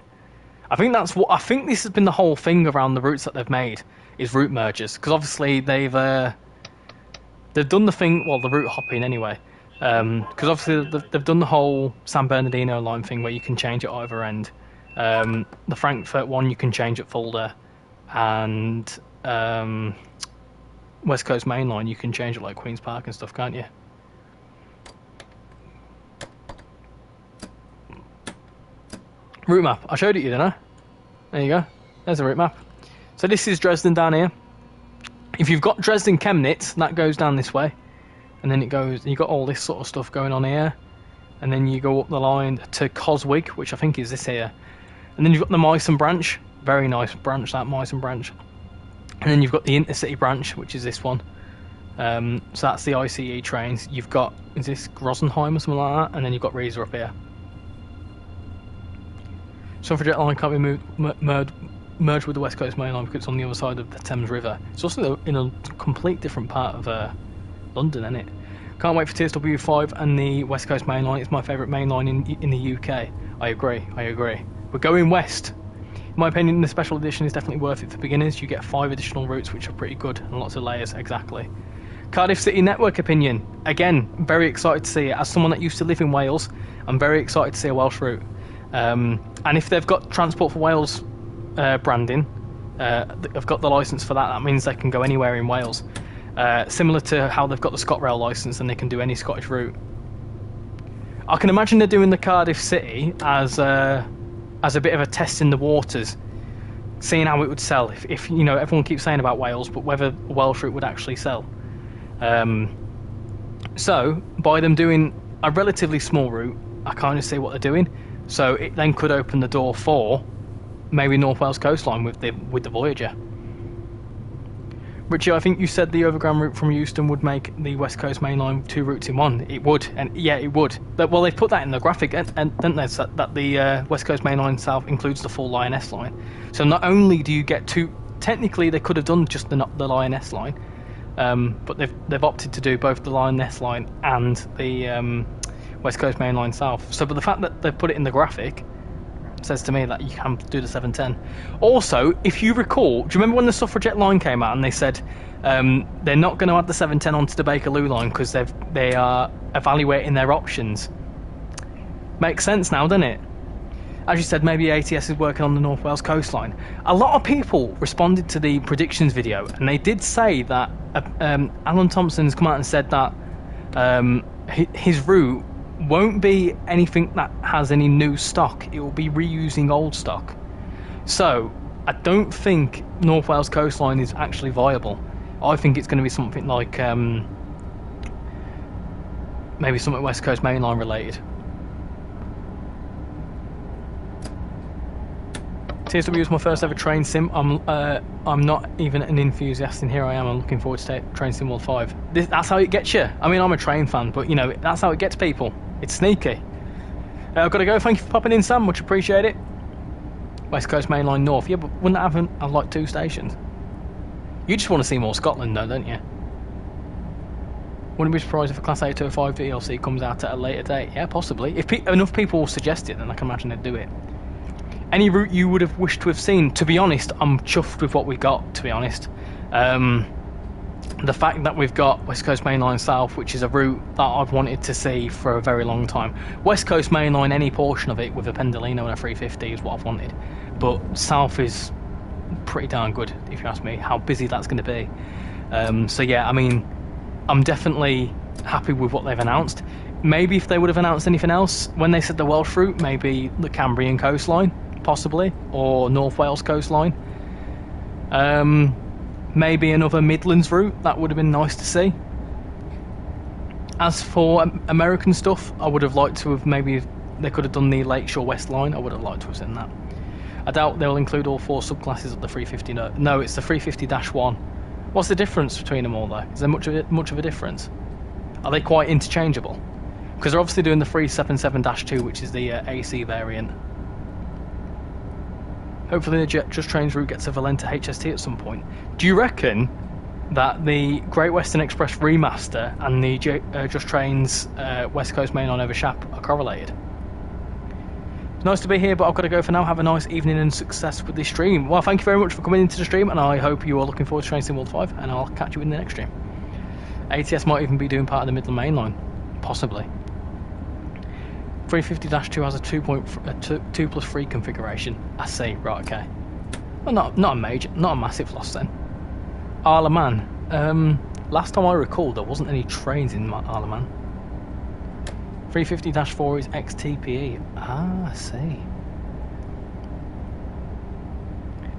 I think this has been the whole thing around the routes that they've made, is route mergers, because obviously they've done the thing, well, the route hopping anyway, because obviously they've done the whole San Bernardino line thing where you can change at either end. The Frankfurt one you can change at Fulda, and West Coast Main Line you can change at like Queen's Park and stuff, can't you? Route map. I showed it you, didn't I? There you go. There's a route map. So this is Dresden down here. If you've got Dresden Chemnitz, that goes down this way, and then it goes. You got all this sort of stuff going on here, and then you go up the line to Coswig, which I think is this here, and then you've got the Meissen branch. Very nice branch, that Meissen branch. And then you've got the Intercity branch, which is this one. So that's the ICE trains. You've got, is this Rosenheim or something like that? And then you've got Riesa up here. Suffragette line can't be merged with the West Coast Main Line because it's on the other side of the Thames River. It's also in a complete different part of London, isn't it? Can't wait for TSW 5 and the West Coast Main Line. It's my favourite main line in the UK. I agree. We're going west. In my opinion, the special edition is definitely worth it for beginners. You get 5 additional routes, which are pretty good, and lots of layers, exactly. Cardiff City Network opinion. Again, very excited to see it. As someone that used to live in Wales, I'm very excited to see a Welsh route. And if they've got Transport for Wales branding, they've got the licence for that, that means they can go anywhere in Wales. Similar to how they've got the ScotRail licence and they can do any Scottish route. I can imagine they're doing the Cardiff City as a bit of a test in the waters, seeing how it would sell. If you know, everyone keeps saying about Wales, but whether a Welsh route would actually sell. So by them doing a relatively small route, I kind of see what they're doing. So it then could open the door for maybe North Wales coastline with the Voyager. Richie, I think you said the overground route from Euston would make the West Coast Main Line 2 routes in one. It would, and yeah, it would. Well, they put that in the graphic, and didn't they? That the West Coast Main Line South includes the full Lioness line. So not only do you get two, technically they could have done just the Lioness line, but they've opted to do both the Lioness line and the West Coast Main Line South. So, but the fact that they've put it in the graphic says to me that you can do the 710. Also, if you recall, do you remember when the Suffragette line came out and they said they're not going to add the 710 onto the Bakerloo line because they are evaluating their options? Makes sense now, doesn't it? As you said, maybe ATS is working on the North Wales coastline. A lot of people responded to the predictions video, and they did say that Alan Thompson's come out and said that his route won't be anything that has any new stock. It will be reusing old stock. So I don't think North Wales coastline is actually viable. I think it's going to be something like maybe something West Coast Main Line related. TSW is my first ever train sim. I'm not even an enthusiast, and here I am. I'm looking forward to Train Sim World 5. That's how it gets you. I mean, I'm a train fan, but you know, that's how it gets people. It's sneaky. I've got to go. Thank you for popping in, Sam. Much appreciate it. West Coast Main Line North. Yeah, but wouldn't that have like 2 stations? You just want to see more Scotland, though, don't you? Wouldn't be surprised if a Class 805 DLC comes out at a later date. Yeah, possibly. If enough people suggest it, then I can imagine they'd do it. Any route you would have wished to have seen? To be honest, I'm chuffed with what we got, to be honest. The fact that we've got West Coast Main Line South, which is a route that I've wanted to see for a very long time. West Coast Main Line, any portion of it with a Pendolino and a 350 is what I've wanted. But South is pretty darn good, if you ask me, how busy that's going to be. So yeah, I mean, I'm definitely happy with what they've announced. Maybe if they would have announced anything else, when they said the Welsh route, maybe the Cambrian coastline, possibly, or North Wales coastline. Maybe another Midlands route, that would have been nice to see. As for American stuff, I would have liked to have maybe, they could have done the Lakeshore West line, I would have liked to have seen that. I doubt they'll include all 4 subclasses of the 350. No, it's the 350-1. What's the difference between them all though? Is there much of a difference? Are they quite interchangeable? Because they're obviously doing the 377-2, which is the AC variant. Hopefully the Just Trains route gets a Valenta HST at some point. Do you reckon that the Great Western Express remaster and the Just Trains West Coast Main Line over Shap are correlated? It's nice to be here, but I've got to go for now. Have a nice evening and success with this stream. Well, thank you very much for coming into the stream, and I hope you are looking forward to Train Sim World 5, and I'll catch you in the next stream. ATS might even be doing part of the Midland Main Line, possibly. 350-2 has a 2+3 configuration. I see, right, okay. Well, not a massive loss then. Isle of Man. Last time I recall, there wasn't any trains in Isle of Man. 350-4 is XTPE. Ah, I see.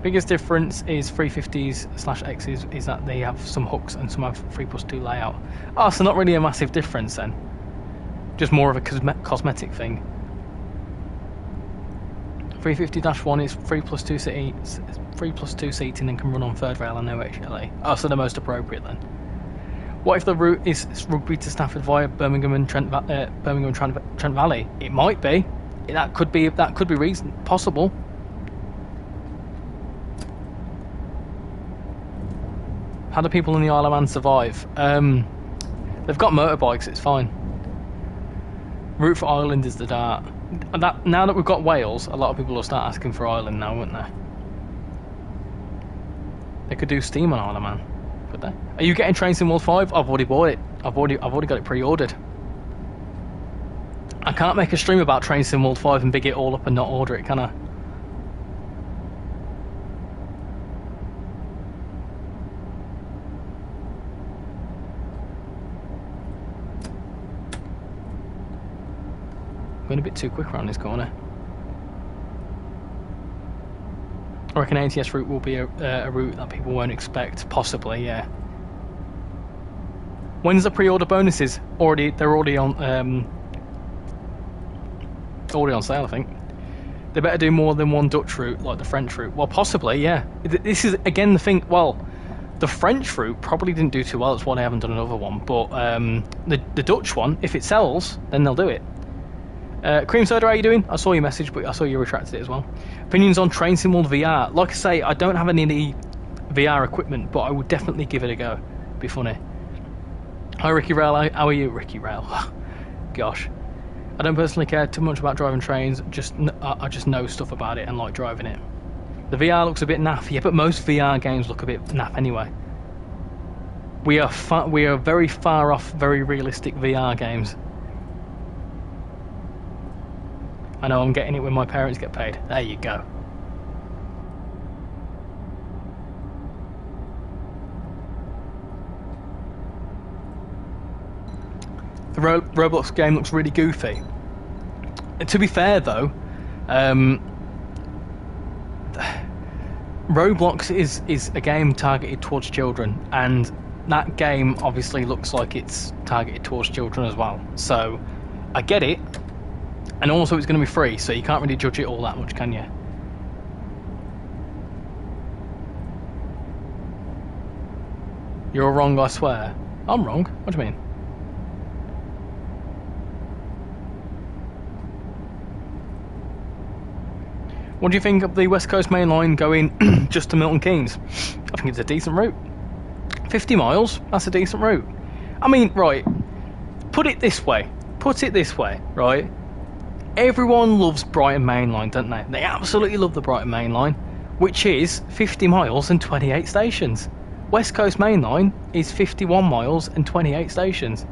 Biggest difference is 350s/X's is that they have some hooks and some have 3+2 layout. Oh, so not really a massive difference then. Just more of a cosmetic thing. 350-1 is 3+2 seating and can run on third rail and no HLA. Oh, so the most appropriate then. What if the route is Rugby to Stafford via Birmingham and Trent Valley? It might be. That could be possible. How do people in the Isle of Man survive? They've got motorbikes. It's fine. Route for Ireland is the Dart. Now that we've got Wales, a lot of people will start asking for Ireland now, won't they? They could do Steam on Isle of Man, could they? Are you getting Train Sim World 5? I've already bought it. I've already got it pre-ordered. I can't make a stream about Train Sim World 5 and big it all up and not order it, can I? Going a bit too quick around this corner. I reckon ATS route will be a route that people won't expect. Possibly, yeah. When's the pre-order bonuses? They're already on sale, I think. They better do more than one Dutch route, like the French route. Well, possibly, yeah. This is again the thing. Well, the French route probably didn't do too well. That's why they haven't done another one. But the Dutch one, if it sells, then they'll do it. Cream Soda, how you doing? I saw your message, but I saw you retracted it as well. Opinions on Train Sim World VR? Like I say, I don't have any of the VR equipment, but I would definitely give it a go. Be funny. Hi, RichyRail. How are you, RichyRail? Gosh, I don't personally care too much about driving trains. I just know stuff about it and like driving it. The VR looks a bit naff, yeah, but most VR games look a bit naff anyway. We are very far off very realistic VR games. I know I'm getting it when my parents get paid. There you go. The Roblox game looks really goofy. To be fair though, Roblox is a game targeted towards children, and that game obviously looks like it's targeted towards children as well. So I get it. And also it's going to be free, so you can't really judge it all that much, can you? You're wrong, I swear. I'm wrong? What do you mean? What do you think of the West Coast Main Line going just to Milton Keynes? I think it's a decent route. 50 miles, that's a decent route. I mean, right, put it this way, right? Everyone loves Brighton Main Line, don't they? They absolutely love the Brighton Main Line, which is 50 miles and 28 stations. West Coast Main Line is 51 miles and 28 stations.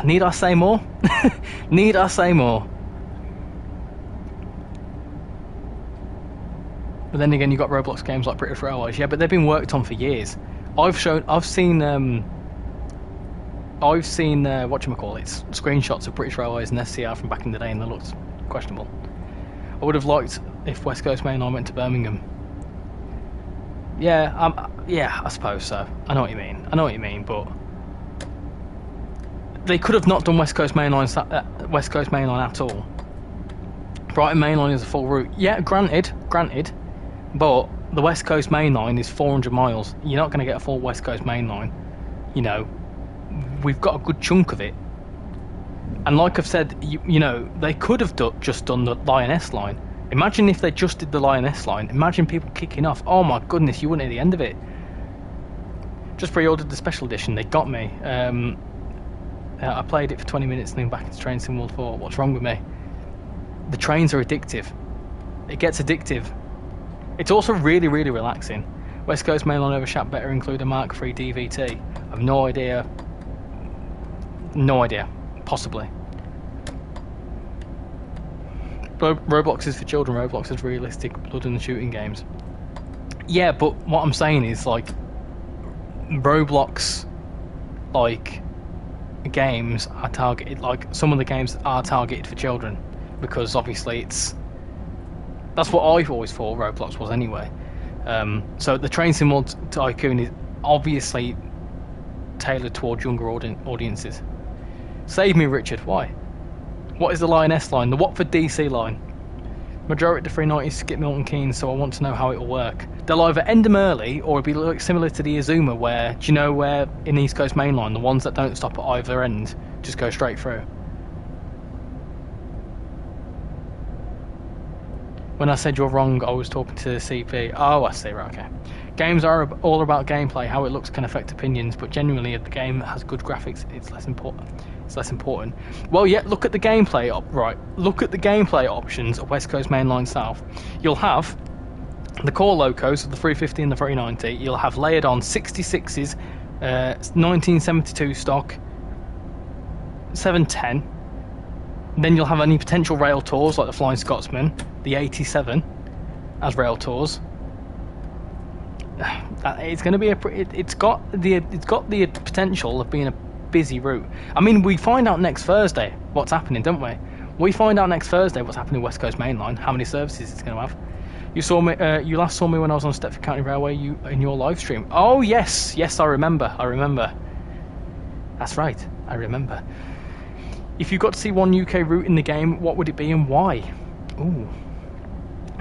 Need I say more? Need I say more? But then again, you've got Roblox games like British Railways, yeah, but they've been worked on for years. I've seen whatchamacallits, screenshots of British Railways and SCR from back in the day, and they looked questionable. I would have liked if West Coast Main Line went to Birmingham. Yeah, yeah, I suppose so. I know what you mean, but they could have not done West Coast Main Line at all. Brighton Main Line is a full route. Yeah, granted, but the West Coast Main Line is 400 miles. You're not going to get a full West Coast Main Line. You know, we've got a good chunk of it. And like I've said, you know, they could have just done the Lioness line. Imagine if they just did the Lioness line. Imagine people kicking off. Oh my goodness, you wouldn't at the end of it. Just pre-ordered the special edition. They got me. I played it for 20 minutes and then back into Train Sim World 4. What's wrong with me? The trains are addictive. It gets addictive. It's also really, really relaxing. West Coast Main Line overshot better include a Mark III DVT. I've no idea. No idea. Possibly. Roblox is for children. Roblox is realistic blood and shooting games. Yeah, but what I'm saying is, like, Roblox, like, games are targeted, like, some of the games are targeted for children, because obviously that's what I've always thought Roblox was anyway. So the Train Sim World Tycoon is obviously tailored towards younger audiences. Save me, Richard. Why? What is the Lioness line? The Watford DC line. Majority of the 390s skip Milton Keynes, so I want to know how it'll work. They'll either end them early, or it'll be like similar to the Azuma, where, do you know where in East Coast Main Line, the ones that don't stop at either end just go straight through? When I said you're wrong, I was talking to the CP. Oh, I see, right, okay. Games are all about gameplay. How it looks can affect opinions, but genuinely, if the game has good graphics, it's less important. It's less important. Well, yeah, look at the gameplay. Right, look at the gameplay options of West Coast Main Line South. You'll have the core locos of the 350 and the 390. You'll have layered on 66s, 1972 stock, 710. Then you'll have any potential rail tours like the Flying Scotsman, the 87 as rail tours. It's going to be it's got the potential of being a busy route. I mean, we find out next Thursday what's happening, don't we? We find out next Thursday what's happening West Coast Main Line, how many services it's going to have. You saw me. You last saw me when I was on Stepford County Railway. In your live stream. Oh yes, I remember. That's right. I remember. If you got to see one UK route in the game, what would it be and why? Ooh.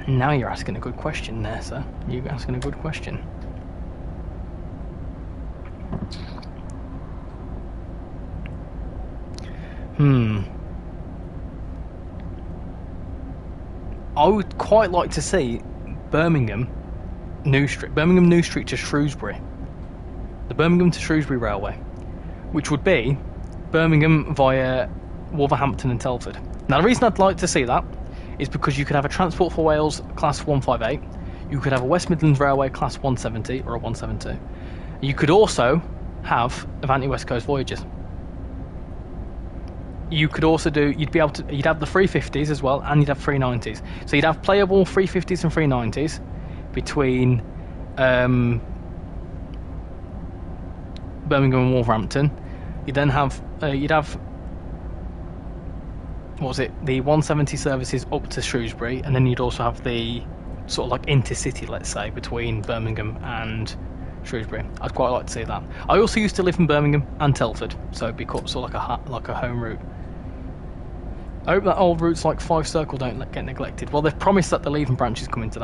Now you're asking a good question there, sir. You're asking a good question. I would quite like to see Birmingham New Street to Shrewsbury. The Birmingham to Shrewsbury Railway, which would be Birmingham via Wolverhampton and Telford. Now, the reason I'd like to see that is because you could have a Transport for Wales Class 158, you could have a West Midlands Railway Class 170 or a 172. You could also have Avanti West Coast voyages. You could also you'd have the 350s as well, and you'd have 390s. So you'd have playable 350s and 390s between Birmingham and Wolverhampton. You then have what was it, the 170 services up to Shrewsbury, and then you'd also have the sort of like intercity, let's say, between Birmingham and Shrewsbury. I'd quite like to see that. I also used to live in Birmingham and Telford, so it'd be sort of like a home route. I hope that old routes like Five Circle don't get neglected. Well, they've promised that the leaving branches come into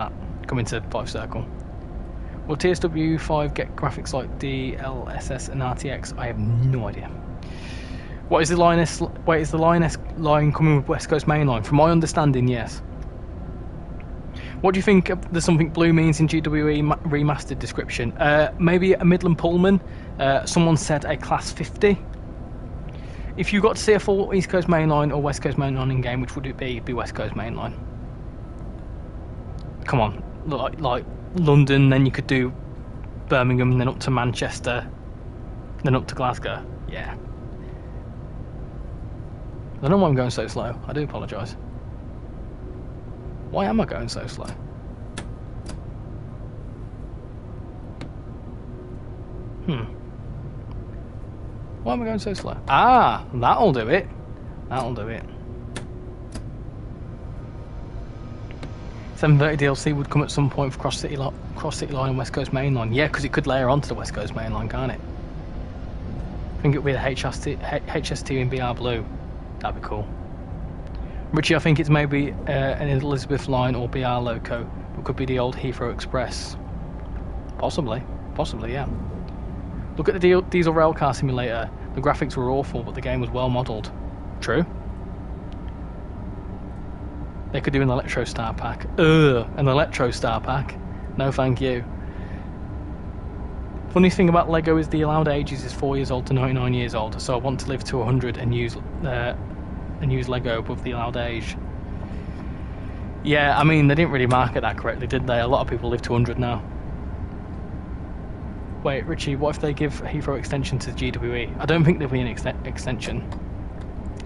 Five Circle. Will TSW 5 get graphics like DLSS and RTX? I have no idea. What is the Lioness? Wait, is the Lioness line coming with West Coast Main Line? From my understanding, yes. What do you think the Something Blue means in GWE remastered description? Maybe a Midland Pullman. Someone said a Class 50. If you got to see a full East Coast Main Line or West Coast Main Line in game, which would it be? It'd be West Coast Main Line. Come on, like London, then you could do Birmingham, then up to Manchester, then up to Glasgow. Yeah. I don't know why I'm going so slow. I do apologise. Why am I going so slow? Why am I going so slow? Ah, that'll do it. That'll do it. 730 DLC would come at some point for Cross City Line and West Coast Main Line. Yeah, because it could layer onto the West Coast Main Line, can't it? I think it would be the HST in BR Blue. That'd be cool. Richie, I think it's maybe an Elizabeth line or BR Loco, but could be the old Heathrow Express. Possibly, yeah. Look at the diesel railcar simulator. The graphics were awful, but the game was well modelled. True. They could do an Electro Star Pack. An Electro Star Pack. No thank you. Funny thing about Lego is the allowed ages is 4 years old to 99 years old, so I want to live to 100 and use Lego above the allowed age. Yeah, I mean, they didn't really market that correctly, did they? A lot of people live to 100 now. Wait, Richie, what if they give a Heathrow extension to GWE? I don't think there'll be an extension.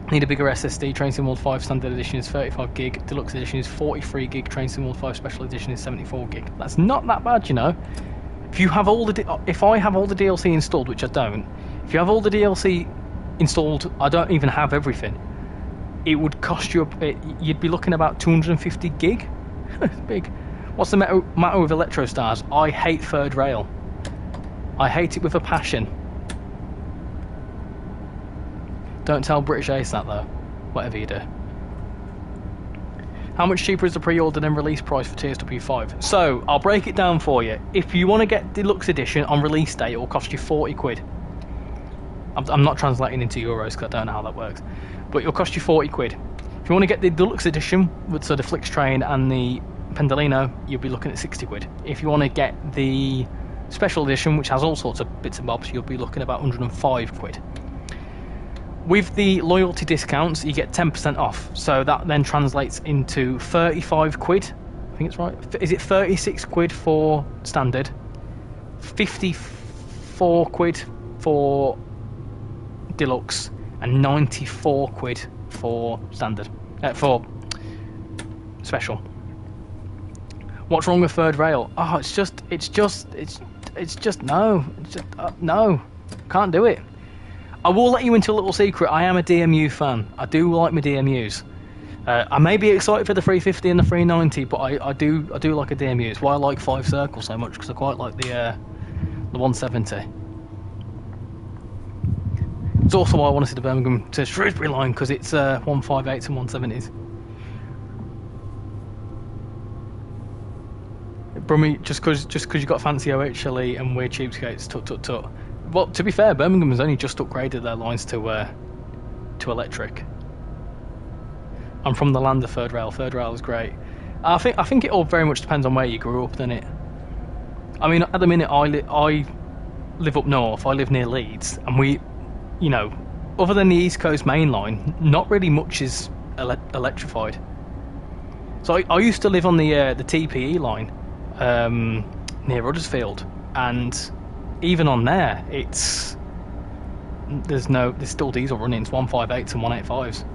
Need a bigger SSD. Train Sim World 5 Standard Edition is 35 gig. Deluxe Edition is 43 gig. Train Sim World 5 Special Edition is 74 gig. That's not that bad, you know. If you have all the if I have all the DLC installed, which I don't, if you have all the DLC installed, I don't even have everything. It would cost you. You'd be looking about 250 gig. It's big. What's the matter with Electro Stars? I hate third rail. I hate it with a passion. Don't tell British Ace that though, whatever you do. How much cheaper is the pre-order than release price for TSW 5? So, I'll break it down for you. If you want to get Deluxe Edition on release date, it will cost you 40 quid. I'm not translating into euros because I don't know how that works. But it'll cost you 40 quid. If you want to get the Deluxe Edition, with so the Flix Train and the Pendolino, you'll be looking at 60 quid. If you want to get the Special Edition, which has all sorts of bits and bobs, you'll be looking at about 105 quid. With the loyalty discounts, you get 10% off, so that then translates into 35 quid. I think it's right. Is it 36 quid for standard, 54 quid for deluxe, and 94 quid for standard, for special. What's wrong with third rail? Oh, it's just no, no, can't do it. I will let you into a little secret. I am a DMU fan. I do like my DMUs. I may be excited for the 350 and the 390, but I do like a DMU. It's why I like 5 Circle so much, because I quite like the 170. It's also why I want to see the Birmingham to Shrewsbury line, because it's 158s and 170s. Brummy, just because you got fancy OHLE and we're cheapskates, tut. Well, to be fair, Birmingham has only just upgraded their lines to electric. I'm from the land of third rail. Third rail is great. I think it all very much depends on where you grew up, doesn't it? I mean, at the minute I live up north. I live near Leeds, and we, you know, other than the East Coast main line, not really much is electrified. So I used to live on the TPE line near Huddersfield, and even on there, there's still diesel running. It's 158s and 185s.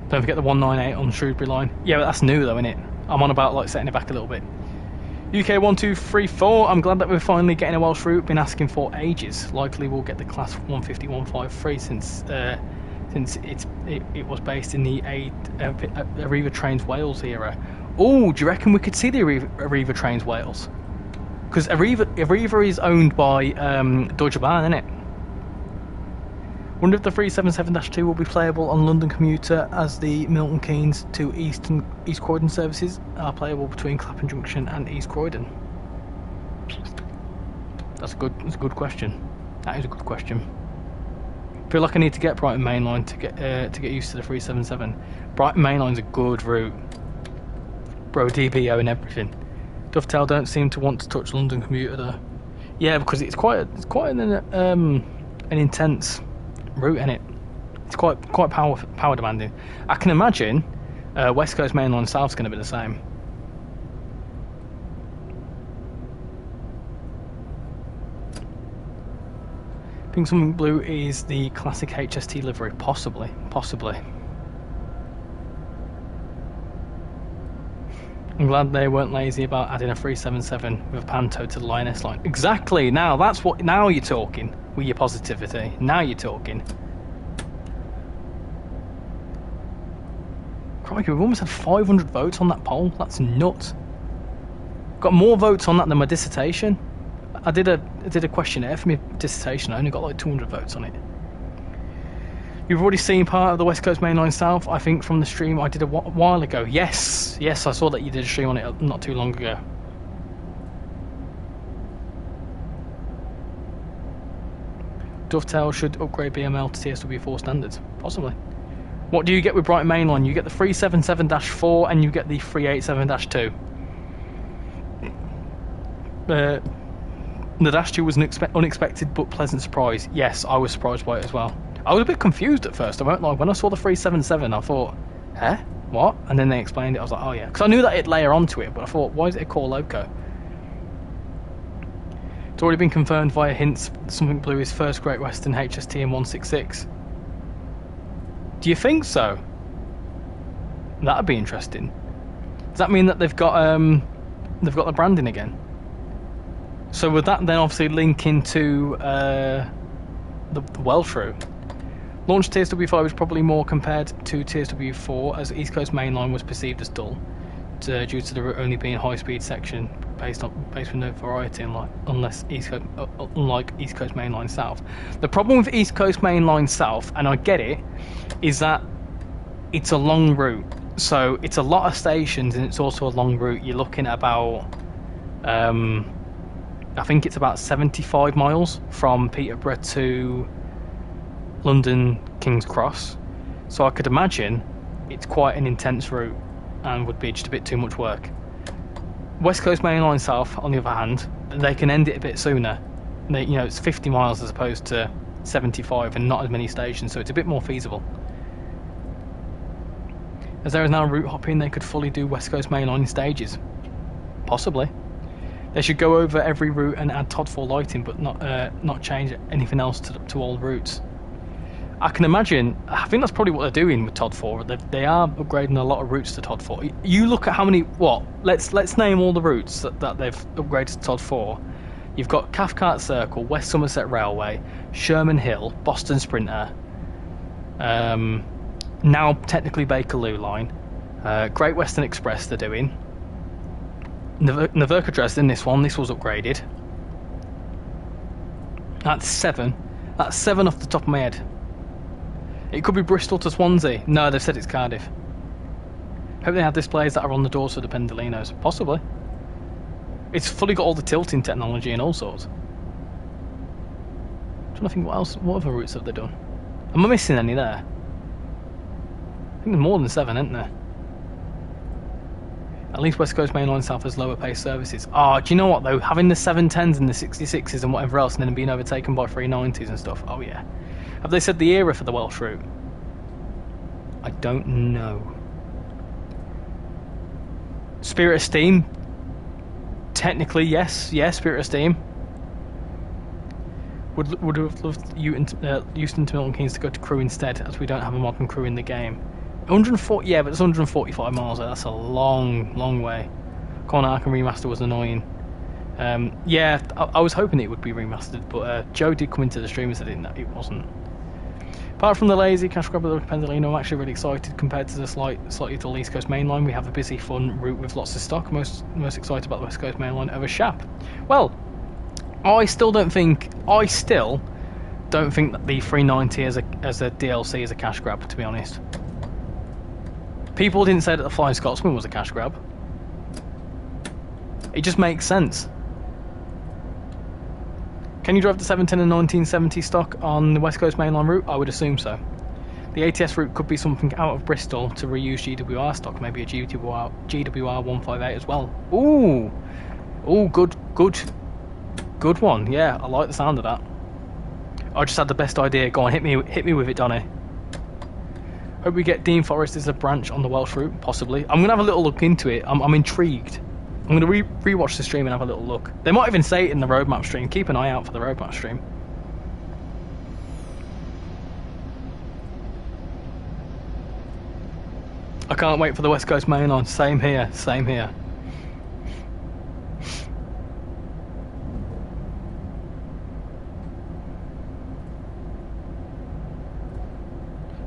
Don't forget the 198 on the Shrewsbury line. Yeah, but that's new though, isn't it? I'm on about like setting it back a little bit. UK 1234. I'm glad that we're finally getting a Welsh route. Been asking for ages. Likely we'll get the class 150 153 since it was based in the Arriva Trains Wales era. Oh, do you reckon we could see the Arriva Trains Wales? Because Arriva is owned by Deutsche Bahn, isn't it? Wonder if the 377-2 will be playable on London commuter, as the Milton Keynes to East Croydon services are playable between Clapham Junction and East Croydon. That's a good question. That is a good question. I feel like I need to get Brighton Main Line to get used to the 377. Brighton Main Line's a good route. Bro, DBO and everything. Dovetail don't seem to want to touch London commuter though. Yeah, because it's quite an intense route, isn't it? It's quite power demanding. I can imagine West Coast Main Line South's going to be the same. Pink Something Blue is the classic HST livery, possibly. I'm glad they weren't lazy about adding a 377 with a Panto to the Lioness line. Exactly. Now you're talking with your positivity. Now you're talking. Crikey, we've almost had 500 votes on that poll. That's nuts. Got more votes on that than my dissertation. I did a questionnaire for my dissertation. I only got like 200 votes on it. You've already seen part of the West Coast Main Line South, I think, from the stream I did a while ago. Yes, yes, I saw that you did a stream on it not too long ago. Dovetail should upgrade BML to TSW4 standards, possibly. What do you get with Brighton Main Line? You get the 377-4 and you get the 387-2. The Dash 2 was an unexpected but pleasant surprise. Yes, I was surprised by it as well. I was a bit confused at first. I won't lie. When I saw the 377, I thought, eh? What? And then they explained it. I was like, oh yeah. Because I knew that it'd layer onto it, but I thought, why is it a core loco? It's already been confirmed via hints Something Blue is first Great Western HST in 166. Do you think so? That'd be interesting. Does that mean that they've got the branding again? So would that then obviously link into the Welsh route? Launch TSW5 is probably more compared to TSW4, as East Coast Main Line was perceived as dull, due to the route only being a high-speed section based with no variety, unlike East Coast Main Line South. The problem with East Coast Main Line South, and I get it, is that it's a long route. So it's a lot of stations, and it's also a long route. You're looking at about, I think it's about 75 miles from Peterborough to London King's Cross. So I could imagine it's quite an intense route and would be just a bit too much work. West Coast Main Line South, on the other hand, they can end it a bit sooner. It's 50 miles as opposed to 75 and not as many stations, so it's a bit more feasible. As there is now route hopping, they could fully do West Coast Main Line stages. Possibly. They should go over every route and add TOD4 lighting, but not change anything else to all routes. I can imagine, I think that's probably what they're doing with TOD4. They are upgrading a lot of routes to TOD4. You look at how many, let's name all the routes that they've upgraded to TOD4. You've got Cathcart Circle, West Somerset Railway, Sherman Hill, Boston Sprinter, now technically Bakerloo Line, Great Western Express they're doing, Naverka Dresden, this was upgraded. That's 7. That's 7 off the top of my head. It could be Bristol to Swansea. No, they've said it's Cardiff. Hope they have displays that are on the doors for the Pendolinos. Possibly. It's fully got all the tilting technology and all sorts. I'm trying to think what other routes have they done? Am I missing any there? I think there's more than 7, isn't there? At least West Coast Main Line South has lower pace services. Oh, do you know what though? Having the 710s and the 66s and whatever else, and then being overtaken by 390s and stuff. Oh yeah. Have they said the era for the Welsh route? I don't know. Spirit of Steam? Technically, yes. Yeah, Spirit of Steam. Would have loved Euston to Milton Keynes to go to Crewe instead, as we don't have a modern Crewe in the game. 140, yeah, but it's 145 miles. That's a long way. Corner Arkham Remaster was annoying. Yeah, I was hoping it would be remastered, but Joe did come into the stream and said it wasn't. Apart from the lazy cash grab of the Pendolino, I'm actually really excited compared to the slightly dull East Coast Main Line. We have a busy, fun route with lots of stock. Most excited about the West Coast Main Line over Shap. Well, I still don't think that the 390 as a DLC is a cash grab, to be honest. People didn't say that the Flying Scotsman was a cash grab. It just makes sense. Can you drive the 710 and 1970 stock on the West Coast Main Line route? I would assume so. The ATS route could be something out of Bristol to reuse GWR stock, maybe a GWR 158 as well. Ooh, good one. Yeah, I like the sound of that. I just had the best idea. Go on, hit me with it, Donny. Hope we get Dean Forest as a branch on the Welsh route, possibly. I'm gonna have a little look into it. I'm intrigued. I'm going to re-watch the stream and have a little look. They might even say it in the roadmap stream. Keep an eye out for the roadmap stream. I can't wait for the West Coast Main Line. Same here.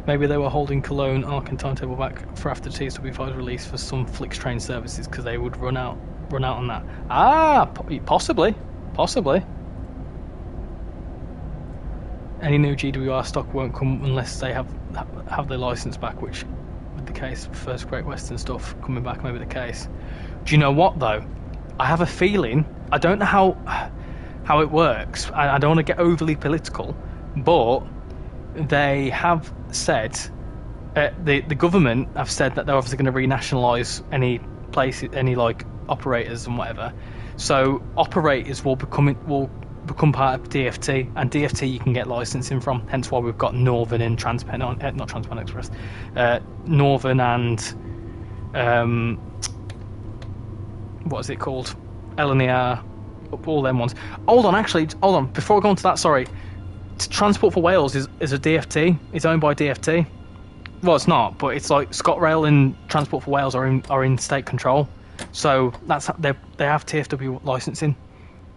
Maybe they were holding Cologne Ark timetable back for after TSW5's release for some Flix train services because they would run out on that. Ah, possibly. any new GWR stock won't come unless they have their license back, which, with the case of First Great Western stuff coming back, may be the case. Do you know what though? I have a feeling. I don't know how it works. I don't want to get overly political, but they have said, the government have said that they're obviously going to renationalise any places, any like operators and whatever. So operators will become part of DFT, and DFT you can get licensing from. Hence why we've got Northern and not Transpen Express, Northern and what is it called? LNER, all them ones. Hold on. Before I go on to that, sorry. Transport for Wales is a DFT. It's owned by DFT. Well, it's not, but it's like ScotRail and Transport for Wales are in state control. So that's they have TSW licensing.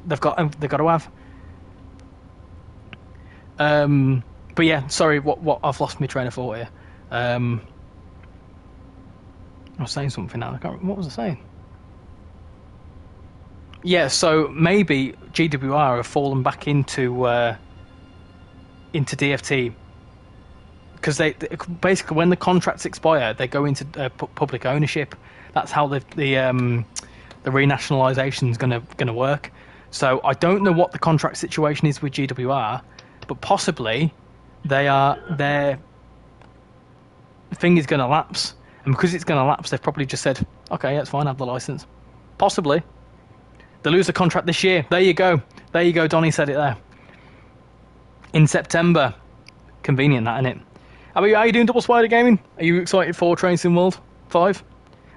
They've got to have. But yeah, sorry. What I've lost my train of thought here. I was saying something now. I can't remember. What was I saying? Yeah, so maybe GWR have fallen back into DFT because they basically, when the contracts expire, they go into public ownership. That's how the renationalisation is going to work. So I don't know what the contract situation is with GWR, but possibly their thing is going to lapse, and because it's going to lapse, they've probably just said, okay, that's fine, have the licence. Possibly. They lose the contract this year. There you go. Donnie said it there. In September. Convenient, that, isn't it? How are you doing, Double Spider Gaming? Are you excited for TrainsimWorld 5?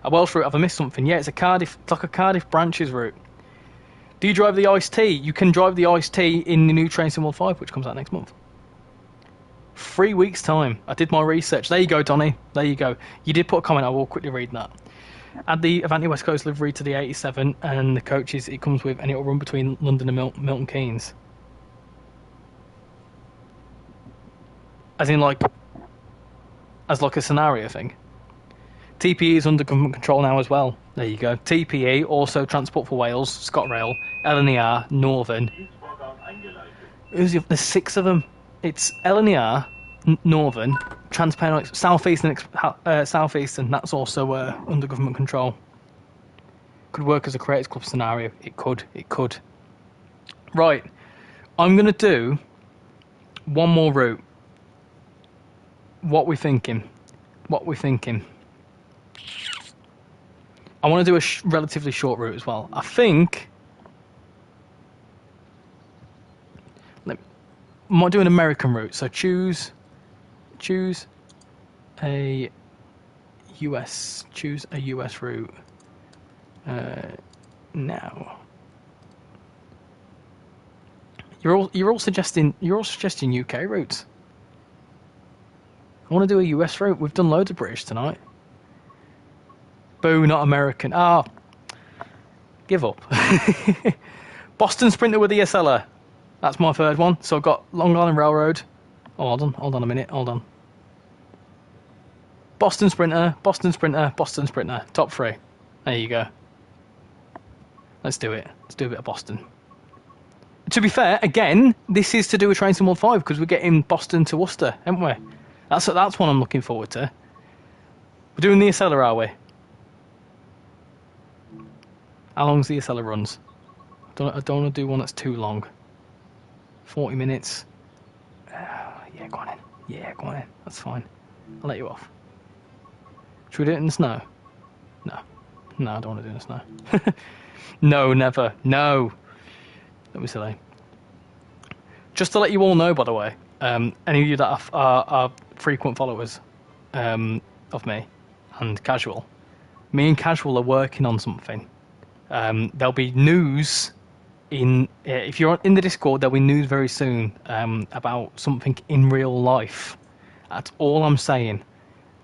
A Welsh route, have I missed something? Yeah, it's like a Cardiff branches route. Do you drive the Iced Tea? You can drive the Iced Tea in the new TrainsimWorld 5, which comes out next month. 3 weeks' time. I did my research. There you go, Donnie. There you go. You did put a comment. I will quickly read that. Add the Avanti West Coast livery to the 87 and the coaches it comes with, and it will run between London and Milton Keynes. As in, as a scenario thing. TPE is under government control now as well. There you go. TPE, also Transport for Wales, ScotRail, LNER, Northern. There's 6 of them. It's LNER, Northern, Transpen, Southeastern. That's also under government control. Could work as a creators club scenario. It could. Right, I'm gonna do one more route. What we thinking? I want to do a relatively short route as well. I think. Might do an American route. So choose a US route now. You're all suggesting UK routes. I want to do a US route. We've done loads of British tonight. Boo, not American. Give up. Boston Sprinter with ESLer. That's my third one. So I've got Long Island Railroad. Oh, hold on a minute. Hold on. Boston Sprinter. Top 3. There you go. Let's do it. Let's do a bit of Boston. To be fair, again, this is to do a TrainsimWorld 5 because we're getting Boston to Worcester, haven't we? That's one I'm looking forward to. We're doing the ESLer, are we? How long's the ESLer runs? I don't want to do one that's too long. 40 minutes. Yeah, go on in. That's fine. I'll let you off. Should we do it in the snow? No, I don't want to do it in the snow. No, never. No. Don't be silly. Just to let you all know, by the way, any of you that are frequent followers of me and Casual, me and Casual are working on something. There'll be news if you're in the Discord, there'll be news very soon about something in real life. That's all I'm saying.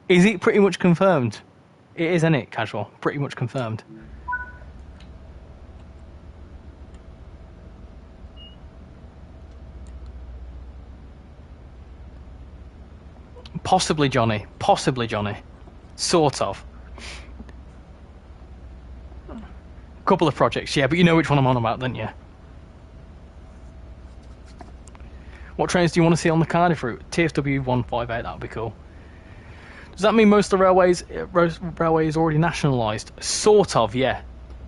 Is it pretty much confirmed? It is, isn't it, Casual? Pretty much confirmed. Possibly Johnny. Sort of. Couple of projects, yeah, but you know which one I'm on about, don't you? What trains do you want to see on the Cardiff route? TSW 158, that would be cool. Does that mean most of the railway is already nationalised? Sort of, yeah.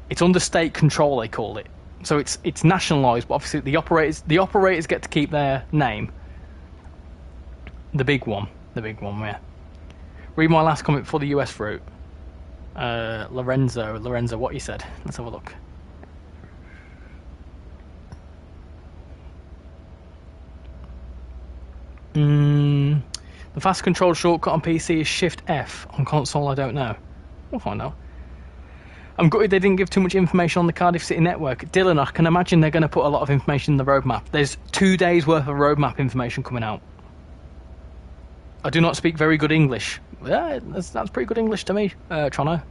It's under state control, they call it. So it's nationalised, but obviously the operators get to keep their name. The big one, yeah. Read my last comment for the US route. Lorenzo, what you said. Let's have a look. The fast control shortcut on PC is Shift F. On console, I don't know. We'll find out. I'm gutted they didn't give too much information on the Cardiff City network. Dylan, I can imagine they're going to put a lot of information in the roadmap. There's 2 days worth of roadmap information coming out. I do not speak very good English. Yeah, that's pretty good English to me, Trono.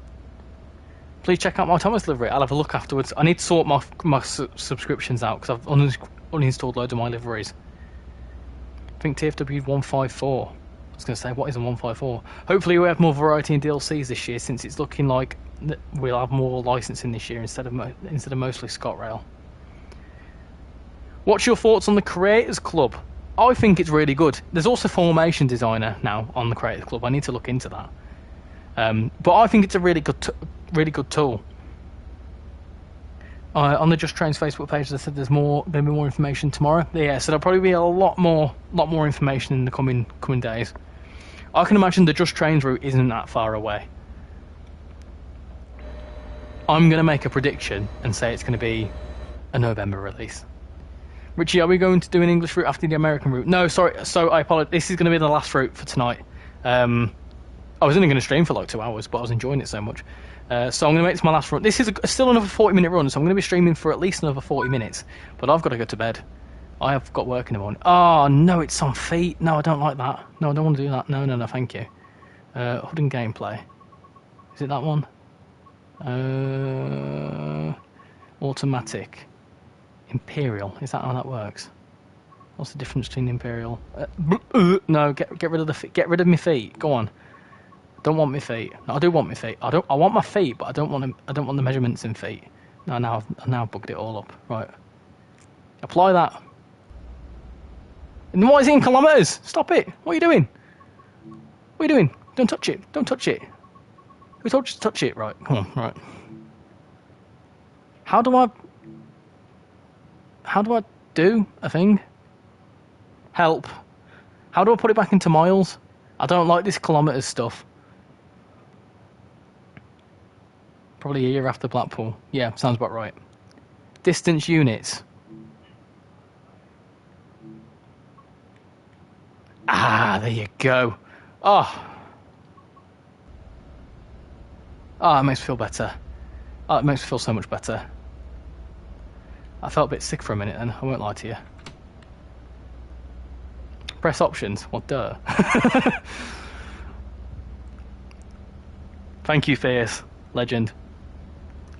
Please check out my Thomas livery. I'll have a look afterwards. I need to sort my subscriptions out because I've uninstalled loads of my liveries. I think TFW 154. I was going to say, what is a 154? Hopefully we have more variety in DLCs this year, since it's looking like we'll have more licensing this year instead of mostly ScotRail. What's your thoughts on the Creators Club? I think it's really good. There's also Formation Designer now on the Creators Club. I need to look into that. But I think it's a really good tool. On the Just Trains Facebook page, they said there's going to be more information tomorrow. Yeah, so there'll probably be a lot more information in the coming days. I can imagine the Just Trains route isn't that far away. I'm going to make a prediction and say it's going to be a November release. Richie, are we going to do an English route after the American route? No, sorry. So I apologize. This is going to be the last route for tonight. I was only going to stream for like 2 hours, but I was enjoying it so much. So I'm going to make this my last run. This is still another 40-minute run, so I'm going to be streaming for at least another 40 minutes. But I've got to go to bed. I have got work in the morning. Oh, no, it's on feet. No, I don't like that. No, I don't want to do that. No, thank you. HUD and gameplay. Is it that one? Automatic. Imperial. Is that how that works? What's the difference between Imperial? No, get rid of get rid of my feet. Go on. Don't want my feet. No, I do want my feet. I want my feet, but I don't want the measurements in feet. No, now I've bugged it all up. Right. Apply that. And why is it in kilometres? Stop it. What are you doing? What are you doing? Don't touch it. Don't touch it. Who told you to touch it? Right. Come on. Right. How do I do a thing? Help. How do I put it back into miles? I don't like this kilometres stuff. Probably a year after Blackpool. Yeah, sounds about right. Distance units. Ah, there you go. Oh, it makes me feel better. Oh, it makes me feel so much better. I felt a bit sick for a minute then, I won't lie to you. Press options. Well, duh. Thank you, Fierce. Legend.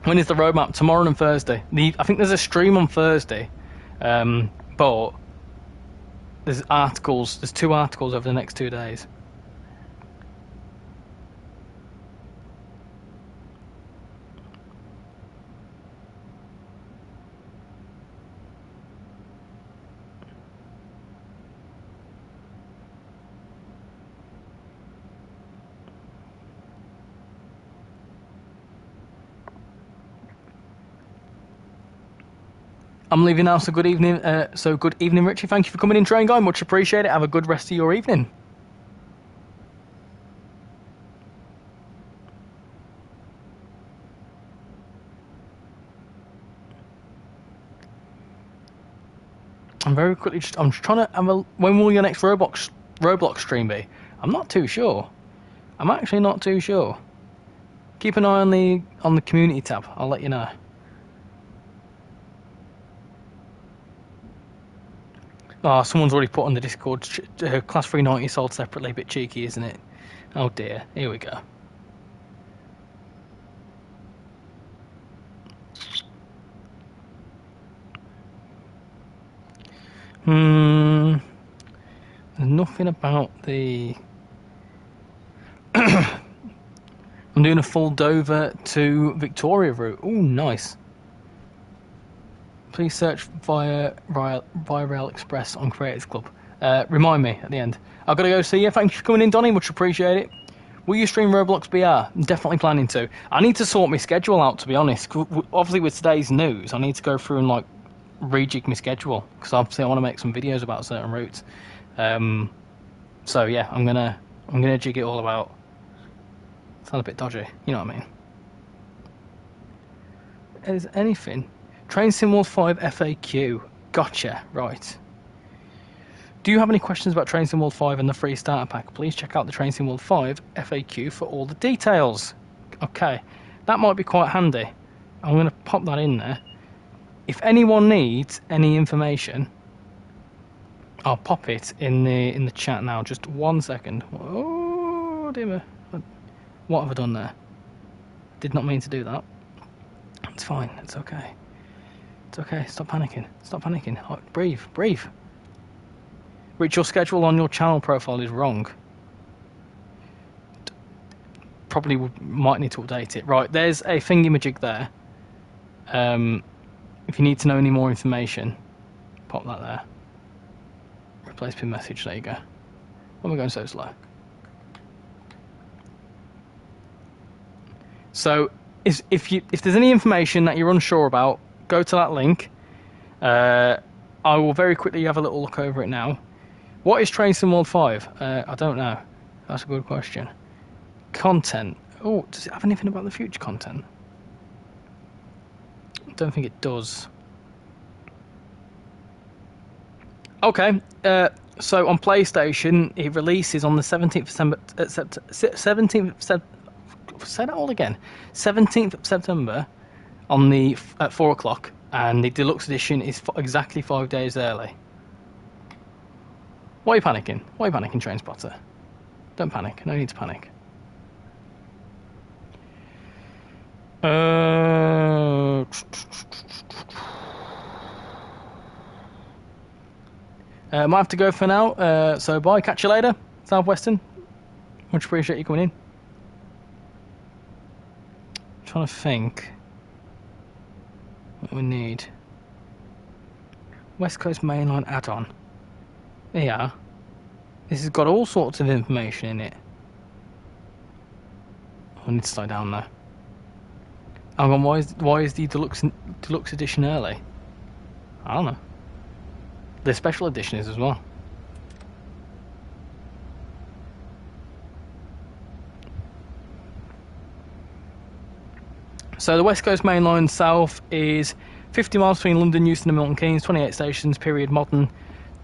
When is the roadmap? Tomorrow and Thursday. I think there's a stream on Thursday, but there's 2 articles over the next 2 days. I'm leaving now, so good evening. Good evening, Richie. Thank you for coming in, Train Guy. Much appreciate it. Have a good rest of your evening. I'm very quickly. I'm trying to. When will your next Roblox stream be? I'm not too sure. I'm actually not too sure. Keep an eye on the community tab. I'll let you know. Oh, someone's already put on the Discord, Class 390 sold separately, a bit cheeky, isn't it? Oh dear, here we go. There's nothing about the... I'm doing a full Dover to Victoria route. Ooh, nice. Please search via Rail Express on Creators Club. Remind me at the end. I've got to go see you. Thanks for coming in, Donny. Much appreciate it. Will you stream Roblox BR? I'm definitely planning to. I need to sort my schedule out, to be honest. Obviously, with today's news, I need to go through and like rejig my schedule because obviously I want to make some videos about certain routes. So yeah, I'm gonna jig it all about. Sounds a bit dodgy, you know what I mean? Is anything? Train Sim World 5 FAQ. Gotcha. Right. Do you have any questions about Train Sim World 5 and the free starter pack? Please check out the Train Sim World 5 FAQ for all the details. Okay, that might be quite handy. I'm going to pop that in there. If anyone needs any information, I'll pop it in the chat now. Just 1 second. Oh dear. What have I done there? Did not mean to do that. It's fine. It's okay. It's okay. Stop panicking. Stop panicking. Oh, breathe. Breathe. Rich, your schedule on your channel profile is wrong. Probably might need to update it. Right, there's a thingy-majig there. If you need to know any more information, pop that there. Replace pin message. There you go. Why am I going so slow? So, if there's any information that you're unsure about, go to that link. I will very quickly have a little look over it now. What is Train Sim World 5? I don't know. That's a good question. Content. Oh, does it have anything about the future content? I don't think it does. Okay. So on PlayStation, it releases on the 17th of September. Say that all again. 17th of September at 4 o'clock, and the deluxe edition is exactly 5 days early. Why are you panicking? Why are you panicking, Train Spotter? Don't panic. No need to panic. Might have to go for now. So bye. Catch you later, Southwestern. Much appreciate you coming in. Trying to think what we need. West Coast Mainline add-on. Yeah. This has got all sorts of information in it. I need to slow down there. Hang on, why is the deluxe edition early? I don't know. The special edition is as well. So the West Coast Main Line South is 50 miles between London, Euston and Milton Keynes, 28 stations, period modern,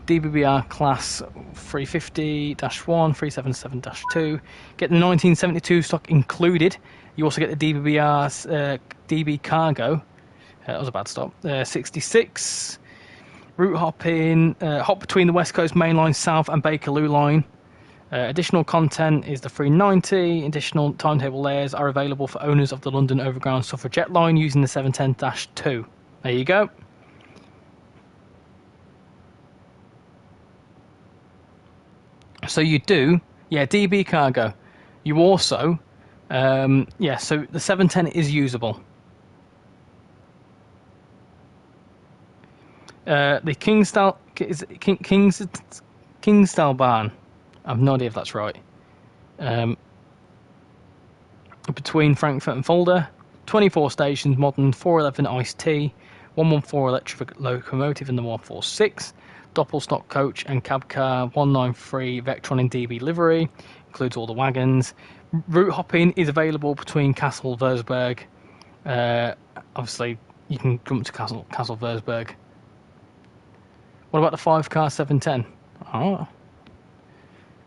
DBBR class 350-1, 377-2. Get the 1972 stock included. You also get the DBBR's DB Cargo. That was a bad stop. 66. Route hopping. Hop between the West Coast Main Line South and Bakerloo Line. Additional content is the 390. Additional timetable layers are available for owners of the London Overground Suffragette line using the 710-2. There you go. So you do, yeah, DB Cargo. You also, yeah, so the 710 is usable. The Kingsdale Barn. I have no idea if that's right. Between Frankfurt and Fulda, 24 stations, modern 411 Ice T, 114 electric locomotive and the 146, doppel stock coach and cab car, 193 Vectron in DB livery, includes all the wagons. Route hopping is available between Castle Versberg. Obviously, you can jump to Castle Versberg. What about the 5-car 710?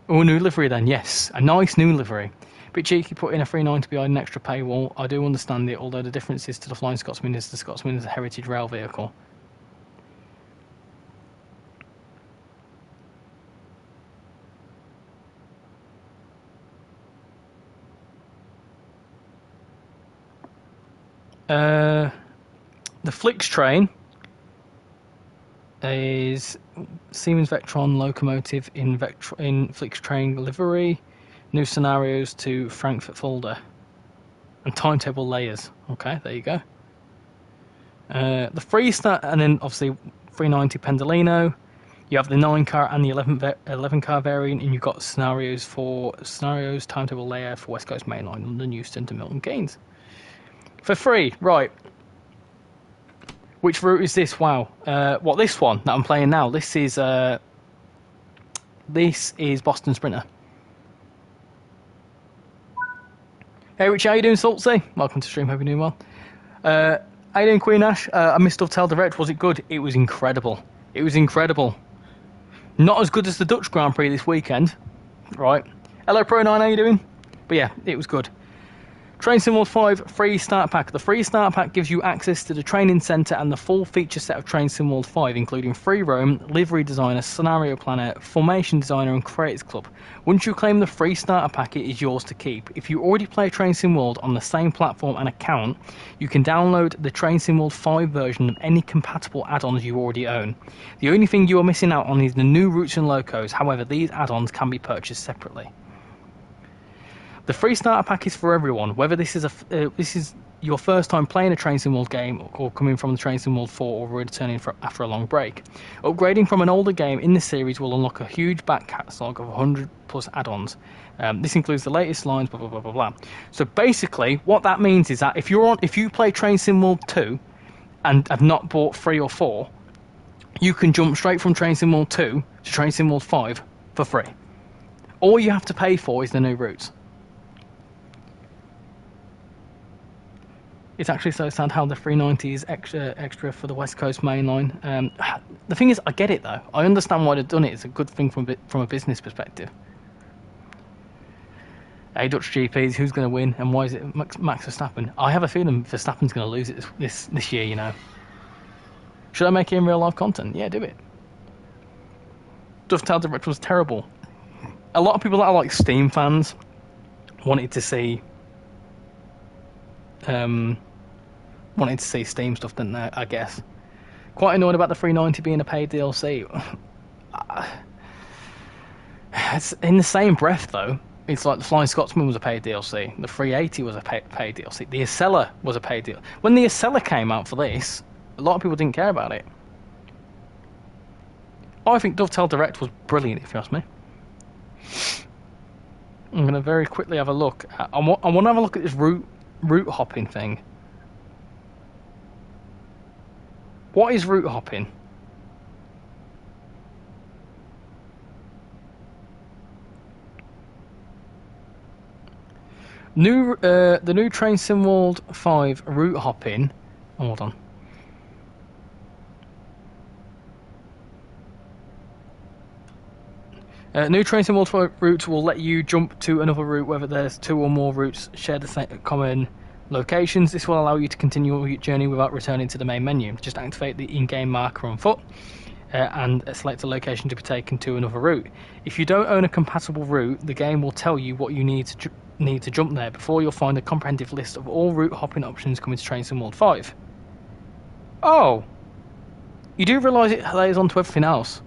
Oh, new livery then, yes. A nice new livery. Bit cheeky putting a 390 behind an extra paywall. I do understand it, although the difference is to the Flying Scotsman is the Scotsman is a heritage rail vehicle. The Flix train is Siemens Vectron locomotive in Flix train livery. New scenarios to Frankfurt Fulda. And timetable layers. Okay, there you go. The free start, and then obviously 390 Pendolino. You have the 9 car and the 11 car variant, and you've got scenarios, timetable layout for West Coast Mainline, London Euston to Milton Keynes. For free, right. Which route is this? Wow. This one that I'm playing now. This is Boston Sprinter. Hey Richie, how you doing, Saltsy? Welcome to stream, hope you're doing well. How you doing, Queen Ash? I missed Dovetail Direct. Was it good? It was incredible. It was incredible. Not as good as the Dutch Grand Prix this weekend. Right. Hello Pro9, how you doing? But yeah, it was good. Train Sim World 5 free start pack. The free start pack gives you access to the training centre and the full feature set of Train Sim World 5, including free roam, livery designer, scenario planner, formation designer and creators club. Once you claim the free starter pack, it is yours to keep. If you already play Train Sim World on the same platform and account, you can download the Train Sim World 5 version of any compatible add-ons you already own. The only thing you are missing out on is the new routes and locos. However, these add-ons can be purchased separately. The free starter pack is for everyone, whether this is your first time playing a Train Sim World game or coming from the Train Sim World 4 or returning after a long break. Upgrading from an older game in this series will unlock a huge back catalogue of 100 plus add-ons. This includes the latest lines, blah, blah, blah, blah, blah. So basically, what that means is that if you play Train Sim World 2 and have not bought 3 or 4, you can jump straight from Train Sim World 2 to Train Sim World 5 for free. All you have to pay for is the new routes. It's actually so sad how the 390 is extra for the West Coast Mainline. The thing is, I get it though. I understand why they've done it. It's a good thing from a business perspective. Hey, Dutch GPs, who's going to win, and why is it Max Verstappen? I have a feeling Verstappen's going to lose it this year. You know. Should I make it in real life content? Yeah, do it. Dovetail Direct was terrible. A lot of people that are like Steam fans wanted to see Steam stuff, didn't they? I guess. Quite annoyed about the 390 being a paid DLC. It's in the same breath, though. It's like the Flying Scotsman was a paid DLC. The 380 was a paid DLC. The Acela was a paid DLC. When the Acela came out for this, a lot of people didn't care about it. I think Dovetail Direct was brilliant, if you ask me. I'm going to very quickly have a look. I want to have a look at this route hopping thing. What is route hopping? The new Train Sim World 5 route hopping. Hold on. New Train Sim World 5 routes will let you jump to another route whether there's 2 or more routes share the same common locations. This will allow you to continue your journey without returning to the main menu. Just activate the in-game marker on foot and select a location to be taken to another route. If you don't own a compatible route, the game will tell you what you need to jump there. Before you'll find a comprehensive list of all route hopping options coming to Train Sim World 5. Oh, you do realise it layers onto everything else.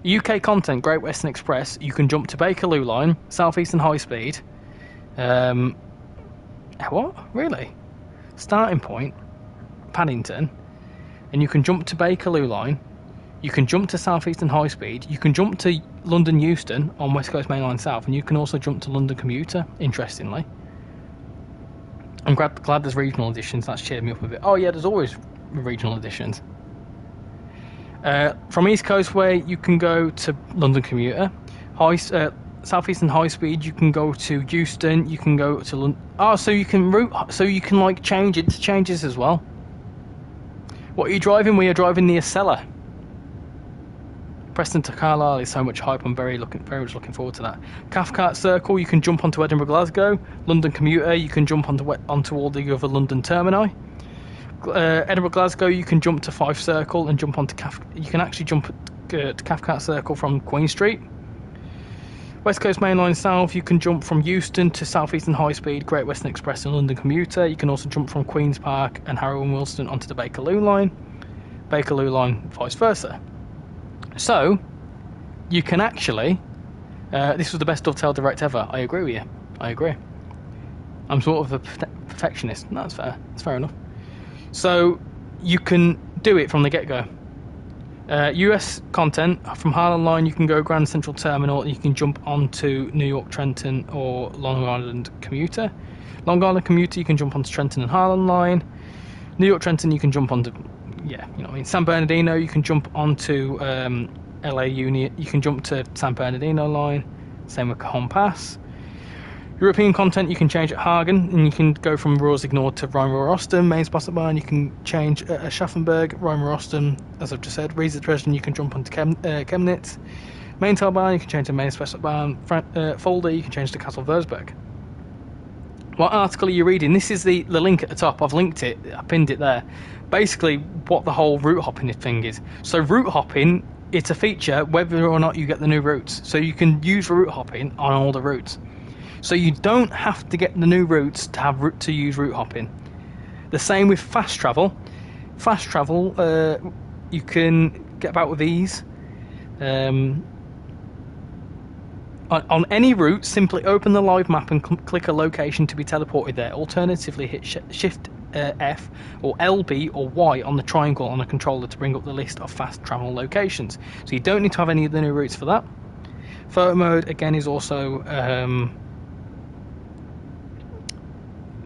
UK content, Great Western Express. You can jump to Bakerloo Line, South Eastern High Speed. What? Really? Starting point, Paddington, and you can jump to Bakerloo Line. You can jump to South Eastern High Speed. You can jump to London Euston on West Coast Main Line South, and you can also jump to London Commuter. Interestingly, I'm glad there's regional editions. That's cheered me up a bit. Oh yeah, there's always regional editions. From East Coast Way, you can go to London Commuter. South Eastern High Speed, you can go to Euston. You can go to London. Oh, so you can like change it to changes as well. What are you driving? We are driving the Acela. Preston to Carlisle is so much hype. I'm very much looking forward to that. Cathcart Circle, you can jump onto Edinburgh Glasgow. London Commuter, you can jump onto all the other London termini. Edinburgh Glasgow, you can jump to Fife Circle and jump onto you can actually jump to Cathcart Circle from Queen Street. West Coast Main Line South, you can jump from Euston to South Eastern High Speed, Great Western Express and London Commuter. You can also jump from Queen's Park and Harrow and Wilston onto the Bakerloo Line, vice versa. So you can actually this was the best Dovetail Direct ever. I agree with you. I agree. I'm sort of a perfectionist. No, that's fair. That's fair enough. So you can do it from the get-go. US content from Harlan Line, you can go Grand Central Terminal. You can jump onto New York Trenton or Long Island Commuter. Long Island Commuter, you can jump onto Trenton and Harlan Line. New York Trenton, you can jump onto, yeah, you know what I mean. San Bernardino, you can jump onto LA Union. You can jump to San Bernardino Line. Same with Cajon Pass. European content, you can change at Hagen, and you can go from Rossignol to Rhein-Ruhr-Osten, Main Spasserbahn. You can change at Schaffenberg, Rhein-Ruhr-Osten, as I've just said. Riesa Dresden, you can jump onto Chemnitz. Maintalbahn, you can change to Main Spasserbahn. Fulda, you can change to Kassel Würzburg. What article are you reading? This is the link at the top. I've linked it, I pinned it there. Basically, what the whole route hopping thing is. So route hopping, it's a feature whether or not you get the new routes. So you can use route hopping on all the routes. So you don't have to get the new routes to use route hopping. The same with fast travel. Fast travel, you can get about with ease. On any route, simply open the live map and click a location to be teleported there. Alternatively, hit Shift F or LB or Y on the triangle on a controller to bring up the list of fast travel locations. So you don't need to have any of the new routes for that. Photo mode, again, is also...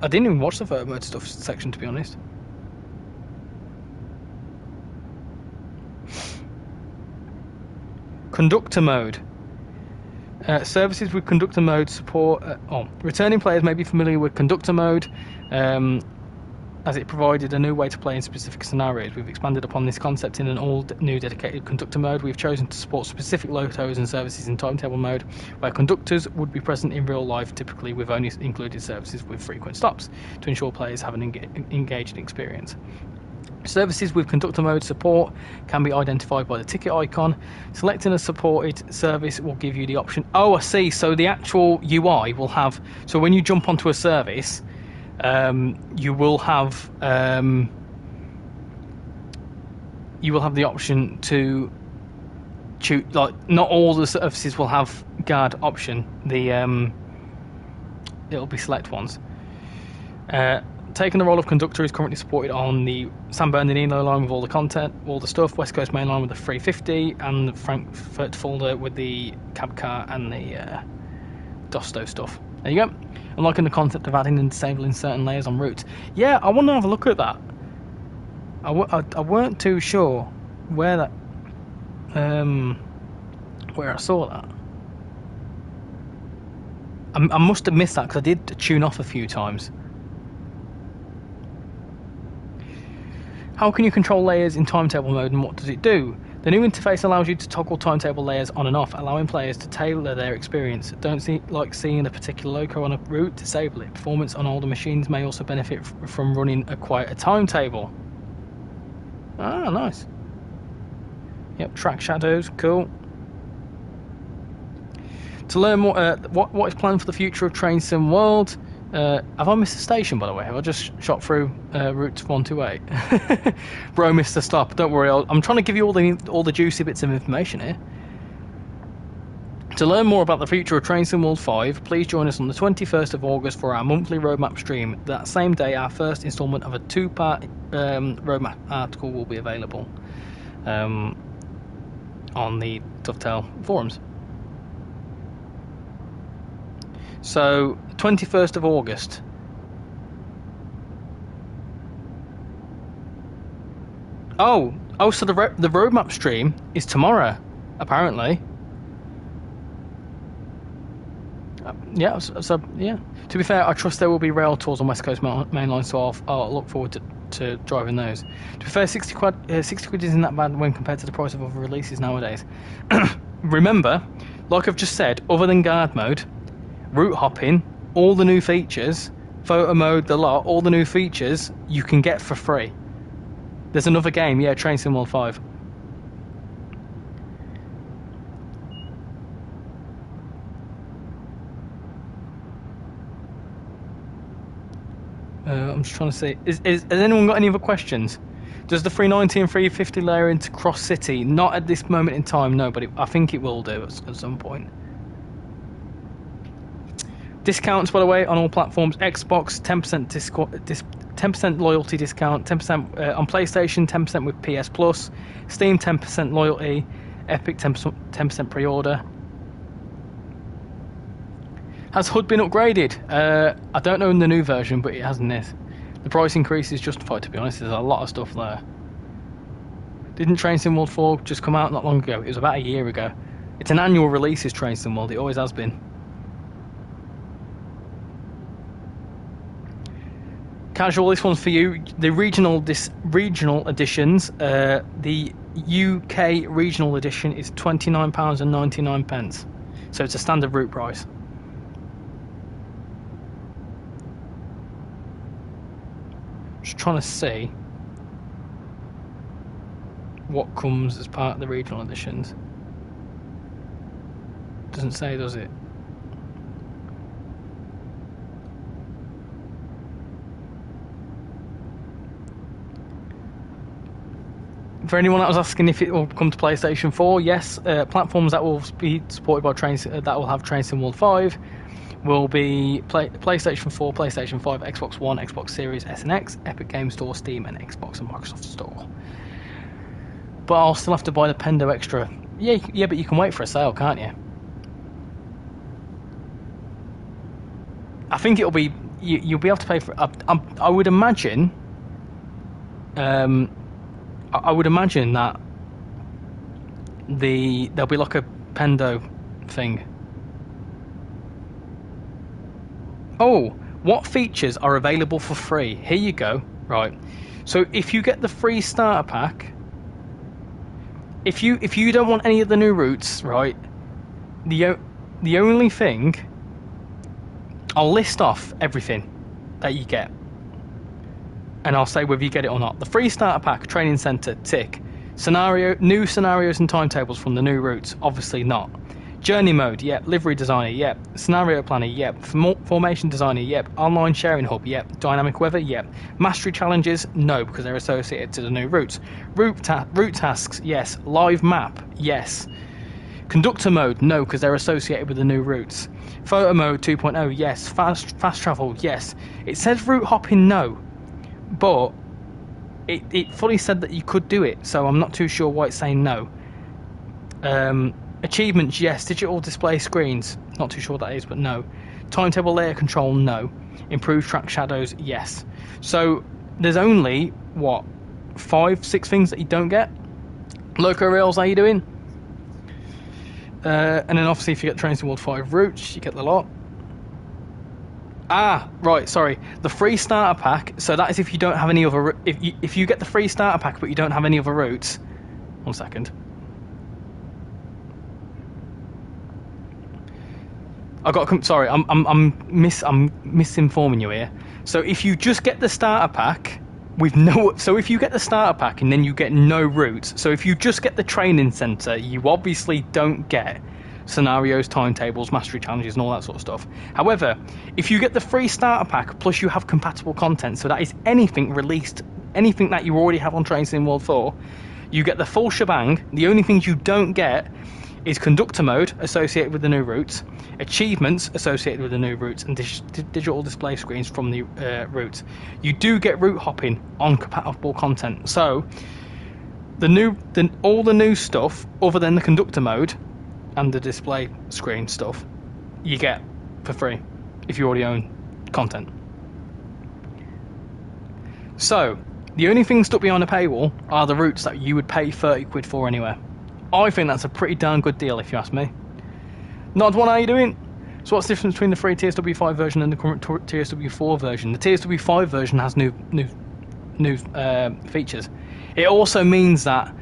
I didn't even watch the photo mode stuff section, to be honest. Conductor mode. Services with conductor mode support. Returning players may be familiar with conductor mode, as it provided a new way to play in specific scenarios. We've expanded upon this concept in an all-new dedicated conductor mode. We've chosen to support specific lottos and services in timetable mode, where conductors would be present in real life, typically with only included services with frequent stops, to ensure players have an engaging experience. Services with conductor mode support can be identified by the ticket icon. Selecting a supported service will give you the option. Oh, I see. So the actual UI will have... So when you jump onto a service... you will have the option to choose. Like, not all the services will have guard option. It'll be select ones. Taking the role of conductor is currently supported on the San Bernardino line with all the content, all the stuff. West Coast Main Line with the 350, and the Frankfurt Fulda with the cab car and the Dosto stuff. There you go. I'm liking the concept of adding and disabling certain layers on routes. Yeah, I want to have a look at that. I weren't too sure where that, where I saw that. I must have missed that because I did tune off a few times. How can you control layers in timetable mode, and what does it do? The new interface allows you to toggle timetable layers on and off, allowing players to tailor their experience. Don't like seeing a particular loco on a route? Disable it. Performance on older machines may also benefit from running a quieter timetable. Ah, nice. Yep, track shadows, cool. To learn more, what is planned for the future of TrainsimWorld? Have I missed a station, by the way? Have I just shot through route 128? Bro missed a stop. Don't worry, I'm trying to give you all the juicy bits of information here. To learn more about the future of TrainsimWorld 5, please join us on the 21st of August for our monthly roadmap stream. That same day, our first instalment of a 2-part roadmap article will be available on the Dovetail forums. So, 21st of August. Oh, so the roadmap stream is tomorrow, apparently. Yeah, so yeah. To be fair, I trust there will be rail tours on West Coast Main Line, so I'll look forward to driving those. To be fair, 60 quid isn't that bad when compared to the price of other releases nowadays. Remember, like I've just said, other than guard mode, route hopping, all the new features, photo mode, the lot, all the new features you can get for free. There's another game, yeah, TrainsimWorld 5. I'm just trying to see. Has anyone got any other questions? Does the 390 and 350 layer into Cross City? Not at this moment in time, no, but I think it will do at some point. Discounts, by the way, on all platforms. Xbox 10% 10% loyalty discount, 10% on PlayStation, 10% with PS Plus, Steam 10% loyalty, Epic 10% pre-order. Has HUD been upgraded? I don't know in the new version, but it has in this. The price increase is justified, to be honest. There's a lot of stuff there. Didn't Train Sim World 4 just come out not long ago? It was about a year ago. It's an annual release, is Train Sim World. It always has been. Casual, this one's for you. The regional editions. The UK regional edition is £29.99. So it's a standard route price. Just trying to see what comes as part of the regional editions. Doesn't say, does it? For anyone that was asking if it will come to PlayStation 4, yes. Platforms that will be supported by that will have Train Sim World 5 will be PlayStation 4, PlayStation 5, Xbox One, Xbox Series S and X, Epic Games Store, Steam, and Xbox and Microsoft Store. But I'll still have to buy the Pendo Extra. Yeah, but you can wait for a sale, can't you? I think it'll be you'll be able to pay for. I would imagine. I would imagine that there'll be like a Pendo thing. Oh, what features are available for free? Here you go. Right. So if you get the free starter pack, if you don't want any of the new routes, right? The only thing, I'll list off everything that you get, and I'll say whether you get it or not. The free starter pack, training center, tick. New scenarios and timetables from the new routes, obviously not. Journey mode, yep. Livery designer, yep. Scenario planner, yep. Formation designer, yep. Online sharing hub, yep. Dynamic weather, yep. Mastery challenges, no, because they're associated to the new routes. Route tasks, yes. Live map, yes. Conductor mode, no, because they're associated with the new routes. Photo mode 2.0, yes. Fast travel, yes. It says route hopping, no, but it fully said that you could do it, so I'm not too sure why it's saying no. Achievements, yes. Digital display screens, not too sure what that is, but no. Timetable layer control, no. Improved track shadows, yes. So there's only what 5-6 things that you don't get. Loco rails, how you doing? And then obviously if you get Train Sim World 5 routes, you get the lot. Ah, right, sorry. The free starter pack, so that is if you don't have any other... If you get the free starter pack but you don't have any other routes... 1 second. Sorry, I'm misinforming you here. So if you just get the starter pack with no... So if you get the starter pack and then you get no routes, so if you just get the training center, you obviously don't get scenarios, timetables, mastery challenges, and all that sort of stuff. However, if you get the free starter pack plus you have compatible content, so that is anything released, anything that you already have on Train Sim World 4, you get the full shebang. The only things you don't get is conductor mode associated with the new routes, achievements associated with the new routes, and digital display screens from the routes. You do get route hopping on compatible content. So all the new stuff other than the conductor mode and the display screen stuff you get for free if you already own content. So the only things stuck behind a paywall are the routes that you would pay 30 quid for anywhere. I think that's a pretty darn good deal if you ask me. Nod one, how you doing? So what's the difference between the free TSW 5 version and the current TSW 4 version? The TSW 5 version has new features. It also means that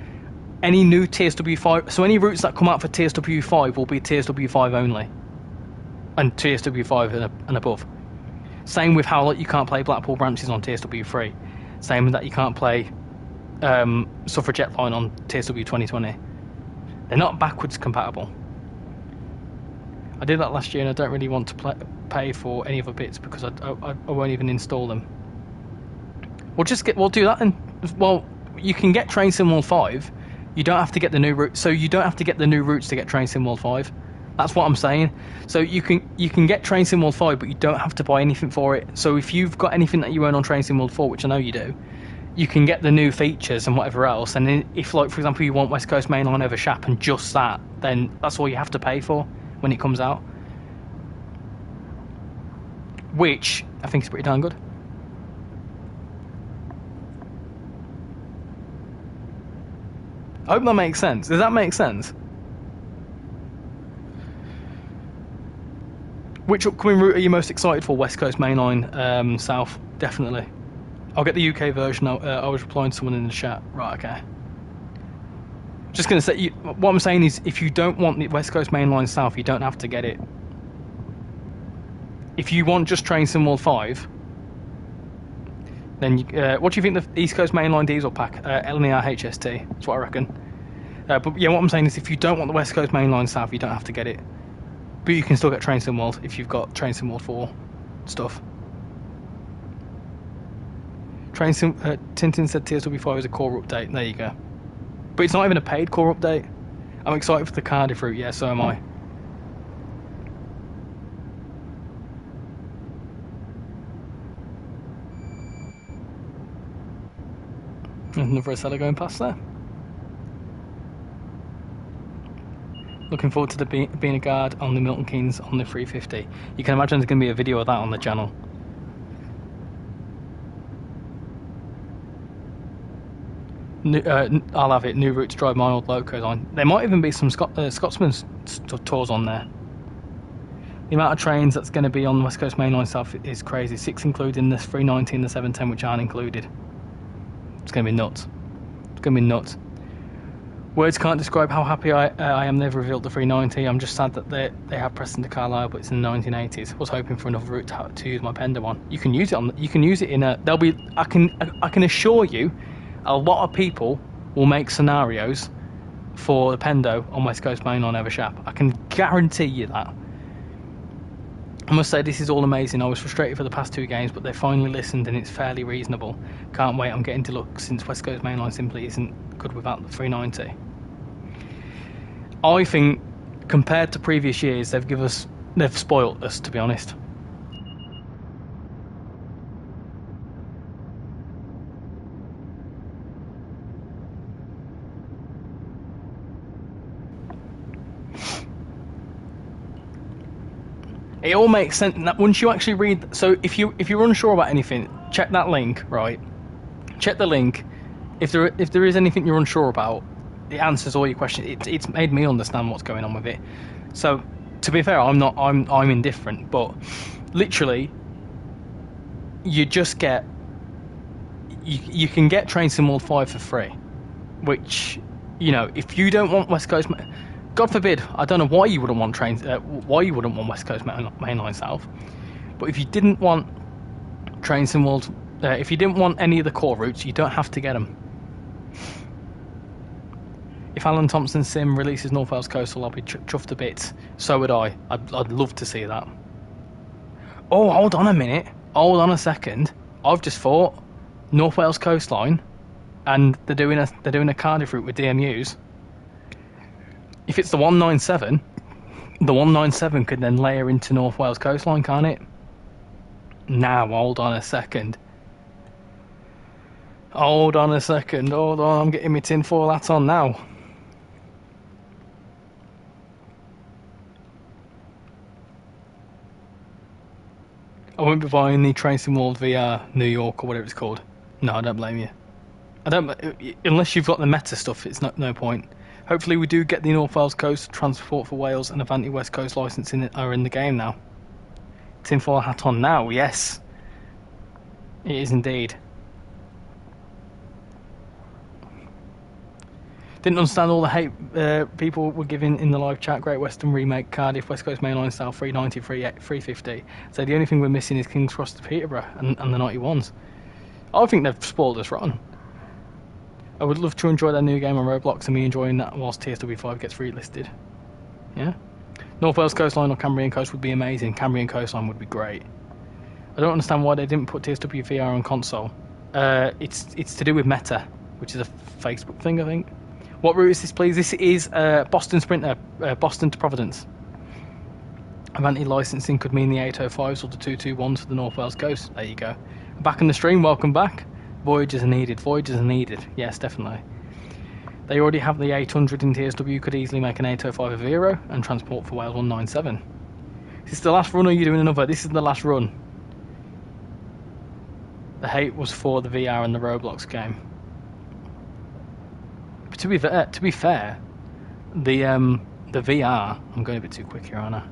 any new TSW 5, so any routes that come out for TSW 5 will be TSW 5 only, and TSW 5 and above. Same with how you can't play Blackpool branches on TSW 3. Same with that you can't play Suffragette line on TSW 2020. They're not backwards compatible. I did that last year and I don't really want to pay for any other bits because I won't even install them. We'll do that then. Well, you can get Train Sim World 5. You don't have to get the new route, so you don't have to get the new routes to get Train Sim World 5. That's what I'm saying. So you can get Train Sim World 5, but you don't have to buy anything for it. So if you've got anything that you own on Train Sim World 4, which I know you do, you can get the new features and whatever else. And then if, like, for example, you want West Coast Mainline over Shap and just that, then that's all you have to pay for when it comes out. Which I think is pretty darn good. I hope that makes sense. Does that make sense? Which upcoming route are you most excited for? West Coast Mainline South, definitely. I'll get the UK version. I was replying to someone in the chat. Right, okay. Just going to say, what I'm saying is, if you don't want the West Coast Mainline South, you don't have to get it. If you want just Train Sim World 5, then what do you think the East Coast Mainline Diesel Pack? LNER HST, that's what I reckon. But yeah, what I'm saying is, if you don't want the West Coast Mainline South, you don't have to get it. But you can still get Train Sim World if you've got Train Sim World 4 stuff. Tintin said TSW5 is a core update. There you go. But it's not even a paid core update. I'm excited for the Cardiff route. Yeah, so am I. There's another seller going past there. Looking forward to being a guard on the Milton Keynes on the 350. You can imagine there's going to be a video of that on the channel. I'll have it. New route to drive my old locos on. There might even be some Scotsman's tours on there. The amount of trains that's going to be on the West Coast Mainline South is crazy. 6 including the 390 and the 710, which aren't included. It's going to be nuts. It's going to be nuts. Words can't describe how happy I am they've revealed the 390. I'm just sad that they have Preston to Carlisle, but it's in the 1980s. I was hoping for another route to use my Penda one. You can use it on. You can use it in a. There'll be. I can assure you, a lot of people will make scenarios for the Pendo on West Coast Mainline over Shap. I can guarantee you that. I must say, this is all amazing. I was frustrated for the past 2 games, but they finally listened and it's fairly reasonable. Can't wait, I'm getting to look, since West Coast Mainline simply isn't good without the 390. I think, compared to previous years, they've spoilt us, to be honest. It all makes sense. Once you actually read, so if you're unsure about anything, check that link, right? Check the link. If there is anything you're unsure about, it answers all your questions. It's made me understand what's going on with it. So, to be fair, I'm indifferent, but literally, you just get you can get Train Sim World 5 for free, which, you know, if you don't want West Coast. God forbid, I don't know why you wouldn't want West Coast Mainline South, but if you didn't want Train Sim World, if you didn't want any of the core routes, you don't have to get them. If Alan Thompson Sim releases North Wales Coastal, I'll be chuffed to bits. So would I. I'd love to see that. Oh, hold on a minute. Hold on a second. I've just thought North Wales Coastline, and they're doing a Cardiff route with DMUs. If it's the 197, the 197 could then layer into North Wales Coastline, can't it? Now, hold on a second. Hold on, I'm getting my tinfoil hat on now. I won't be buying the Train Sim World VR New York or whatever it's called. No, I don't blame you. Unless you've got the meta stuff, it's no point. Hopefully we do get the North Wales Coast, Transport for Wales and Avanti West Coast licensing are in the game now. Tinfoil hat on now, yes. It is indeed. Didn't understand all the hate people were giving in the live chat. Great Western Remake, Cardiff, West Coast Mainline Style, 390, 350. So the only thing we're missing is King's Cross to Peterborough and the 91s. I think they've spoiled us rotten. I would love to enjoy their new game on Roblox and me enjoying that whilst TSW5 gets relisted. Yeah? North Wales Coastline or Cambrian Coast would be amazing. Cambrian Coastline would be great. I don't understand why they didn't put TSW VR on console. It's to do with Meta, which is a Facebook thing, I think. What route is this, please? This is Boston Sprinter, Boston to Providence. Avanti licensing could mean the 805s or the 221s for the North Wales coast. There you go. Back in the stream, welcome back. Voyages are needed. Voyages are needed. Yes, definitely. They already have the 800 in TSW, could easily make an 805 a Vero and transport for Wales 197. Is this the last run or are you doing another? This is the last run. The hate was for the VR and the Roblox game. But to be fair, the VR, I'm going a bit too quick here, aren't I?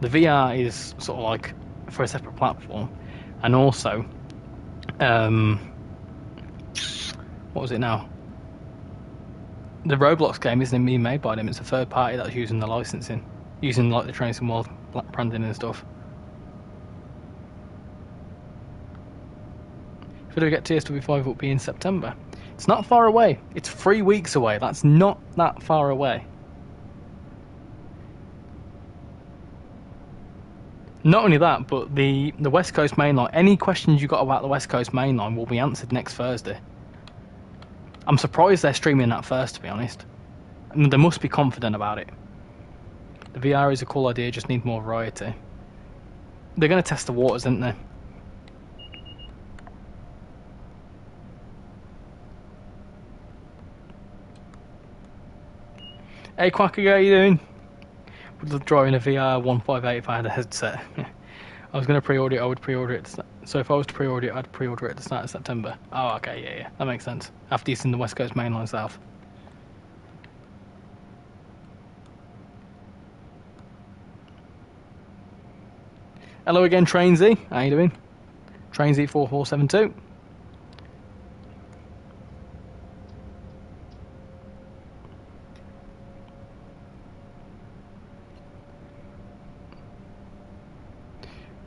The VR is sort of like for a separate platform, and also, what was it now? The Roblox game isn't being made by them; it's a third party that's using the licensing, using like the trainsimworld branding and stuff. If we do get TSW5, it will be in September. It's not far away. It's 3 weeks away. That's not that far away. Not only that, but the West Coast Main Line, any questions you got about the West Coast Main Line will be answered next Thursday. I'm surprised they're streaming that first, to be honest. And they must be confident about it. The VR is a cool idea, just need more variety. They're going to test the waters, aren't they? Hey Quacker, how you doing? Would love drawing a VR 158 if I had a headset. I was going to pre-order it, I would pre-order it. So if I was to pre-order it, I'd pre-order it at the start of September. Oh, okay, yeah, that makes sense. After using the West Coast Main Line South. Hello again, Trainsy. How you doing? Trainsy4472.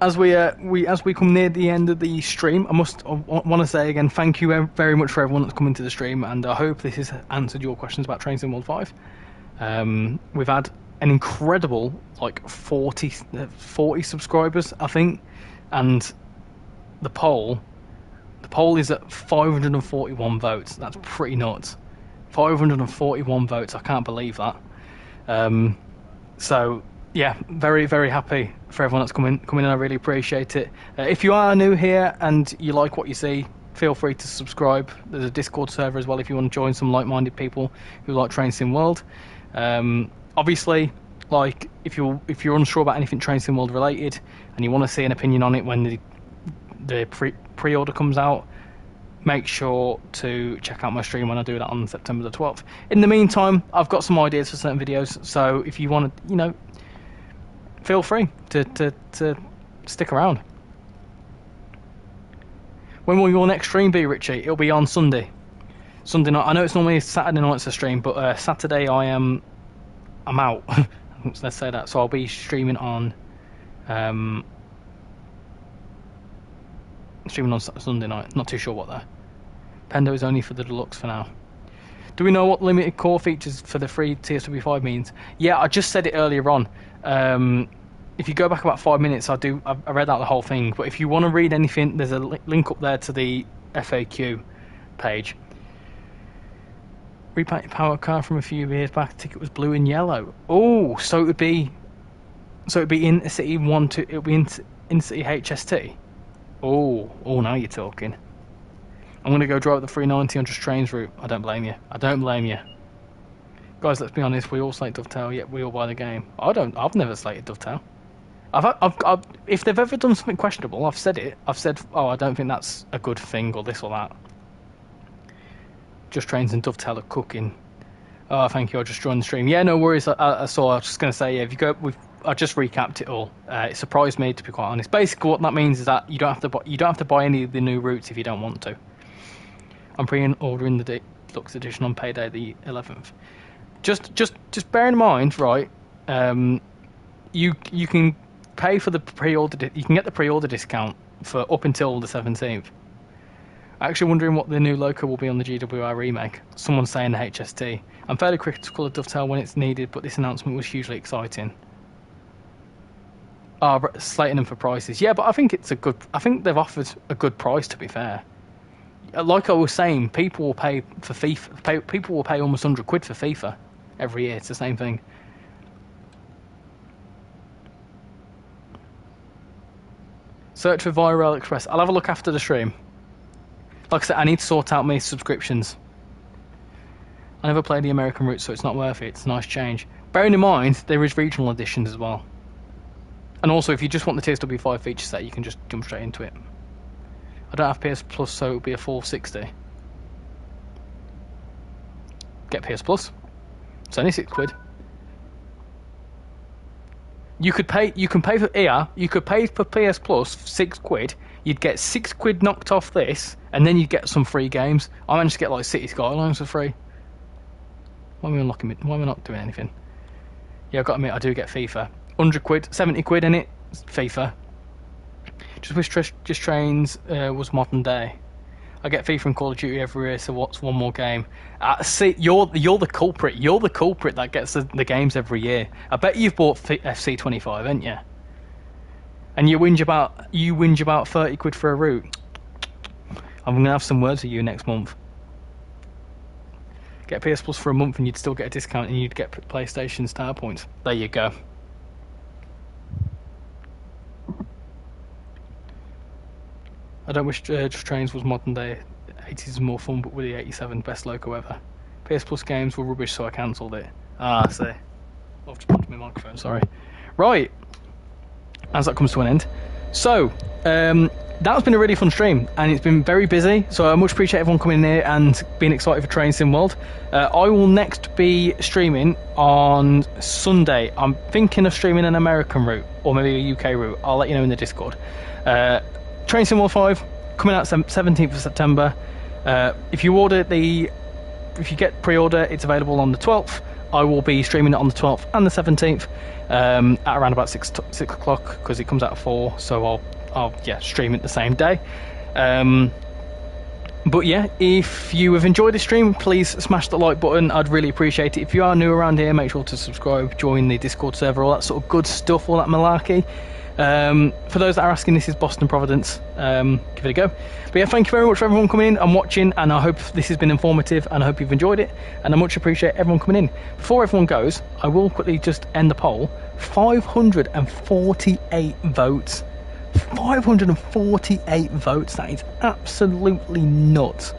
As we come near the end of the stream, I want to say again, thank you very much for everyone that's come into the stream, and I hope this has answered your questions about Train Sim World 5. We've had an incredible 40 subscribers, I think, and the poll is at 541 votes. That's pretty nuts. 541 votes. I can't believe that. So. Yeah, very, very happy for everyone that's come in. I really appreciate it. If you are new here and you like what you see, feel free to subscribe. There's a Discord server as well if you want to join some like-minded people who like Train Sim World. Obviously, if you're unsure about anything Train Sim World related and you want to see an opinion on it when the pre-order comes out, make sure to check out my stream when I do that on September the 12th. In the meantime, I've got some ideas for certain videos, so if you want to, feel free to stick around. When will your next stream be, Richie? It'll be on Sunday. Sunday night. I know it's normally Saturday night's a stream, but Saturday I'm out. Let's say that. So I'll be streaming on Sunday night. Not too sure what though. Pendo is only for the deluxe for now. Do we know what limited core features for the free TSW5 means? Yeah, I just said it earlier on. If you go back about 5 minutes, I read out the whole thing. But if you want to read anything, there's a link up there to the FAQ page. Repainted power car from a few years back. The ticket was blue and yellow. Oh, so it would be Intercity it would be Intercity HST. Oh, now you're talking. I'm going to go drive the 390 on Just Trains route. I don't blame you. Guys, let's be honest. We all slate Dovetail, yet we all buy the game. I've never slated Dovetail. If they've ever done something questionable, I've said it. I've said, I don't think that's a good thing, or this or that. Just Trains and Dovetail are cooking. Oh, thank you. I just joined the stream. Yeah, no worries. I was just going to say, if you go, I just recapped it all. It surprised me, to be quite honest. Basically, what that means is that you don't have to buy any of the new routes if you don't want to. I'm pre-ordering the deluxe edition on payday the 11th. Just bear in mind, right? You can pay for the pre-order. You can get the pre-order discount for up until the 17th. I'm actually wondering what the new loco will be on the GWR remake. Someone's saying the HST. I'm fairly critical of Dovetail when it's needed, but this announcement was hugely exciting. Slating them for prices. Yeah, but I think I think they've offered a good price, to be fair. Like I was saying, people will pay for FIFA. People will pay almost £100 for FIFA every year. It's the same thing. Search for Via Rail Express. I'll have a look after the stream. Like I said, I need to sort out my subscriptions. I never played the American route, so it's not worth it. It's a nice change. Bearing in mind, there is regional editions as well. And also, if you just want the TSW 5 feature set, you can just jump straight into it. I don't have PS Plus, so it would be a 460. Get PS Plus. It's only £6. You can pay for you could pay for PS Plus £6. You'd get £6 knocked off this, and then you'd get some free games. I managed to get like City Skylines for free. Why am I unlocking it? Why am I not doing anything? Yeah, I've got to admit, I do get FIFA. £100, £70 in it. FIFA. Just wish Just Trains was modern day. I get FIFA and Call of Duty every year, so what's one more game? See, you're the culprit. You're the culprit that gets the games every year. I bet you've bought FC25, haven't you? And you whinge about £30 for a route. I'm gonna have some words with you next month. Get PS Plus for a month and you'd still get a discount, and you'd get PlayStation Star points. There you go. I don't wish Just Trains was modern day. 80s is more fun, but with the 87, best loco ever. PS Plus games were rubbish, so I cancelled it. I see. I've just bumped my microphone, sorry. Right, as that comes to an end. So, that's been a really fun stream, and it's been very busy, so I much appreciate everyone coming in here and being excited for Train Sim World. I will next be streaming on Sunday. I'm thinking of streaming an American route, or maybe a UK route. I'll let you know in the Discord. Train Sim World 5 coming out 17th of September. If you get pre-order, it's available on the 12th. I will be streaming it on the 12th and the 17th at around about 6 o'clock, because it comes out at 4, so I'll stream it the same day. But yeah, if you have enjoyed this stream, please smash the like button. I'd really appreciate it. If you are new around here, make sure to subscribe, join the Discord server, all that sort of good stuff, all that malarkey. For those that are asking, this is Boston Providence. Give it a go. But yeah, thank you very much for everyone coming in and watching, and I hope this has been informative, and I hope you've enjoyed it, and I much appreciate everyone coming in. Before everyone goes, I will quickly just end the poll. 548 votes. 548 votes. That is absolutely nuts.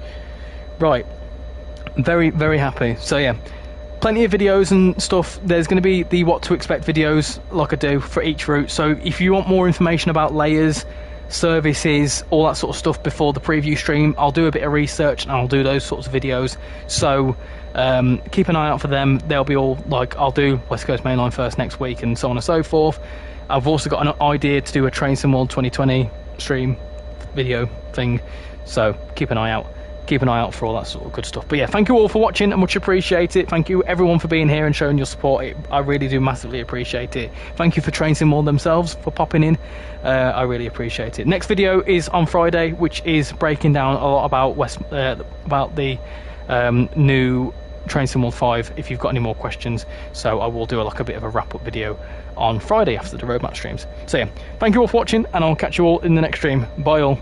Right, very, very happy. So yeah, plenty of videos and stuff. There's going to be the what to expect videos like I do for each route, so if you want more information about layers, services, all that sort of stuff before the preview stream, I'll do a bit of research and I'll do those sorts of videos. So keep an eye out for them. They'll be all like, I'll do West Coast Mainline first next week, and so on and so forth. I've also got an idea to do a Train Sim World 2020 stream video thing, so keep an eye out. Keep an eye out for all that sort of good stuff. But yeah, thank you all for watching. I much appreciate it. Thank you everyone for being here and showing your support. I really do massively appreciate it. Thank you for Train Sim World themselves for popping in. I really appreciate it. Next video is on Friday, which is breaking down a lot about the new Train Sim World 5, if you've got any more questions. So I will do a bit of a wrap-up video on Friday after the roadmap streams. So yeah, thank you all for watching, and I'll catch you all in the next stream. Bye all.